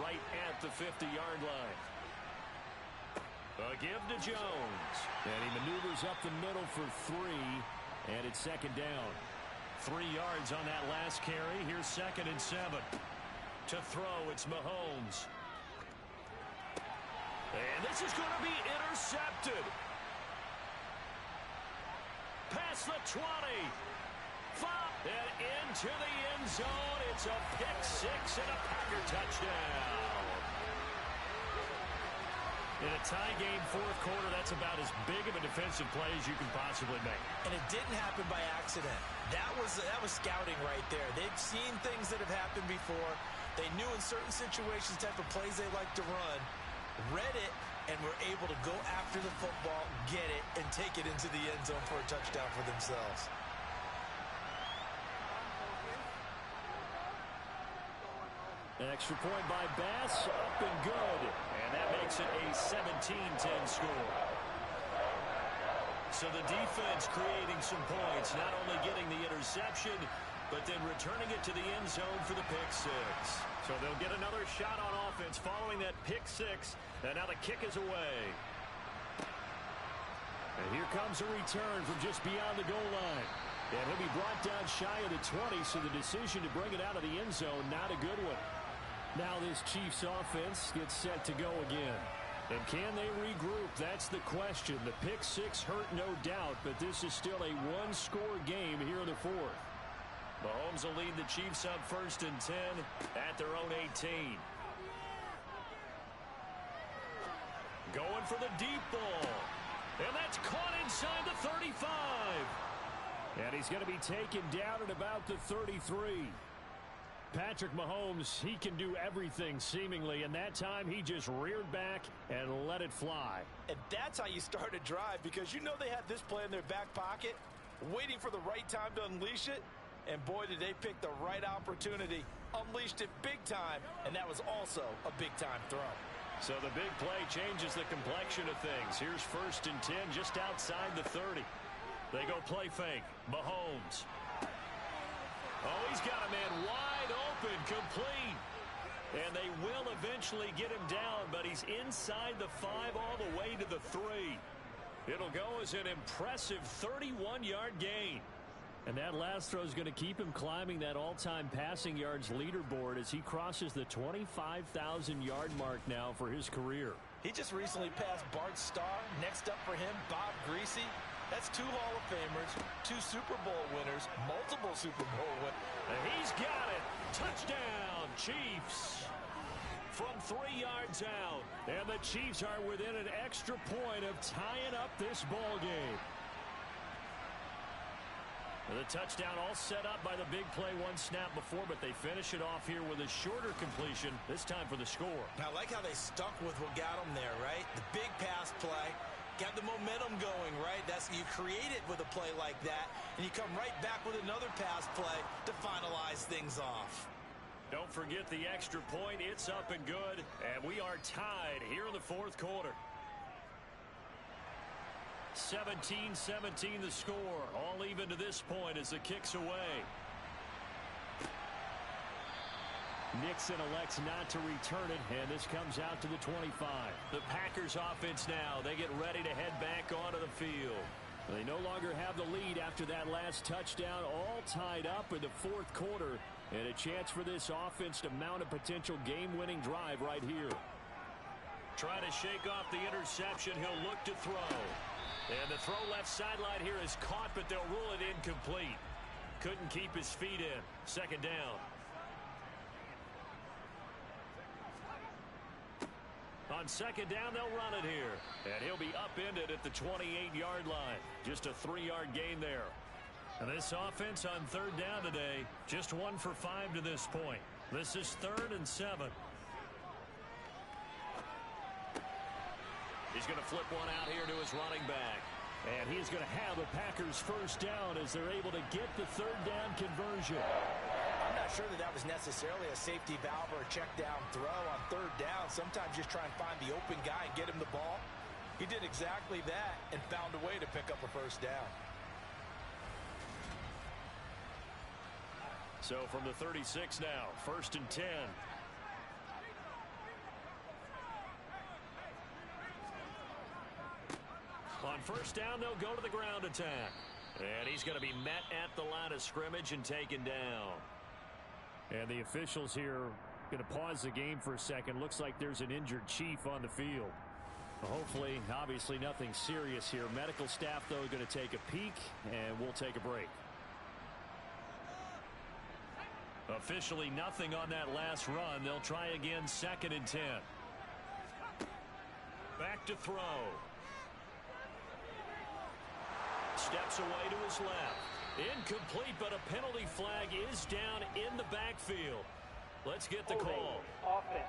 right at the 50-yard line. A give to Jones. And he maneuvers up the middle for 3, and it's 2nd down. 3 yards on that last carry. Here's 2nd and 7. To throw, it's Mahomes. And this is going to be intercepted. Past the 20. 5. And into the end zone. It's a pick 6 and a Packer touchdown. In a tie game, 4th quarter, that's about as big of a defensive play as you can possibly make. And it didn't happen by accident. That was scouting right there. They've seen things that have happened before. They knew in certain situations type of plays they like to run, read it, and were able to go after the football, get it, and take it into the end zone for a touchdown for themselves. Extra point by Bass, up and good. And that makes it a 17-10 score. So the defense creating some points, not only getting the interception, but then returning it to the end zone for the pick 6. So they'll get another shot on offense following that pick 6. And now the kick is away. And here comes a return from just beyond the goal line. And he'll be brought down shy of the 20, so the decision to bring it out of the end zone, not a good one. Now this Chiefs offense gets set to go again. And can they regroup? That's the question. The pick 6 hurt, no doubt, but this is still a one-score game here in the 4th. Mahomes will lead the Chiefs up 1st and 10 at their own 18. Going for the deep ball. And that's caught inside the 35. And he's going to be taken down at about the 33. Patrick Mahomes, he can do everything seemingly, and that time he just reared back and let it fly. And that's how you start a drive, because you know they had this play in their back pocket, waiting for the right time to unleash it. And boy, did they pick the right opportunity. Unleashed it big time, and that was also a big-time throw. So the big play changes the complexion of things. Here's 1st and 10 just outside the 30. They go play fake. Mahomes. Oh, he's got a man wide open, complete. And they will eventually get him down, but he's inside the 5 all the way to the 3. It'll go as an impressive 31-yard gain. And that last throw is going to keep him climbing that all-time passing yards leaderboard as he crosses the 25,000-yard mark now for his career. He just recently passed Bart Starr. Next up for him, Bob Greasy. That's 2 Hall of Famers, 2 Super Bowl winners, multiple Super Bowl winners. And he's got it. Touchdown, Chiefs. From 3 yards out. And the Chiefs are within an extra point of tying up this ball game. The touchdown all set up by the big play one snap before, but they finish it off here with a shorter completion, this time for the score. I like how they stuck with what got them there, right? The big pass play, got the momentum going, right? You create it with a play like that, and you come right back with another pass play to finalize things off. Don't forget the extra point. It's up and good, and we are tied here in the 4th quarter. 17-17 the score. All even to this point as the kick's away. Nixon elects not to return it, and this comes out to the 25. The Packers offense now. They get ready to head back onto the field. They no longer have the lead after that last touchdown, all tied up in the 4th quarter, and a chance for this offense to mount a potential game-winning drive right here. Trying to shake off the interception. He'll look to throw. And the throw left sideline here is caught, but they'll rule it incomplete. Couldn't keep his feet in. 2nd down. On second down, they'll run it here. And he'll be upended at the 28-yard line. Just a 3-yard gain there. And this offense on third down today, just 1 for 5 to this point. This is 3rd and 7. He's going to flip one out here to his running back. And he's going to have the Packers first down as they're able to get the third down conversion. I'm not sure that was necessarily a safety valve or a check down throw on third down. Sometimes just try and find the open guy and get him the ball. He did exactly that and found a way to pick up a first down. So from the 36 now, 1st and 10. On first down, they'll go to the ground attack. And he's going to be met at the line of scrimmage and taken down. And the officials here going to pause the game for a second. Looks like there's an injured Chief on the field. Hopefully, obviously nothing serious here. Medical staff, though, going to take a peek, and we'll take a break. Officially nothing on that last run. They'll try again 2nd and 10. Back to throw. Steps away to his left. Incomplete, but a penalty flag is down in the backfield. Let's get the call. Offense.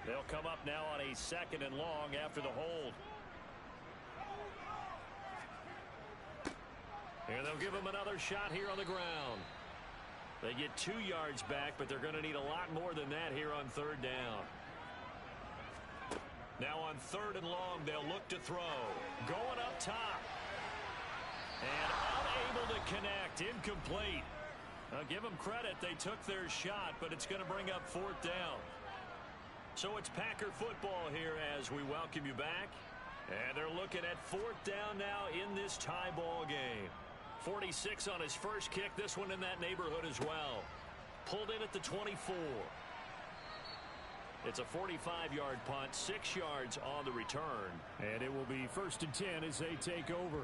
They'll come up now on a 2nd and long after the hold. And they'll give him another shot here on the ground. They get 2 yards back, but they're going to need a lot more than that here on third down. Now on 3rd and long, they'll look to throw. Going up top. And unable to connect. Incomplete. I'll give them credit. They took their shot, but it's going to bring up 4th down. So it's Packer football here as we welcome you back. And they're looking at 4th down now in this tie ball game. 46 on his first kick. This one in that neighborhood as well. Pulled in at the 24. It's a 45-yard punt, 6 yards on the return. And it will be 1st and 10 as they take over.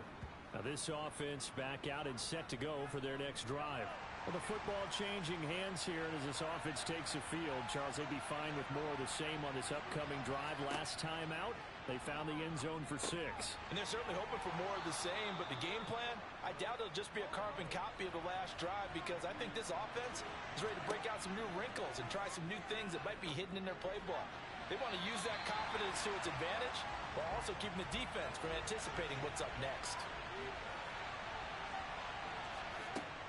Now this offense back out and set to go for their next drive. Well, the football changing hands here as this offense takes the field. Charles, they'd be fine with more of the same on this upcoming drive. Last time out, they found the end zone for 6. And they're certainly hoping for more of the same, but the game plan, I doubt it'll just be a carbon copy of the last drive, because I think this offense is ready to break out some new wrinkles and try some new things that might be hidden in their playbook. They want to use that confidence to its advantage while also keeping the defense from anticipating what's up next.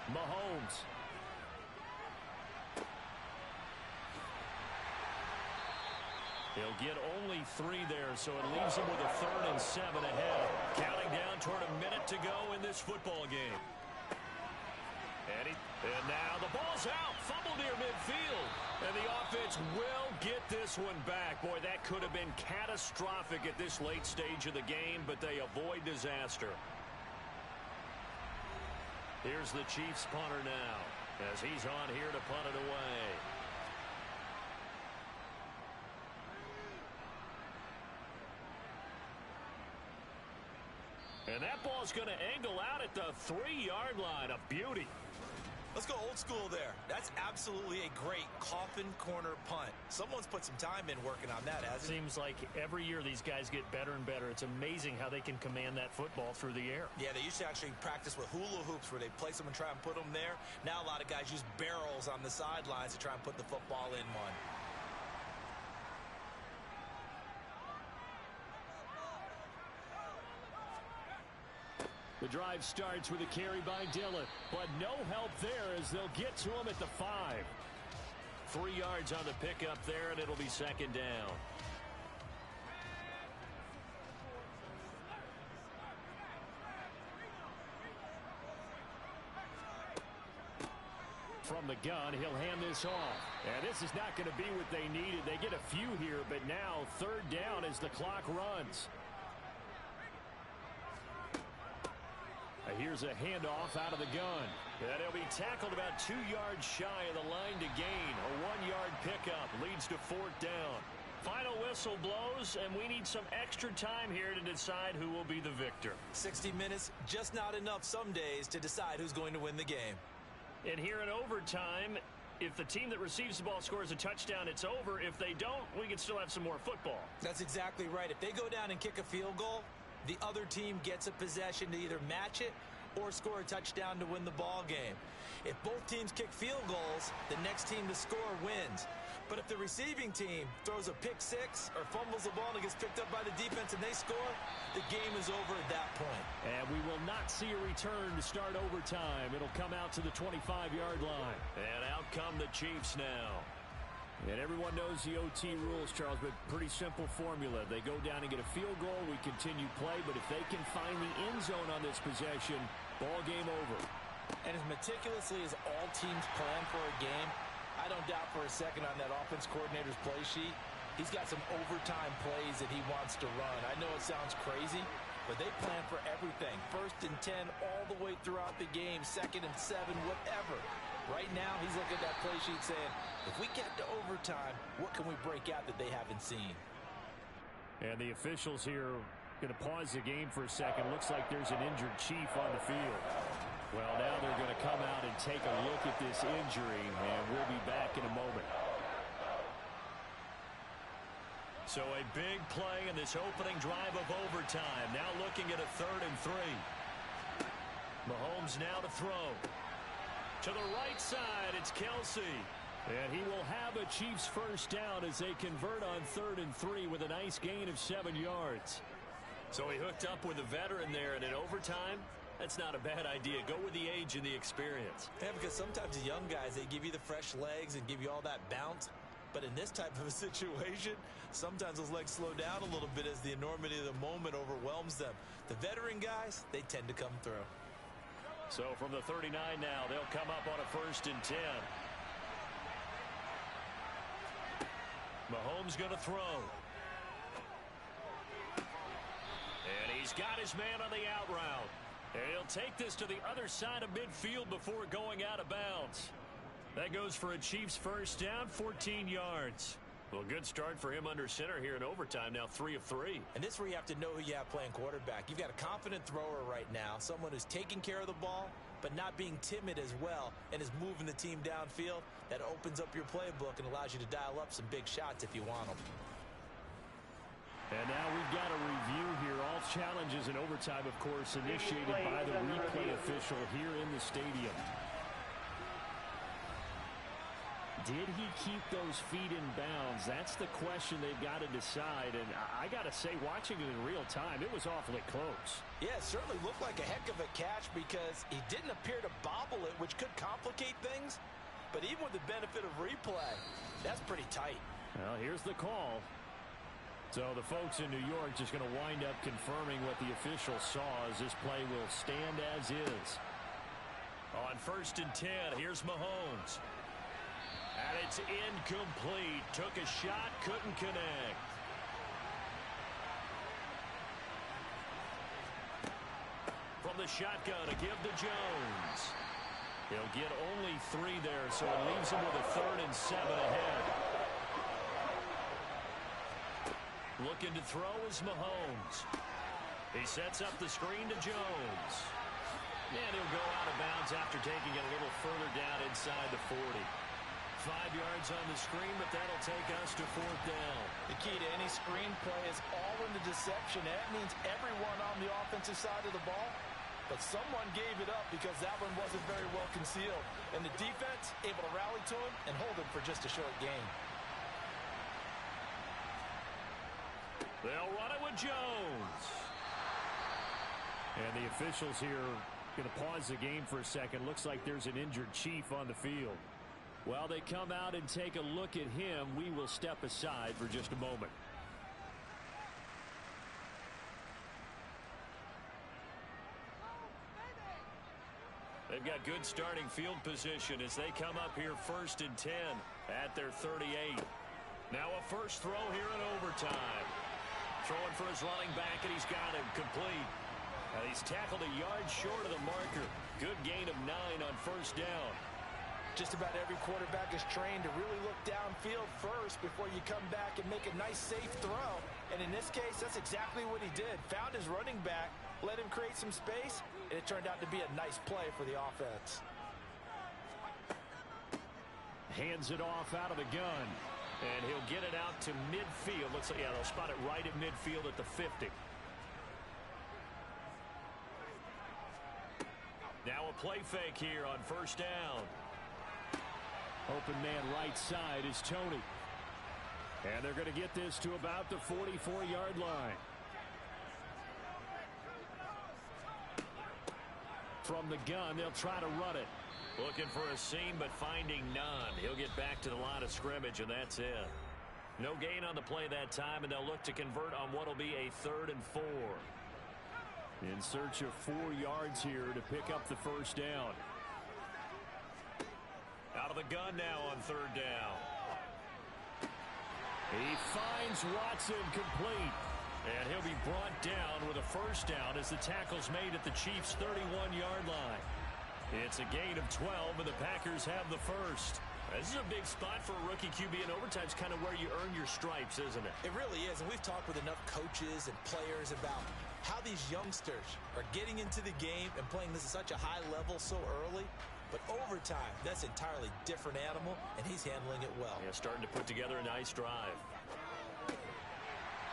Mahomes. He'll get only 3 there, so it leaves him with a 3rd and 7 ahead. Counting down toward a minute to go in this football game. And now the ball's out. Fumble near midfield. And the offense will get this one back. Boy, that could have been catastrophic at this late stage of the game, but they avoid disaster. Here's the Chiefs punter now as he's on here to punt it away. And that ball's going to angle out at the 3-yard line. A beauty. Let's go old school there. That's absolutely a great coffin corner punt. Someone's put some time in working on that, hasn't it? Seems like every year these guys get better and better. It's amazing how they can command that football through the air. Yeah, they used to actually practice with hula hoops where they place them and try and put them there. Now a lot of guys use barrels on the sidelines to try and put the football in one. The drive starts with a carry by Dillon, but no help there as they'll get to him at the 5. 3 yards on the pickup there, and it'll be 2nd down. From the gun, he'll hand this off. And this is not going to be what they needed. They get a few here, but now 3rd down as the clock runs. Here's a handoff out of the gun. And he'll be tackled about 2 yards shy of the line to gain. A 1-yard pickup leads to 4th down. Final whistle blows, and we need some extra time here to decide who will be the victor. 60 minutes, just not enough some days to decide who's going to win the game. And here in overtime, If the team that receives the ball scores a touchdown, it's over. If they don't, we can still have some more football. That's exactly right. If they go down and kick a field goal, the other team gets a possession to either match it or score a touchdown to win the ball game. If both teams kick field goals, the next team to score wins. But if the receiving team throws a pick six or fumbles the ball and it gets picked up by the defense and they score, the game is over at that point. And we will not see a return to start overtime. It'll come out to the 25-yard line. And out come the Chiefs now. And everyone knows the OT rules, Charles, but pretty simple formula. They go down and get a field goal, we continue play, but if they can find the end zone on this possession, ball game over. And as meticulously as all teams plan for a game, I don't doubt for a second on that offense coordinator's play sheet, he's got some overtime plays that he wants to run. I know it sounds crazy, but they plan for everything. 1st and 10 all the way throughout the game, 2nd and 7, whatever. Right now, he's looking at that play sheet saying, if we get to overtime, what can we break out that they haven't seen? And the officials here going to pause the game for a second. Looks like there's an injured Chief on the field. Well, now they're going to come out and take a look at this injury, and we'll be back in a moment. So a big play in this opening drive of overtime. Now looking at a 3rd and 3. Mahomes now to throw. To the right side, it's Kelsey. And he will have a Chiefs first down as they convert on 3rd and 3 with a nice gain of 7 yards. So he hooked up with a veteran there, and in overtime, that's not a bad idea. Go with the age and the experience. Yeah, because sometimes the young guys, they give you the fresh legs and give you all that bounce. But in this type of a situation, sometimes those legs slow down a little bit as the enormity of the moment overwhelms them. The veteran guys, they tend to come through. So from the 39 now, they'll come up on a 1st and 10. Mahomes going to throw. And he's got his man on the out route. And he'll take this to the other side of midfield before going out of bounds. That goes for a Chiefs first down, 14 yards. Well, good start for him under center here in overtime, now 3 of 3. And this is where you have to know who you have playing quarterback. You've got a confident thrower right now, someone who's taking care of the ball, but not being timid as well, and is moving the team downfield. That opens up your playbook and allows you to dial up some big shots if you want them. And now we've got a review here. All challenges in overtime, of course, initiated by the replay official here in the stadium. Did he keep those feet in bounds? That's the question they've got to decide. And I got to say, watching it in real time, it was awfully close. Yeah, it certainly looked like a heck of a catch because he didn't appear to bobble it, which could complicate things. But even with the benefit of replay, that's pretty tight. Well, here's the call. So the folks in New York just going to wind up confirming what the official saw as this play will stand as is. On 1st and 10, here's Mahomes. And it's incomplete. Took a shot, couldn't connect. From the shotgun, a give to Jones. He'll get only 3 there, so it leaves him with a 3rd and 7 ahead. Looking to throw is Mahomes. He sets up the screen to Jones. And he'll go out of bounds after taking it a little further down inside the 40. 5 yards on the screen, but that'll take us to 4th down. The key to any screen play is all in the deception. That means everyone on the offensive side of the ball, but someone gave it up because that one wasn't very well concealed. And the defense able to rally to him and hold him for just a short gain. They'll run it with Jones. And the officials here going to pause the game for a second. Looks like there's an injured Chief on the field. While they come out and take a look at him, we will step aside for just a moment. They've got good starting field position as they come up here 1st and 10 at their 38. Now a first throw here in overtime. Throwing for his running back, and he's got him complete. And he's tackled a yard short of the marker. Good gain of 9 on 1st down. Just about every quarterback is trained to really look downfield first before you come back and make a nice, safe throw. And in this case, that's exactly what he did. Found his running back, let him create some space, and it turned out to be a nice play for the offense. Hands it off out of the gun. And he'll get it out to midfield. Looks like, yeah, they'll spot it right at midfield at the 50. Now a play fake here on first down. Open man right side is Tony. And they're going to get this to about the 44-yard line. From the gun, they'll try to run it. Looking for a seam, but finding none. He'll get back to the line of scrimmage, and that's it. No gain on the play that time, and they'll look to convert on what will be a 3rd and 4. In search of 4 yards here to pick up the first down. Out of the gun now on 3rd down. He finds Watson complete. And he'll be brought down with a first down as the tackle's made at the Chiefs' 31-yard line. It's a gain of 12, and the Packers have the first. This is a big spot for a rookie QB, and overtime's kind of where you earn your stripes, isn't it? It really is, and we've talked with enough coaches and players about how these youngsters are getting into the game and playing this at such a high level so early. But overtime, that's an entirely different animal, and he's handling it well. Yeah, starting to put together a nice drive.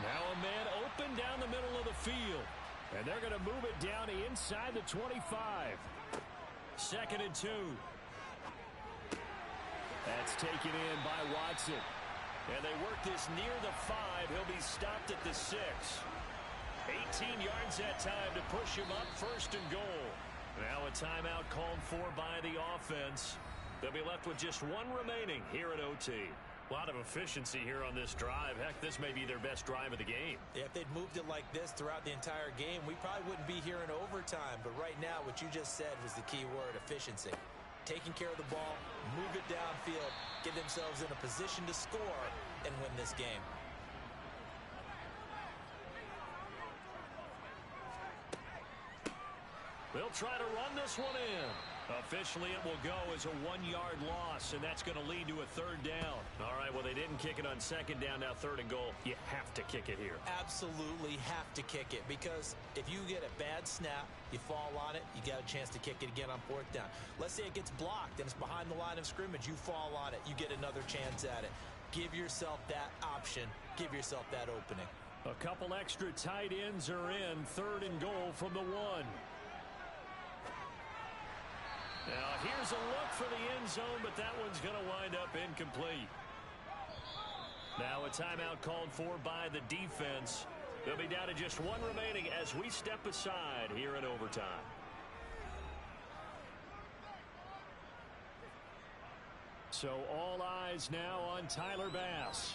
Now a man open down the middle of the field. And they're going to move it down inside the 25. 2nd and 2. That's taken in by Watson. And they work this near the 5. He'll be stopped at the 6. 18 yards that time to push him up 1st and goal. Now a timeout called for by the offense. They'll be left with just 1 remaining here at OT. A lot of efficiency here on this drive. Heck, this may be their best drive of the game. Yeah, if they'd moved it like this throughout the entire game, we probably wouldn't be here in overtime. But right now, what you just said was the key word, efficiency. Taking care of the ball, move it downfield, get themselves in a position to score, and win this game. They'll try to run this one in. Officially, it will go as a 1-yard loss, and that's going to lead to a 3rd down. All right, well, they didn't kick it on 2nd down, now 3rd and goal. You have to kick it here. Absolutely have to kick it, because if you get a bad snap, you fall on it, you got a chance to kick it again on 4th down. Let's say it gets blocked and it's behind the line of scrimmage. You fall on it, you get another chance at it. Give yourself that option. Give yourself that opening. A couple extra tight ends are in. 3rd and goal from the 1. Now, here's a look for the end zone, but that one's going to wind up incomplete. Now a timeout called for by the defense. They'll be down to just 1 remaining as we step aside here in overtime. So all eyes now on Tyler Bass.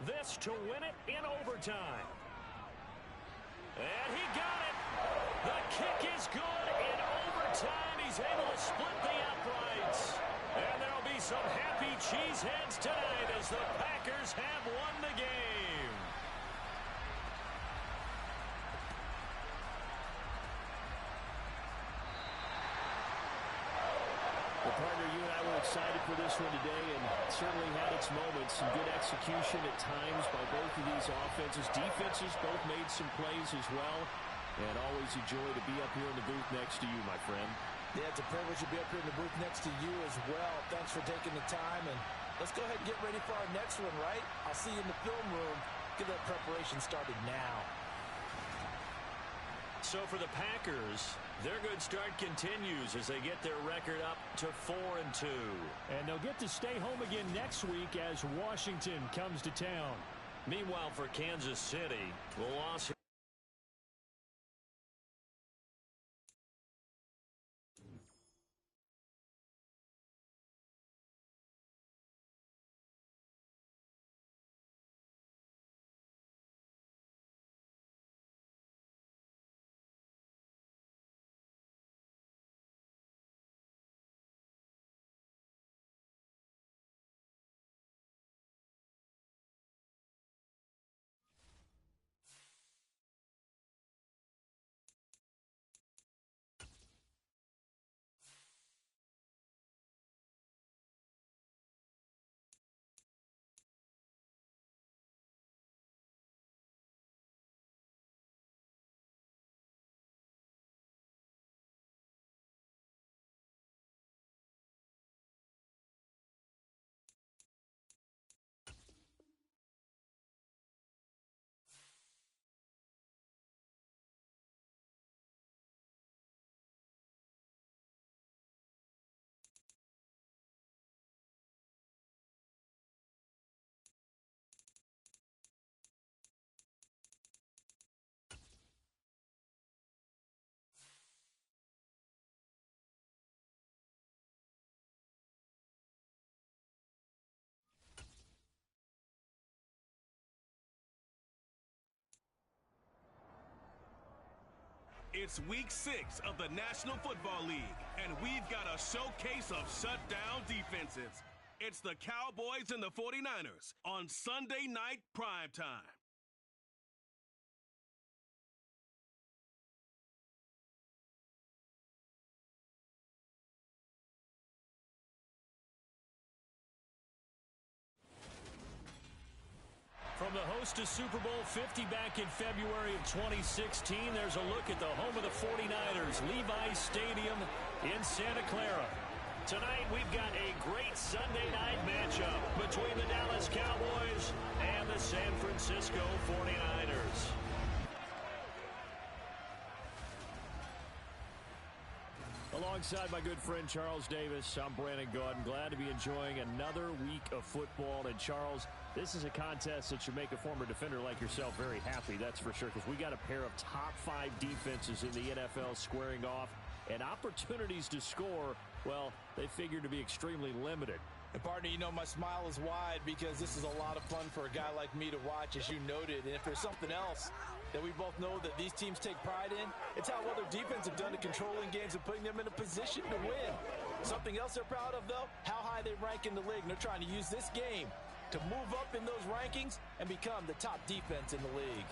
This to win it in overtime. And he got it. The kick is good in overtime. He's able to split the uprights. And there'll be some happy cheeseheads tonight as the Packers have won the game. Well, partner, you and I were excited for this one today, and it certainly had its moments. Some good execution at times by both of these offenses. Defenses both made some plays as well. And always a joy to be up here in the booth next to you, my friend. Yeah, it's a privilege to be up here in the booth next to you as well. Thanks for taking the time, and let's go ahead and get ready for our next one, right? I'll see you in the film room. Get that preparation started now. So for the Packers, their good start continues as they get their record up to 4-2. And they'll get to stay home again next week as Washington comes to town. Meanwhile, for Kansas City, the loss It's week 6 of the National Football League, and we've got a showcase of shutdown defenses. It's the Cowboys and the 49ers on Sunday night primetime. From the host of Super Bowl 50 back in February of 2016, there's a look at the home of the 49ers, Levi's Stadium in Santa Clara. Tonight, we've got a great Sunday night matchup between the Dallas Cowboys and the San Francisco 49ers. Alongside my good friend Charles Davis, I'm Brandon Gaudin. Glad to be enjoying another week of football. And Charles, this is a contest that should make a former defender like yourself very happy, that's for sure, because we got a pair of top 5 defenses in the NFL squaring off, and opportunities to score, well, they figure to be extremely limited. And partner, you know, my smile is wide because this is a lot of fun for a guy like me to watch, as you noted. And if there's something else that we both know that these teams take pride in, it's how well their defense have done at controlling games and putting them in a position to win. Something else they're proud of, though, how high they rank in the league. And they're trying to use this game to move up in those rankings and become the top defense in the league.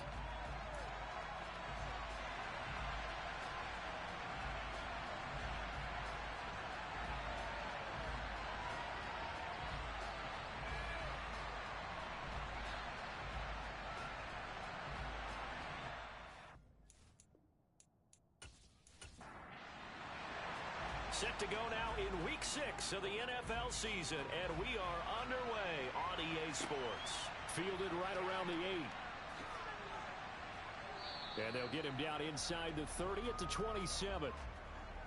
Set to go now in week 6 of the NFL season, and we are underway on EA Sports. Fielded right around the 8. And they'll get him down inside the 30 at the 27.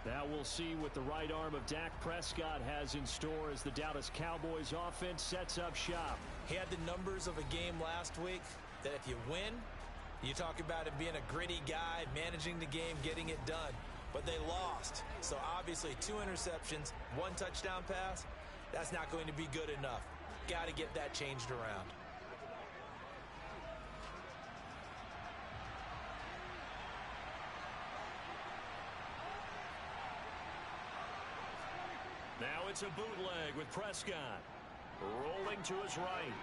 Now we'll see what the right arm of Dak Prescott has in store as the Dallas Cowboys offense sets up shop. He had the numbers of a game last week that if you win, you talk about him being a gritty guy, managing the game, getting it done. But they lost. So obviously 2 interceptions, 1 touchdown pass, that's not going to be good enough. Got to get that changed around. Now it's a bootleg with Prescott. Rolling to his right.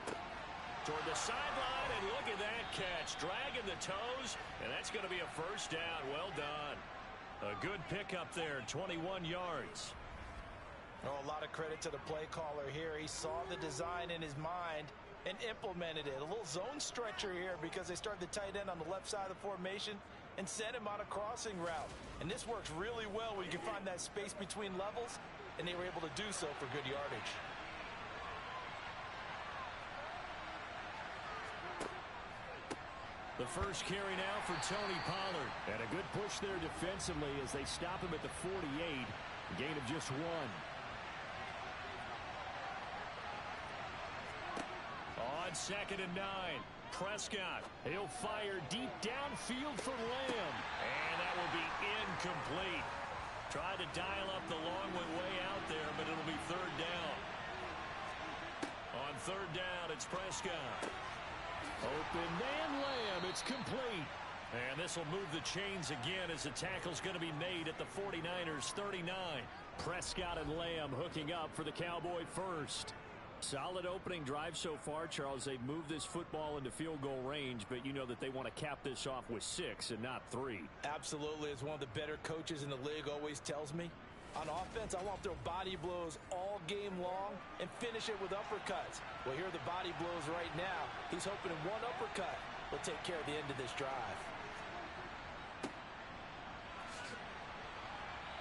Toward the sideline, and look at that catch. Dragging the toes, and that's going to be a first down. Well done. A good pickup there, 21 yards. Oh, a lot of credit to the play caller here. He saw the design in his mind and implemented it. A little zone stretcher here because they started the tight end on the left side of the formation and sent him on a crossing route. And this works really well when you can find that space between levels, and they were able to do so for good yardage. The first carry now for Tony Pollard. And a good push there defensively as they stop him at the 48. A gain of just 1. On 2nd and 9. Prescott. He'll fire deep downfield for Lamb. And that will be incomplete. Tried to dial up the long way out there, but it'll be 3rd down. On 3rd down, it's Prescott. Open man Lamb, it's complete. And this will move the chains again as the tackle's going to be made at the 49ers 39. Prescott and Lamb hooking up for the Cowboy first. Solid opening drive so far, Charles. They've moved this football into field goal range, but you know that they want to cap this off with 6 and not 3. Absolutely. As one of the better coaches in the league always tells me, on offense, I want to throw body blows all game long and finish it with uppercuts. Well, here are the body blows right now. He's hoping in 1 uppercut will take care of the end of this drive.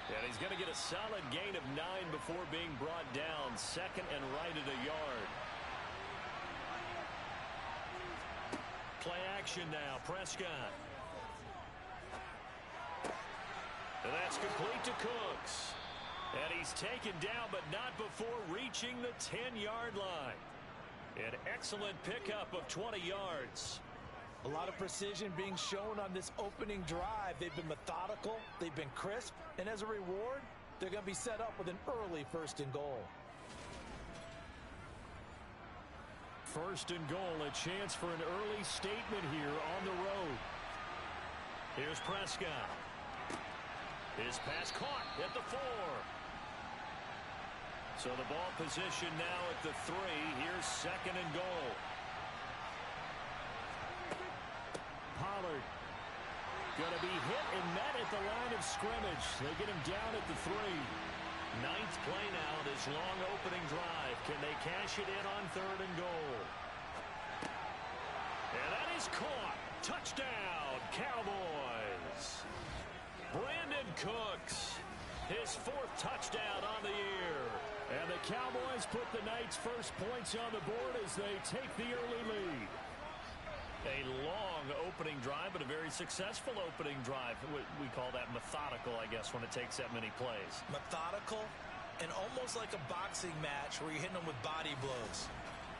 And he's going to get a solid gain of 9 before being brought down. 2nd and right at a yard. Play action now. Prescott. And that's complete to Cooks. And he's taken down, but not before reaching the 10-yard line. An excellent pickup of 20 yards. A lot of precision being shown on this opening drive. They've been methodical, they've been crisp, and as a reward, they're going to be set up with an early 1st and goal. 1st and goal, a chance for an early statement here on the road. Here's Prescott. His pass caught at the 4. So the ball position now at the 3. Here's 2nd and goal. Pollard going to be hit and met at the line of scrimmage. They get him down at the 3. 9th play now, this long opening drive. Can they cash it in on 3rd and goal? And that is caught. Touchdown, Cowboys. Brandon Cooks, his 4th touchdown on the year. And the Cowboys put the Knights' first points on the board as they take the early lead. A long opening drive, but a very successful opening drive. We call that methodical, I guess, when it takes that many plays. Methodical and almost like a boxing match where you're hitting them with body blows.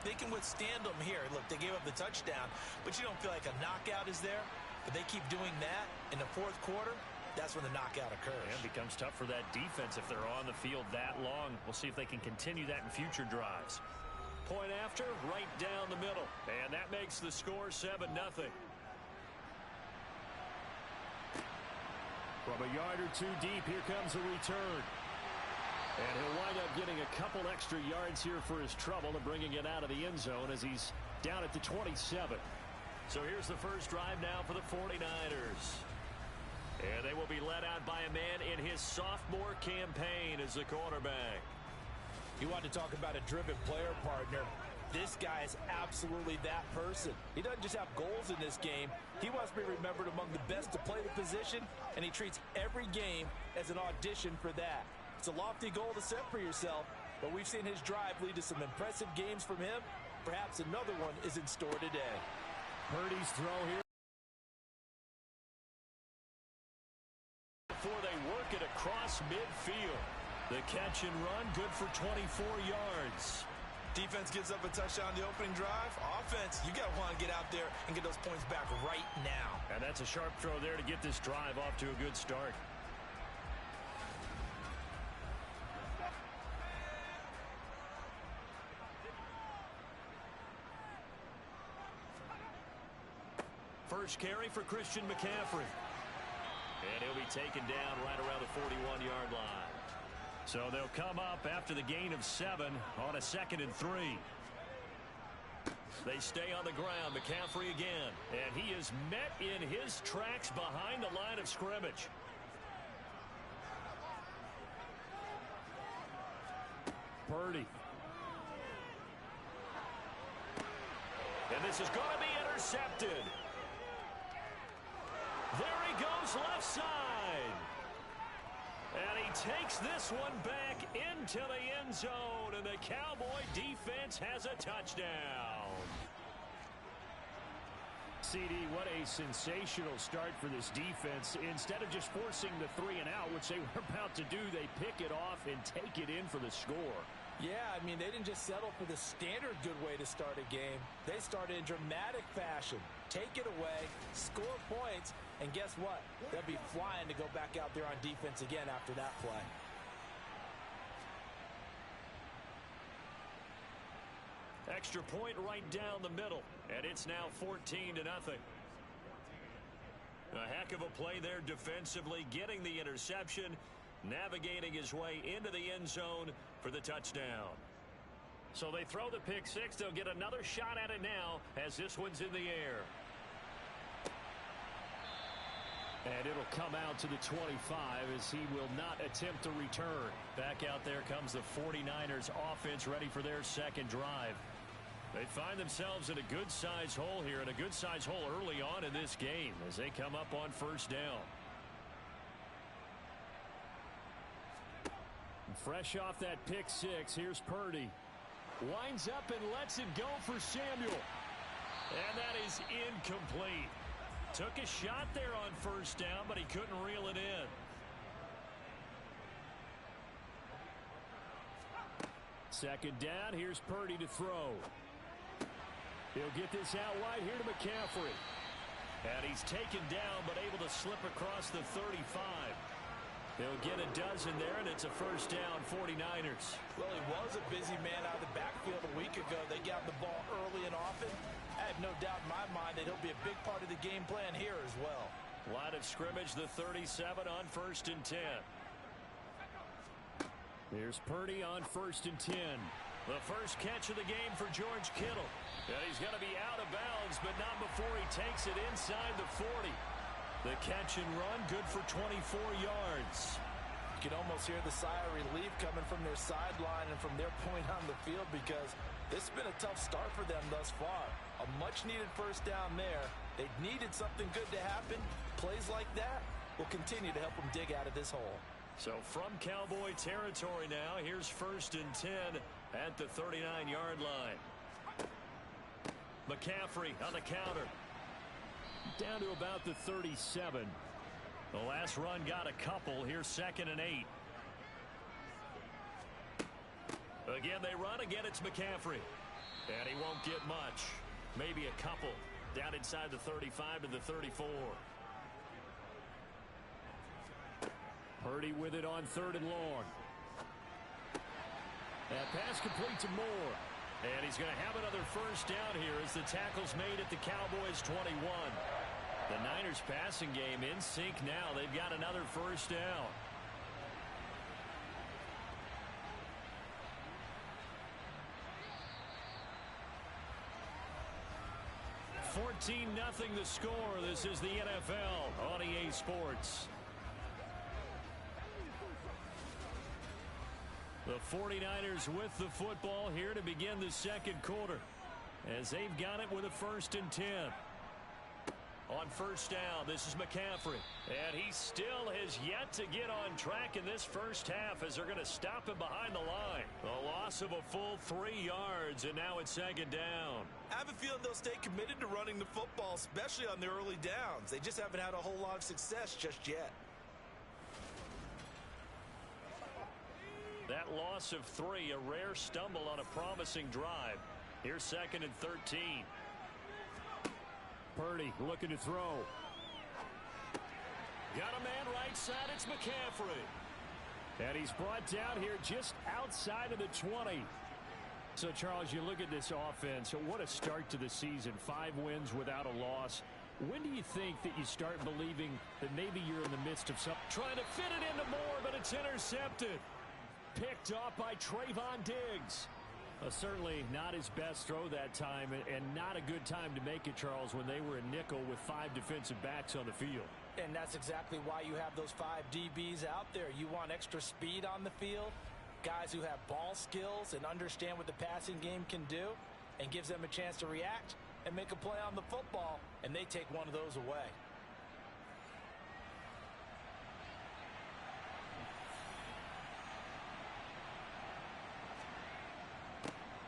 They can withstand them here. Look, they gave up the touchdown, but you don't feel like a knockout is there. But they keep doing that in the 4th quarter. That's when the knockout occurs. And it becomes tough for that defense if they're on the field that long. We'll see if they can continue that in future drives. Point after, right down the middle. And that makes the score 7-0. From a yard or 2 deep, here comes a return. And he'll wind up getting a couple extra yards here for his trouble and bringing it out of the end zone as he's down at the 27. So here's the first drive now for the 49ers. And they will be led out by a man in his sophomore campaign as the quarterback. You want to talk about a driven player, partner. This guy is absolutely that person. He doesn't just have goals in this game. He wants to be remembered among the best to play the position, and he treats every game as an audition for that. It's a lofty goal to set for yourself, but we've seen his drive lead to some impressive games from him. Perhaps another one is in store today. Purdy's throw here. Before they work it across midfield. The catch and run, good for 24 yards. Defense gives up a touchdown on the opening drive. Offense, you got to want to get out there and get those points back right now. And that's a sharp throw there to get this drive off to a good start. First carry for Christian McCaffrey. And he'll be taken down right around the 41-yard line. So they'll come up after the gain of 7 on a 2nd and 3. They stay on the ground. McCaffrey again. And he is met in his tracks behind the line of scrimmage. Purdy. And this is going to be intercepted. There he goes left side. And he takes this one back into the end zone. And the Cowboy defense has a touchdown. CD, what a sensational start for this defense. Instead of just forcing the 3 and out, which they were about to do, they pick it off and take it in for the score. Yeah, I mean, they didn't just settle for the standard good way to start a game. They started in dramatic fashion. Take it away, score points, and guess what? They'll be flying to go back out there on defense again after that play. Extra point right down the middle, and it's now 14-0. A heck of a play there defensively, getting the interception, navigating his way into the end zone for the touchdown. So they throw the pick six. They'll get another shot at it now as this one's in the air. And it'll come out to the 25 as he will not attempt to return. Back out there comes the 49ers offense ready for their second drive. They find themselves in a good-sized hole here, and a good-sized hole early on in this game as they come up on first down. Fresh off that pick six, here's Purdy. Winds up and lets it go for Samuel. And that is incomplete. Took a shot there on first down, but he couldn't reel it in. Second down, here's Purdy to throw. He'll get this out wide here to McCaffrey. And he's taken down, but able to slip across the 35. He'll get a dozen there, and it's a first down, 49ers. Well, he was a busy man out of the backfield a week ago. They got the ball early and often. I have no doubt in my mind that he'll be a big part of the game plan here as well. Line of scrimmage, the 37 on 1st and 10. Here's Purdy on 1st and 10. The first catch of the game for George Kittle. And he's going to be out of bounds, but not before he takes it inside the 40. The catch and run, good for 24 yards. You can almost hear the sigh of relief coming from their sideline and from their point on the field, because this has been a tough start for them thus far. A much-needed first down there. They needed something good to happen. Plays like that will continue to help them dig out of this hole. So from Cowboy territory now, here's 1st and 10 at the 39-yard line. McCaffrey on the counter. Down to about the 37. The last run got a couple. Here's 2nd and 8. Again, they run. Again, it's McCaffrey. And he won't get much. Maybe a couple. Down inside the 35 to the 34. Purdy with it on 3rd and long. That pass complete to Moore. And he's going to have another first down here as the tackle's made at the Cowboys' 21. The Niners passing game in sync now. They've got another first down. $14-0 the score. This is the NFL on EA Sports. The 49ers with the football here to begin the second quarter, as they've got it with a 1st and 10. On first down, this is McCaffrey. And he still has yet to get on track in this first half, as they're going to stop him behind the line. A loss of a full 3 yards, and now it's 2nd down. I have a feeling they'll stay committed to running the football, especially on their early downs. They just haven't had a whole lot of success just yet. That loss of 3, a rare stumble on a promising drive. Here's 2nd and 13. Purdy looking to throw. Got a man right side. It's McCaffrey. And he's brought down here just outside of the 20. So, Charles, you look at this offense. So what a start to the season. 5 wins without a loss. When do you think that you start believing that maybe you're in the midst of something? Trying to fit it into Moore, but it's intercepted. Picked off by Trayvon Diggs. Certainly not his best throw that time, and not a good time to make it, Charles, when they were a nickel with 5 defensive backs on the field. And that's exactly why you have those 5 DBs out there. You want extra speed on the field, guys who have ball skills and understand what the passing game can do, and gives them a chance to react and make a play on the football, and they take one of those away.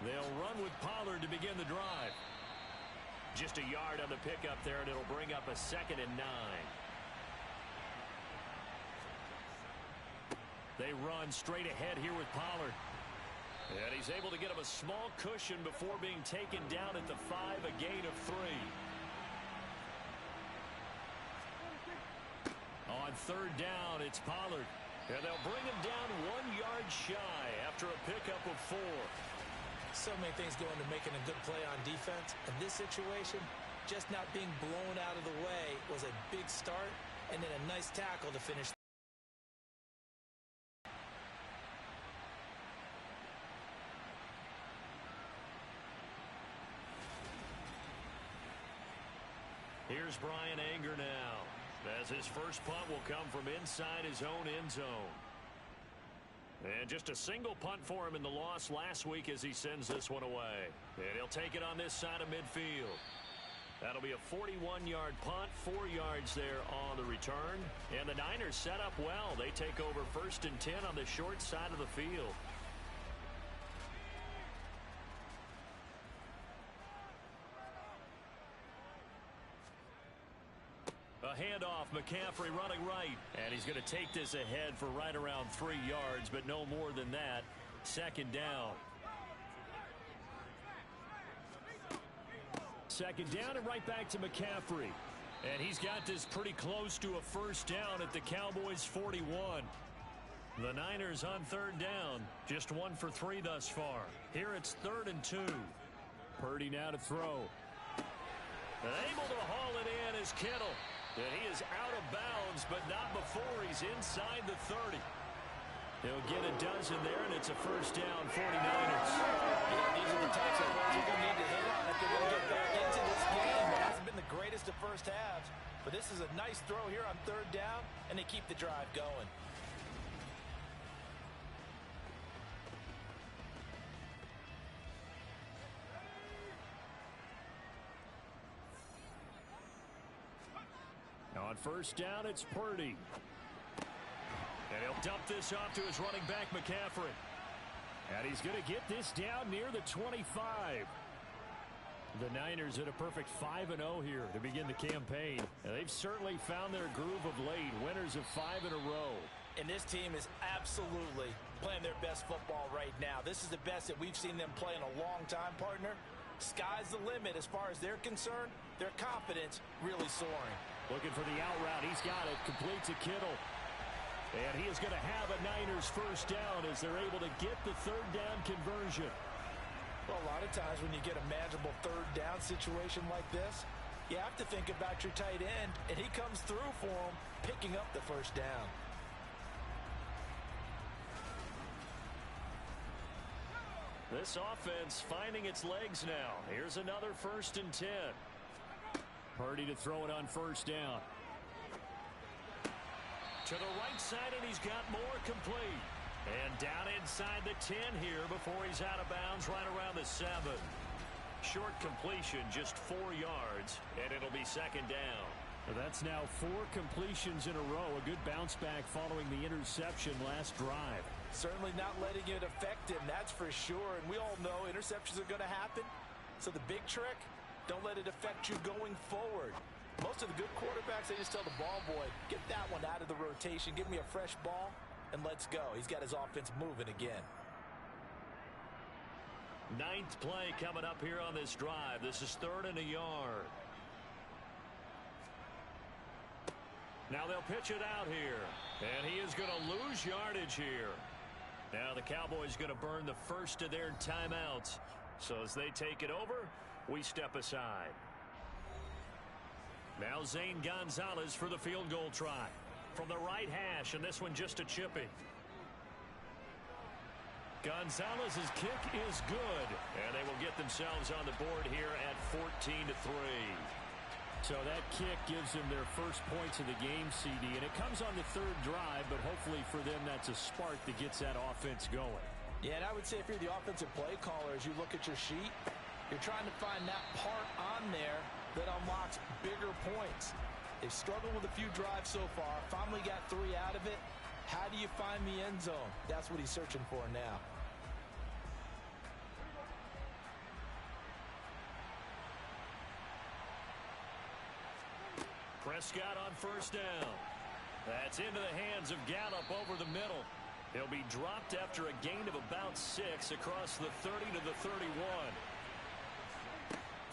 They'll run with Pollard to begin the drive. Just a yard on the pickup there, and it'll bring up a 2nd and 9. They run straight ahead here with Pollard. And he's able to get him a small cushion before being taken down at the 5, a gain of 3. On 3rd down, it's Pollard. And they'll bring him down 1 yard shy after a pickup of 4. So many things go into making a good play on defense. In this situation, just not being blown out of the way was a big start, and then a nice tackle to finish. Here's Brian Anger now, as his first punt will come from inside his own end zone. And just a single punt for him in the loss last week as he sends this one away. And he'll take it on this side of midfield. That'll be a 41-yard punt, 4 yards there on the return. And the Niners set up well. They take over 1st and 10 on the short side of the field. A handoff, McCaffrey running right. And he's going to take this ahead for right around 3 yards, but no more than that. 2nd down. 2nd down and right back to McCaffrey. And he's got this pretty close to a first down at the Cowboys' 41. The Niners on 3rd down. Just 1 for 3 thus far. Here it's 3rd and 2. Purdy now to throw. Able to haul it in is Kittle. And he is out of bounds, but not before he's inside the 30. He'll get a dozen there, and it's a first down, 49ers. Yeah, these are the types of plays you're going to need to hit on if they're going to get back into this game. It hasn't been the greatest of first halves, but this is a nice throw here on third down, and they keep the drive going. On first down, it's Purdy. And he'll dump this off to his running back, McCaffrey. And he's going to get this down near the 25. The Niners at a perfect 5-0 here to begin the campaign. And they've certainly found their groove of late, winners of 5 in a row. And this team is absolutely playing their best football right now. This is the best that we've seen them play in a long time, partner. Sky's the limit as far as they're concerned. Their confidence really soaring. Looking for the out route. He's got it. Complete to Kittle. And he is going to have a Niners first down as they're able to get the third down conversion. Well, a lot of times when you get a manageable third down situation like this, you have to think about your tight end, and he comes through for him, picking up the first down. This offense finding its legs now. Here's another 1st and 10. Purdy to throw it on first down. To the right side, and he's got more complete. And down inside the 10 here before he's out of bounds right around the 7. Short completion, just 4 yards, and it'll be second down. That's now 4 completions in a row. A good bounce back following the interception last drive. Certainly not letting it affect him, that's for sure. And we all know interceptions are going to happen. So the big trick, don't let it affect you going forward. Most of the good quarterbacks, they just tell the ball boy, get that one out of the rotation, give me a fresh ball, and let's go. He's got his offense moving again. 9th play coming up here on this drive. This is 3rd and a yard. Now they'll pitch it out here. And he is going to lose yardage here. Now the Cowboys going to burn the first of their timeouts. So as they take it over, we step aside. Now Zane Gonzalez for the field goal try. From the right hash, and this one just a chipping. Gonzalez's kick is good. And they will get themselves on the board here at 14-3. So that kick gives them their first points of the game, CD. And it comes on the 3rd drive, but hopefully for them that's a spark that gets that offense going. Yeah, and I would say if you're the offensive play caller, as you look at your sheet, you're trying to find that part on there that unlocks bigger points. They've struggled with a few drives so far, finally got 3 out of it. How do you find the end zone? That's what he's searching for now. Prescott on first down. That's into the hands of Gallup over the middle. He'll be dropped after a gain of about 6 across the 30 to the 31.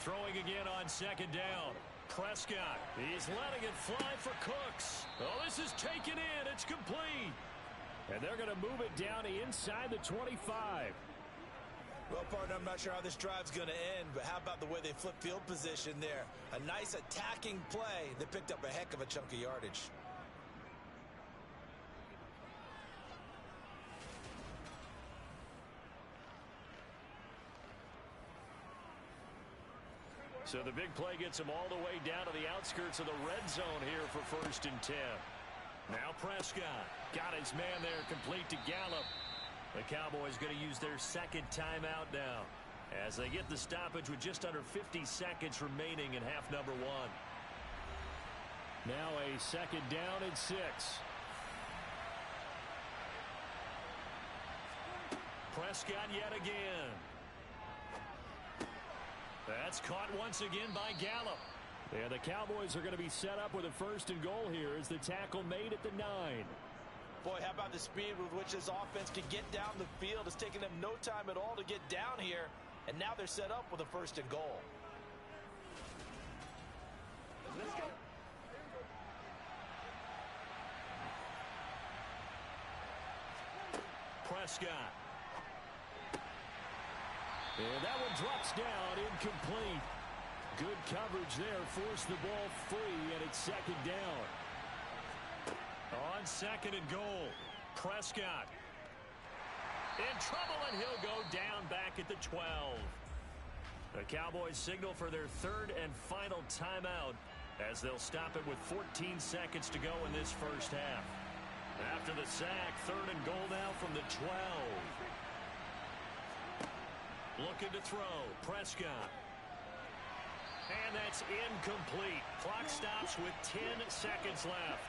Throwing again on second down. Prescott, he's letting it fly for Cooks. Oh, this is taken in. It's complete. And they're going to move it down inside the 25. Well, partner, I'm not sure how this drive's going to end, but how about the way they flip field position there? A nice attacking play that picked up a heck of a chunk of yardage. So the big play gets them all the way down to the outskirts of the red zone here for 1st and 10. Now Prescott got his man there, complete to Gallup. The Cowboys going to use their 2nd timeout now as they get the stoppage with just under 50 seconds remaining in half number 1. Now a 2nd down and 6. Prescott yet again. That's caught once again by Gallup. And the Cowboys are going to be set up with a 1st and goal here as the tackle made at the 9. Boy, how about the speed with which this offense can get down the field? It's taken them no time at all to get down here. And now they're set up with a 1st and goal. Prescott. And that one drops down incomplete. Good coverage there. Forced the ball free, and it's second down. On second and goal, Prescott. In trouble, and he'll go down back at the 12. The Cowboys signal for their third and final timeout as they'll stop it with 14 seconds to go in this first half. After the sack, third and goal now from the 12. Looking to throw, Prescott. And that's incomplete. Clock stops with 10 seconds left.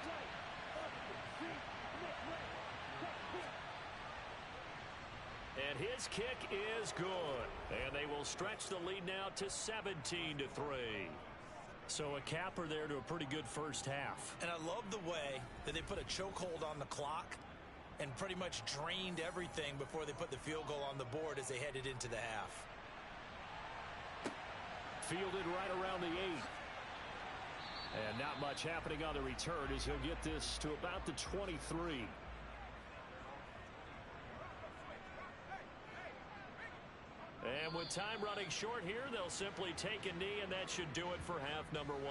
And his kick is good. And they will stretch the lead now to 17-3. So a capper there to a pretty good first half. And I love the way that they put a chokehold on the clock and pretty much drained everything before they put the field goal on the board as they headed into the half. Fielded right around the 8. And not much happening on the return as he'll get this to about the 23. And with time running short here, they'll simply take a knee, and that should do it for half number 1.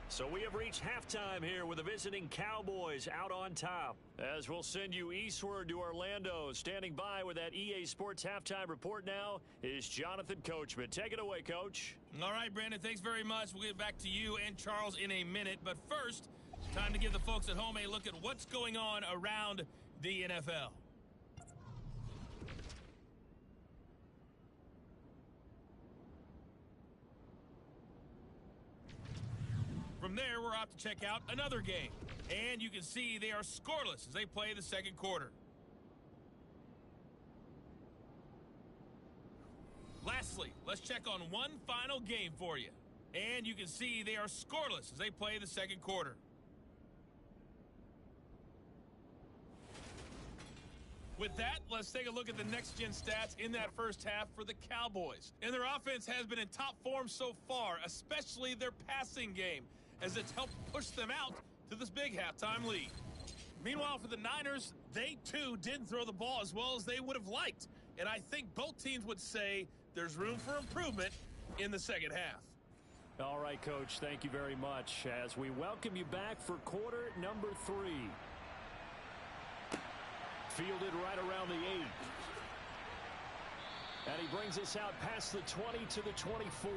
So we have reached halftime here with the visiting Cowboys out on top. As we'll send you eastward to Orlando. Standing by with that EA Sports halftime report now is Jonathan Coachman. Take it away, Coach. All right, Brandon, thanks very much. We'll get back to you and Charles in a minute. But first, time to give the folks at home a look at what's going on around the NFL. From there, we're off to check out another game. And you can see they are scoreless as they play the second quarter. Lastly, let's check on one final game for you. And you can see they are scoreless as they play the second quarter. With that, let's take a look at the next-gen stats in that first half for the Cowboys. And their offense has been in top form so far, especially their passing game, as it's helped push them out to this big halftime lead. Meanwhile, for the Niners, they too didn't throw the ball as well as they would have liked. And I think both teams would say there's room for improvement in the second half. All right, Coach, thank you very much as we welcome you back for quarter number 3. Fielded right around the 8. And he brings us out past the 20 to the 24.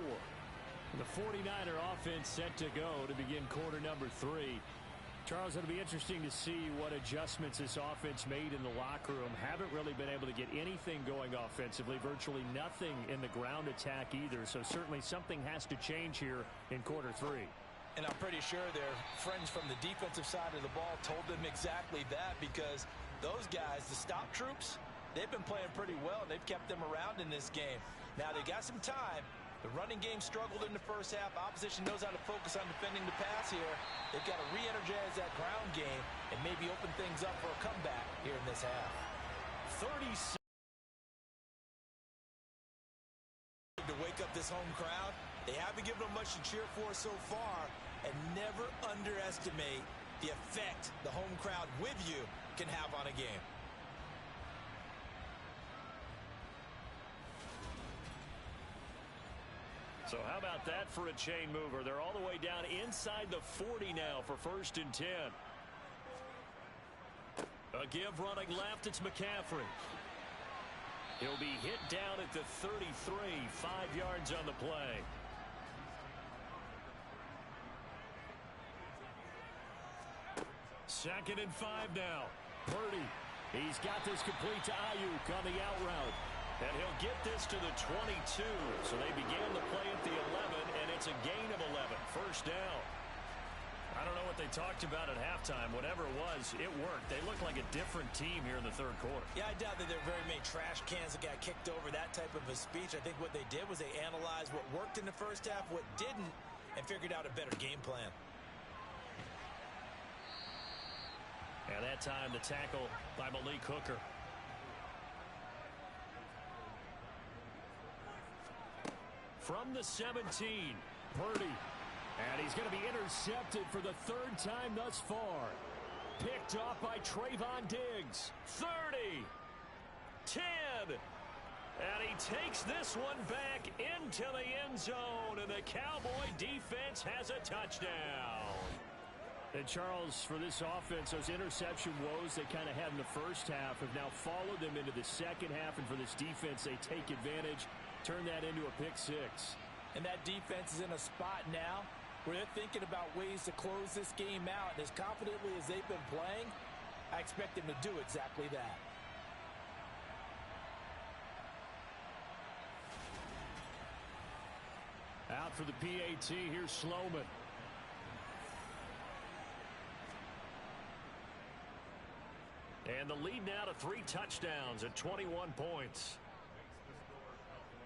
The 49er offense set to go to begin quarter number 3. Charles, it'll be interesting to see what adjustments this offense made in the locker room. Haven't really been able to get anything going offensively, virtually nothing in the ground attack either. So certainly something has to change here in quarter 3. And I'm pretty sure their friends from the defensive side of the ball told them exactly that, because those guys, the stop troops, they've been playing pretty well, and they've kept them around in this game. Now, they got some time. The running game struggled in the first half. Opposition knows how to focus on defending the pass here. They've got to re-energize that ground game and maybe open things up for a comeback here in this half. 36 to wake up this home crowd. They haven't given them much to cheer for so far, and never underestimate the effect the home crowd with you can have on a game. So how about that for a chain mover? They're all the way down inside the 40 now for 1st and 10. A give running left, it's McCaffrey. He'll be hit down at the 33, 5 yards on the play. Second and 5 now. Purdy. He's got this complete to Ayuk on the out route. And he'll get this to the 22. So they began the play at the 11, and it's a gain of 11. First down. I don't know what they talked about at halftime. Whatever it was, it worked. They look like a different team here in the third quarter. Yeah, I doubt that there are very many trash cans that got kicked over, that type of a speech. I think what they did was they analyzed what worked in the first half, what didn't, and figured out a better game plan. And that time, the tackle by Malik Hooker. From the 17, Purdy. And he's going to be intercepted for the 3rd time thus far. Picked off by Trayvon Diggs. 30, 10, And he takes this one back into the end zone, and the Cowboy defense has a touchdown. And Charles, for this offense, those interception woes they kind of had in the first half have now followed them into the second half, and for this defense, they take advantage, turn that into a pick six. And that defense is in a spot now where they're thinking about ways to close this game out. And as confidently as they've been playing, I expect them to do exactly that. Out for the PAT, here's Sloman. And the lead now to 3 touchdowns at 21 points.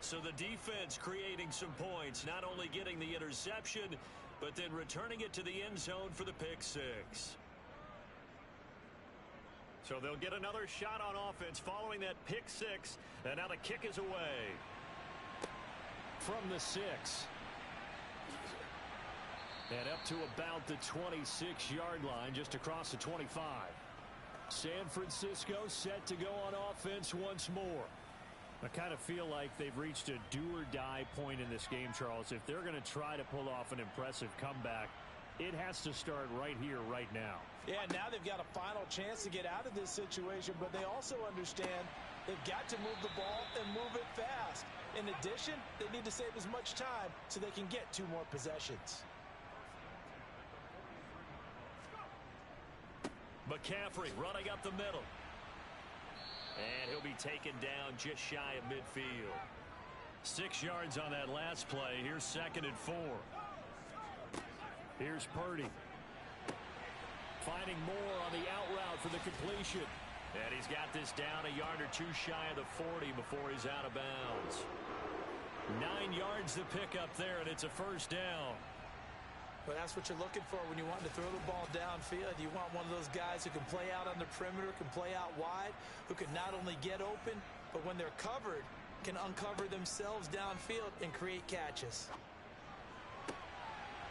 So the defense creating some points, not only getting the interception, but then returning it to the end zone for the pick six. So they'll get another shot on offense following that pick six, and now the kick is away. From the 6. And up to about the 26-yard line, just across the 25. San Francisco set to go on offense once more. I kind of feel like they've reached a do-or-die point in this game, Charles. If they're going to try to pull off an impressive comeback, it has to start right here, right now. Yeah, now they've got a final chance to get out of this situation, but they also understand they've got to move the ball and move it fast. In addition, they need to save as much time so they can get 2 more possessions. McCaffrey running up the middle. And he'll be taken down just shy of midfield. 6 yards on that last play. Here's 2nd and 4. Here's Purdy. Finding more on the out route for the completion. And he's got this down a yard or 2 shy of the 40 before he's out of bounds. 9 yards to pick up there, and it's a first down. Well, that's what you're looking for when you want to throw the ball downfield. You want one of those guys who can play out on the perimeter, can play out wide, who can not only get open, but when they're covered, can uncover themselves downfield and create catches.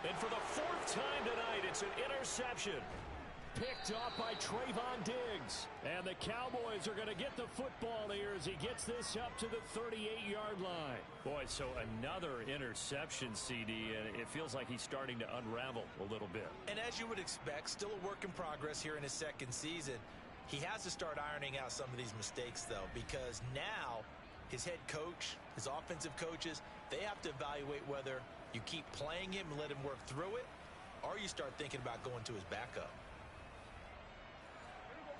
And for the 4th time tonight, it's an interception. Picked off by Trayvon Diggs. And the Cowboys are going to get the football here as he gets this up to the 38-yard line. Boy, so another interception, CD, and it feels like he's starting to unravel a little bit. And as you would expect, still a work in progress here in his 2nd season. He has to start ironing out some of these mistakes, though, because now his head coach, his offensive coaches, they have to evaluate whether you keep playing him and let him work through it, or you start thinking about going to his backup.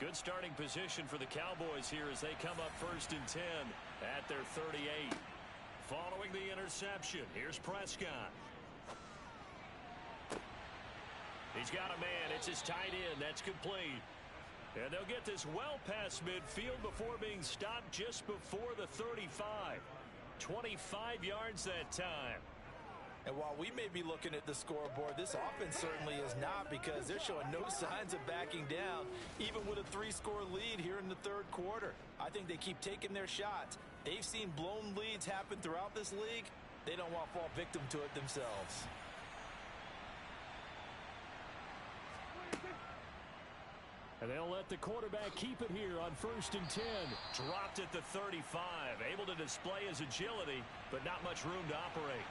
Good starting position for the Cowboys here as they come up 1st and 10 at their 38. Following the interception, here's Prescott. He's got a man. It's his tight end. That's complete. And they'll get this well past midfield before being stopped just before the 35. 25 yards that time. And while we may be looking at the scoreboard, this offense certainly is not, because they're showing no signs of backing down, even with a 3-score lead here in the 3rd quarter. I think they keep taking their shots. They've seen blown leads happen throughout this league. They don't want to fall victim to it themselves. And they'll let the quarterback keep it here on 1st and 10. Dropped at the 35. Able to display his agility, but not much room to operate.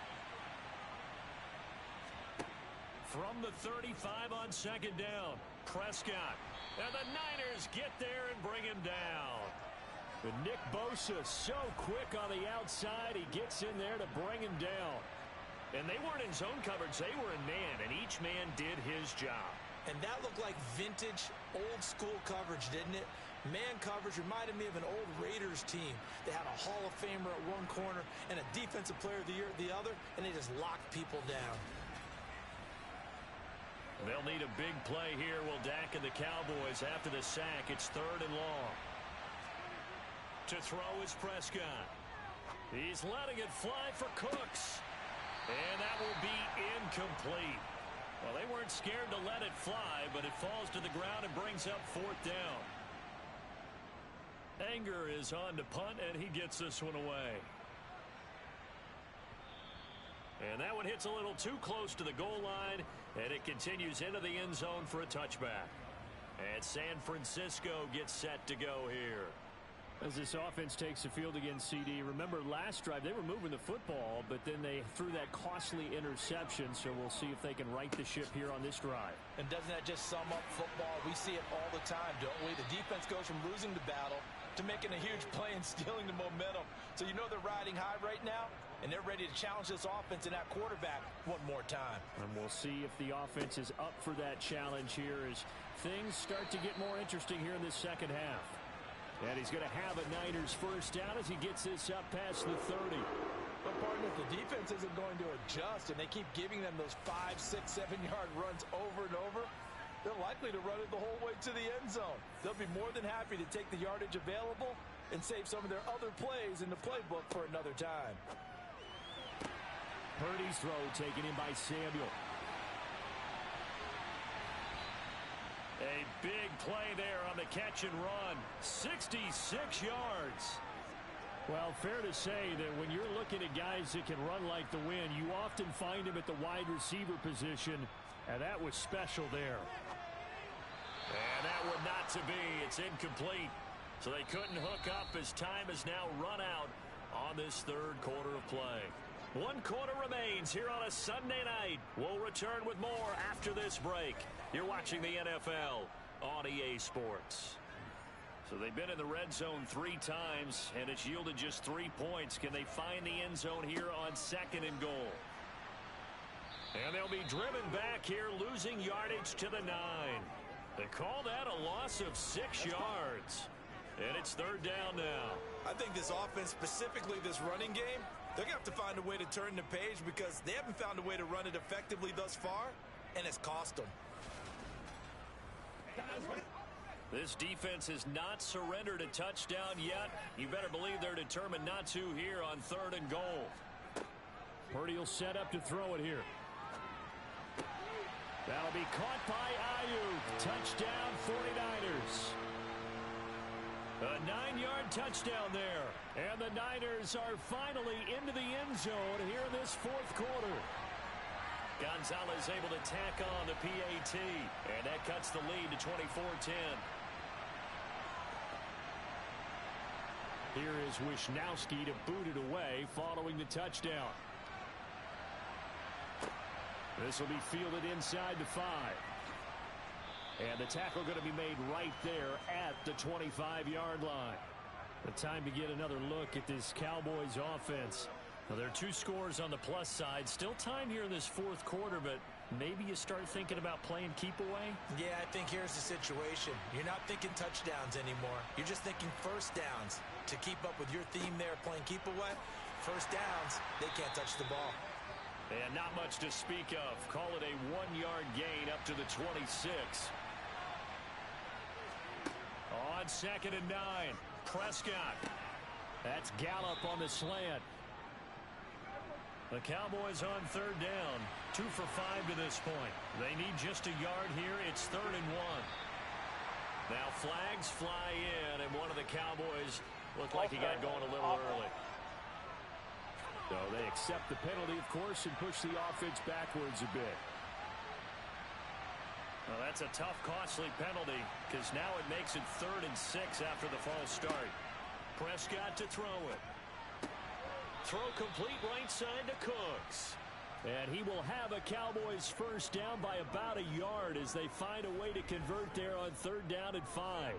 From the 35 on 2nd down, Prescott. And the Niners get there and bring him down. But Nick Bosa so quick on the outside. He gets in there to bring him down. And they weren't in zone coverage. They were in man, and each man did his job. And that looked like vintage, old-school coverage, didn't it? Man coverage reminded me of an old Raiders team. They had a Hall of Famer at one corner and a Defensive Player of the Year at the other, and they just locked people down. They'll need a big play here. Will Dak and the Cowboys after the sack. It's 3rd and long. To throw is Prescott. He's letting it fly for Cooks. And that will be incomplete. Well, they weren't scared to let it fly, but it falls to the ground and brings up 4th down. Anger is on to punt, and he gets this one away. And that one hits a little too close to the goal line, and it continues into the end zone for a touchback. And San Francisco gets set to go here. As this offense takes the field against CD, remember last drive they were moving the football, but then they threw that costly interception, so we'll see if they can right the ship here on this drive. And doesn't that just sum up football? We see it all the time, don't we? The defense goes from losing the battle to making a huge play and stealing the momentum. So you know they're riding high right now, and they're ready to challenge this offense and that quarterback one more time. And we'll see if the offense is up for that challenge here as things start to get more interesting here in this second half. And he's going to have a Niners first down as he gets this up past the 30. But, partner, if the defense isn't going to adjust and they keep giving them those 5, 6, 7-yard runs over and over, they're likely to run it the whole way to the end zone. They'll be more than happy to take the yardage available and save some of their other plays in the playbook for another time. Purdy's throw taken in by Samuel. A big play there on the catch and run. 66 yards. Well, fair to say that when you're looking at guys that can run like the wind, you often find them at the wide receiver position, and that was special there. And that would not to be. It's incomplete. So they couldn't hook up as time has now run out on this third quarter of play. 1 quarter remains here on a Sunday night. We'll return with more after this break. You're watching the NFL on EA Sports. So they've been in the red zone 3 times, and it's yielded just 3 points. Can they find the end zone here on 2nd and goal? And they'll be driven back here, losing yardage to the 9. They call that a loss of 6 yards. And it's 3rd down now. I think this offense, specifically this running game, they're going to have to find a way to turn the page because they haven't found a way to run it effectively thus far, and it's cost them. This defense has not surrendered a touchdown yet. You better believe they're determined not to here on 3rd and goal. Purdy will set up to throw it here. That'll be caught by Ayuk. Touchdown 49ers. A 9-yard touchdown there. And the Niners are finally into the end zone here in this 4th quarter. Gonzalez able to tack on the PAT. And that cuts the lead to 24-10. Here is Wisnowski to boot it away following the touchdown. This will be fielded inside the 5. And the tackle going to be made right there at the 25-yard line. The time to get another look at this Cowboys offense. Well, there are 2 scores on the plus side. Still time here in this 4th quarter, but maybe you start thinking about playing keep away? Yeah, I think here's the situation. You're not thinking touchdowns anymore. You're just thinking first downs. To keep up with your theme there, playing keep away, first downs, they can't touch the ball. And not much to speak of. Call it a 1-yard gain up to the 26. On 2nd and 9, Prescott. That's Gallup on the slant. The Cowboys on 3rd down. 2 for 5 to this point. They need just a yard here. It's 3rd and 1. Now flags fly in, and one of the Cowboys looked like he got going a little early. So they accept the penalty, of course, and push the offense backwards a bit. Well, that's a tough, costly penalty because now it makes it 3rd and 6 after the false start. Prescott to throw it. Throw complete right side to Cooks. And he will have a Cowboys first down by about a yard as they find a way to convert there on 3rd down and 5.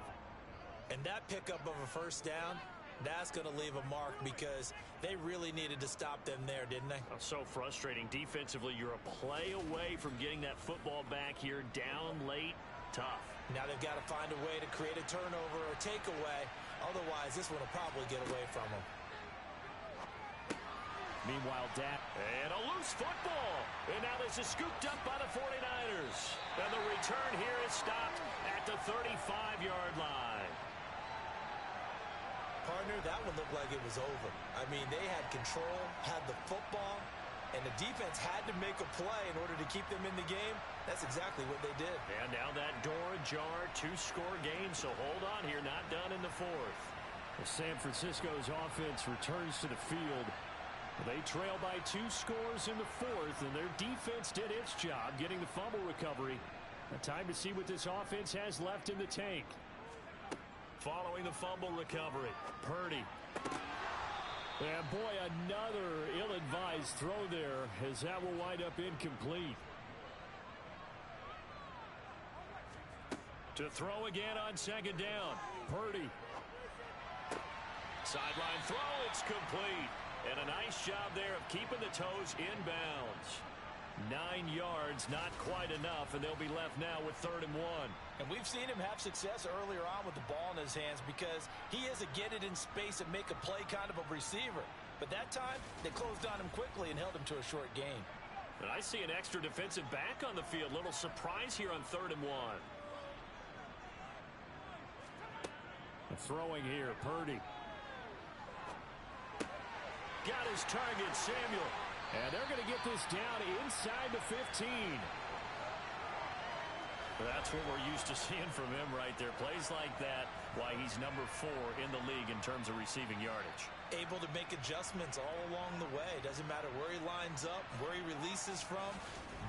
And that pickup of a first down, that's going to leave a mark because they really needed to stop them there, didn't they? So frustrating. Defensively, you're a play away from getting that football back here down late. Tough. Now they've got to find a way to create a turnover or takeaway. Otherwise, this one will probably get away from them. Meanwhile, Dak. And a loose football. And now this is scooped up by the 49ers. And the return here is stopped at the 35-yard line. Partner, that one looked like it was over. I mean, they had control, had the football, and the defense had to make a play in order to keep them in the game. That's exactly what they did. And now that door ajar, 2-score game, so hold on here, not done in the 4th. Well, San Francisco's offense returns to the field. They trail by 2 scores in the 4th, and their defense did its job getting the fumble recovery. A time to see what this offense has left in the tank. Following the fumble recovery, Purdy. And boy, another ill-advised throw there, as that will wind up incomplete. To throw again on second down, Purdy. Sideline throw, it's complete. And a nice job there of keeping the toes in bounds. 9 yards, not quite enough, and they'll be left now with 3rd and 1. And we've seen him have success earlier on with the ball in his hands because he is a get it in space and make a play kind of a receiver. But that time, they closed on him quickly and held him to a short gain. And I see an extra defensive back on the field. Little surprise here on 3rd and 1. Throwing here, Purdy. Got his target, Samuel. And they're going to get this down inside the 15. That's what we're used to seeing from him right there. Plays like that, why he's number 4 in the league in terms of receiving yardage. Able to make adjustments all along the way. Doesn't matter where he lines up, where he releases from.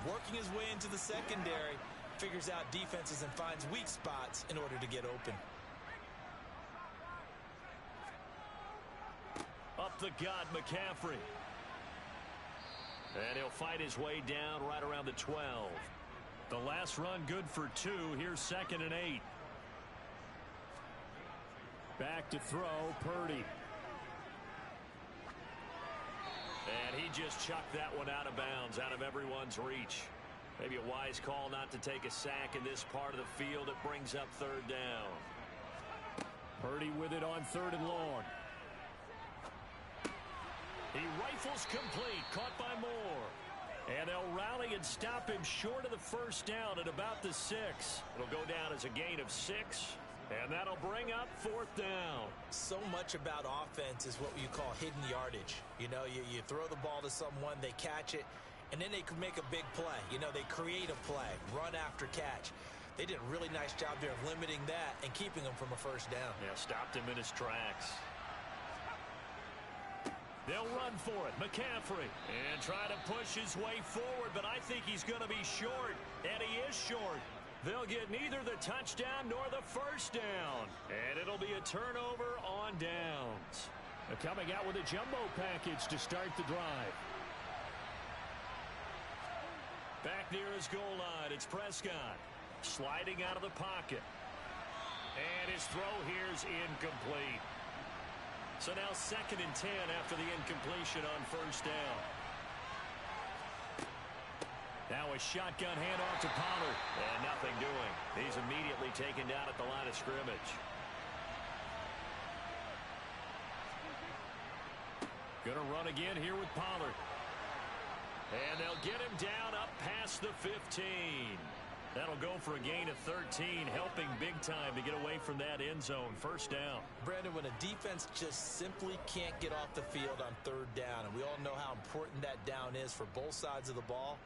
Working his way into the secondary. Figures out defenses and finds weak spots in order to get open. Up the gut, McCaffrey. And he'll fight his way down right around the 12. The last run good for 2. Here's 2nd and 8. Back to throw, Purdy. And he just chucked that one out of bounds, out of everyone's reach. Maybe a wise call not to take a sack in this part of the field. It brings up 3rd down. Purdy with it on 3rd and long. He rifles complete, caught by Moore. And they'll rally and stop him short of the 1st down at about the 6. It'll go down as a gain of 6, and that'll bring up 4th down. So much about offense is what you call hidden yardage. You know, you throw the ball to someone, they catch it, and then they can make a big play. You know, they create a play, run after catch. They did a really nice job there of limiting that and keeping him from a 1st down. Yeah, stopped him in his tracks. They'll run for it. McCaffrey. And try to push his way forward, but I think he's going to be short. And he is short. They'll get neither the touchdown nor the 1st down. And it'll be a turnover on downs. They're coming out with a jumbo package to start the drive. Back near his goal line, it's Prescott. Sliding out of the pocket. And his throw here is incomplete. So now 2nd and 10 after the incompletion on 1st down. Now a shotgun handoff to Pollard. And nothing doing. He's immediately taken down at the line of scrimmage. Gonna run again here with Pollard. And they'll get him down up past the 15. That'll go for a gain of 13, helping big time to get away from that end zone. 1st down. Brandon, when a defense just simply can't get off the field on 3rd down, and we all know how important that down is for both sides of the ball,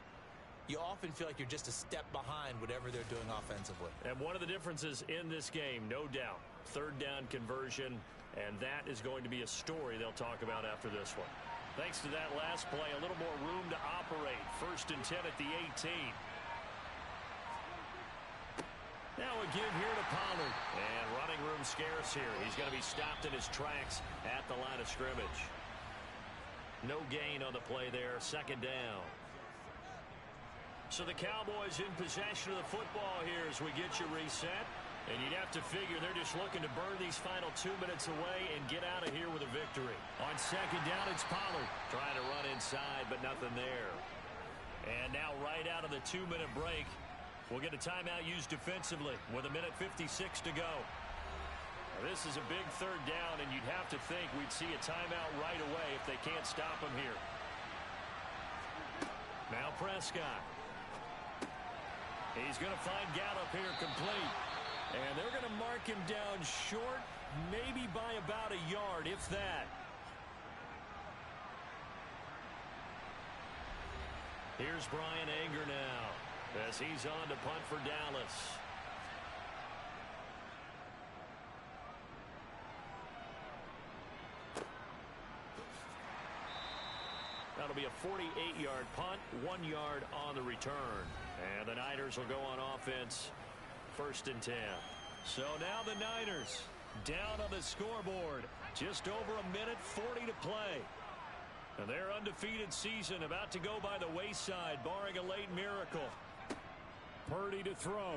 you often feel like you're just a step behind whatever they're doing offensively. And one of the differences in this game, no doubt, 3rd down conversion, and that is going to be a story they'll talk about after this one. Thanks to that last play, a little more room to operate. 1st and 10 at the 18. Now a give here to Pollard. And running room scarce here. He's going to be stopped in his tracks at the line of scrimmage. No gain on the play there. 2nd down. So the Cowboys in possession of the football here as we get you reset. And you'd have to figure they're just looking to burn these final 2 minutes away and get out of here with a victory. On 2nd down, it's Pollard. Trying to run inside, but nothing there. And now right out of the 2-minute break, we'll get a timeout used defensively with 1:56 to go. Now, this is a big 3rd down, and you'd have to think we'd see a timeout right away if they can't stop him here. Now Prescott. He's going to find Gallup here complete. And they're going to mark him down short, maybe by about a yard, if that. Here's Brian Anger now as he's on to punt for Dallas. That'll be a 48-yard punt, 1 yard on the return. And the Niners will go on offense, 1st and 10. So now the Niners down on the scoreboard. Just over a minute 40 to play. And their undefeated season about to go by the wayside, barring a late miracle. Purdy to throw.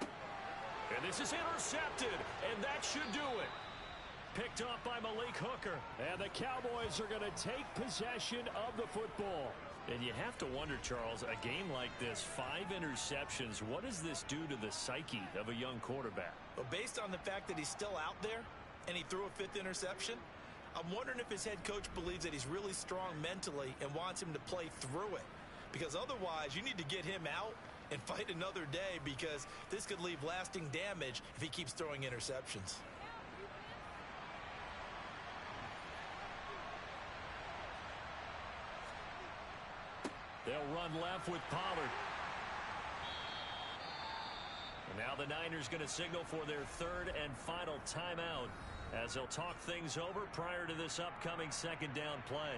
And this is intercepted, and that should do it. Picked off by Malik Hooker. And the Cowboys are going to take possession of the football. And you have to wonder, Charles, a game like this, 5 interceptions, what does this do to the psyche of a young quarterback? Well, based on the fact that he's still out there and he threw a 5th interception, I'm wondering if his head coach believes that he's really strong mentally and wants him to play through it. Because otherwise, you need to get him out and fight another day, because this could leave lasting damage if he keeps throwing interceptions. They'll run left with Pollard. And now the Niners going to signal for their 3rd and final timeout as they'll talk things over prior to this upcoming 2nd down play.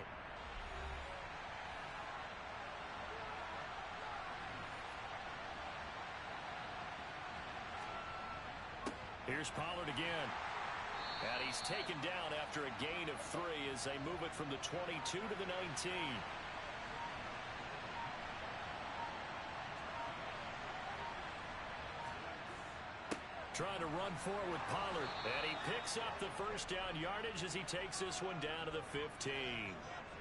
Here's Pollard again. And he's taken down after a gain of 3 as they move it from the 22 to the 19. Trying to run forward with Pollard. And he picks up the first down yardage as he takes this one down to the 15.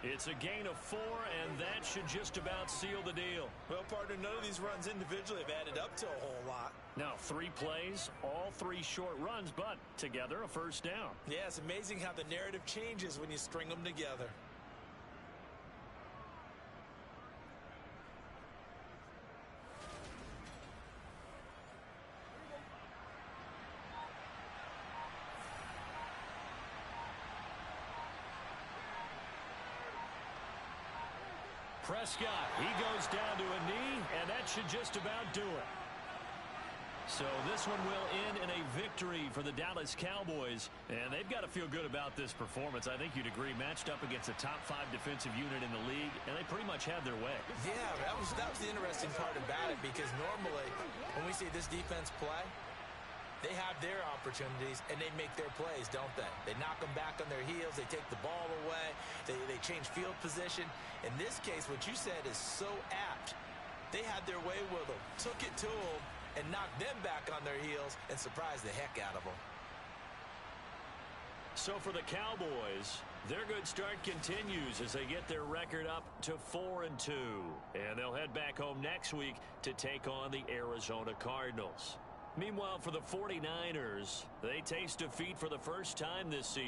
It's a gain of 4, and that should just about seal the deal. Well, partner, none of these runs individually have added up to a whole lot. Now, 3 plays, all 3 short runs, but together a first down. Yeah, it's amazing how the narrative changes when you string them together. Prescott, he goes down to a knee, and that should just about do it. So this one will end in a victory for the Dallas Cowboys, and they've got to feel good about this performance. I think you'd agree, matched up against a top 5 defensive unit in the league, and they pretty much had their way. Yeah, that was the interesting part about it, because normally when we see this defense play, they have their opportunities, and they make their plays, don't they? They knock them back on their heels. They take the ball away. They change field position. In this case, what you said is so apt. They had their way with them, took it to them, and knocked them back on their heels and surprised the heck out of them. So for the Cowboys, their good start continues as they get their record up to 4-2. And they'll head back home next week to take on the Arizona Cardinals. Meanwhile, for the 49ers, they taste defeat for the first time this season.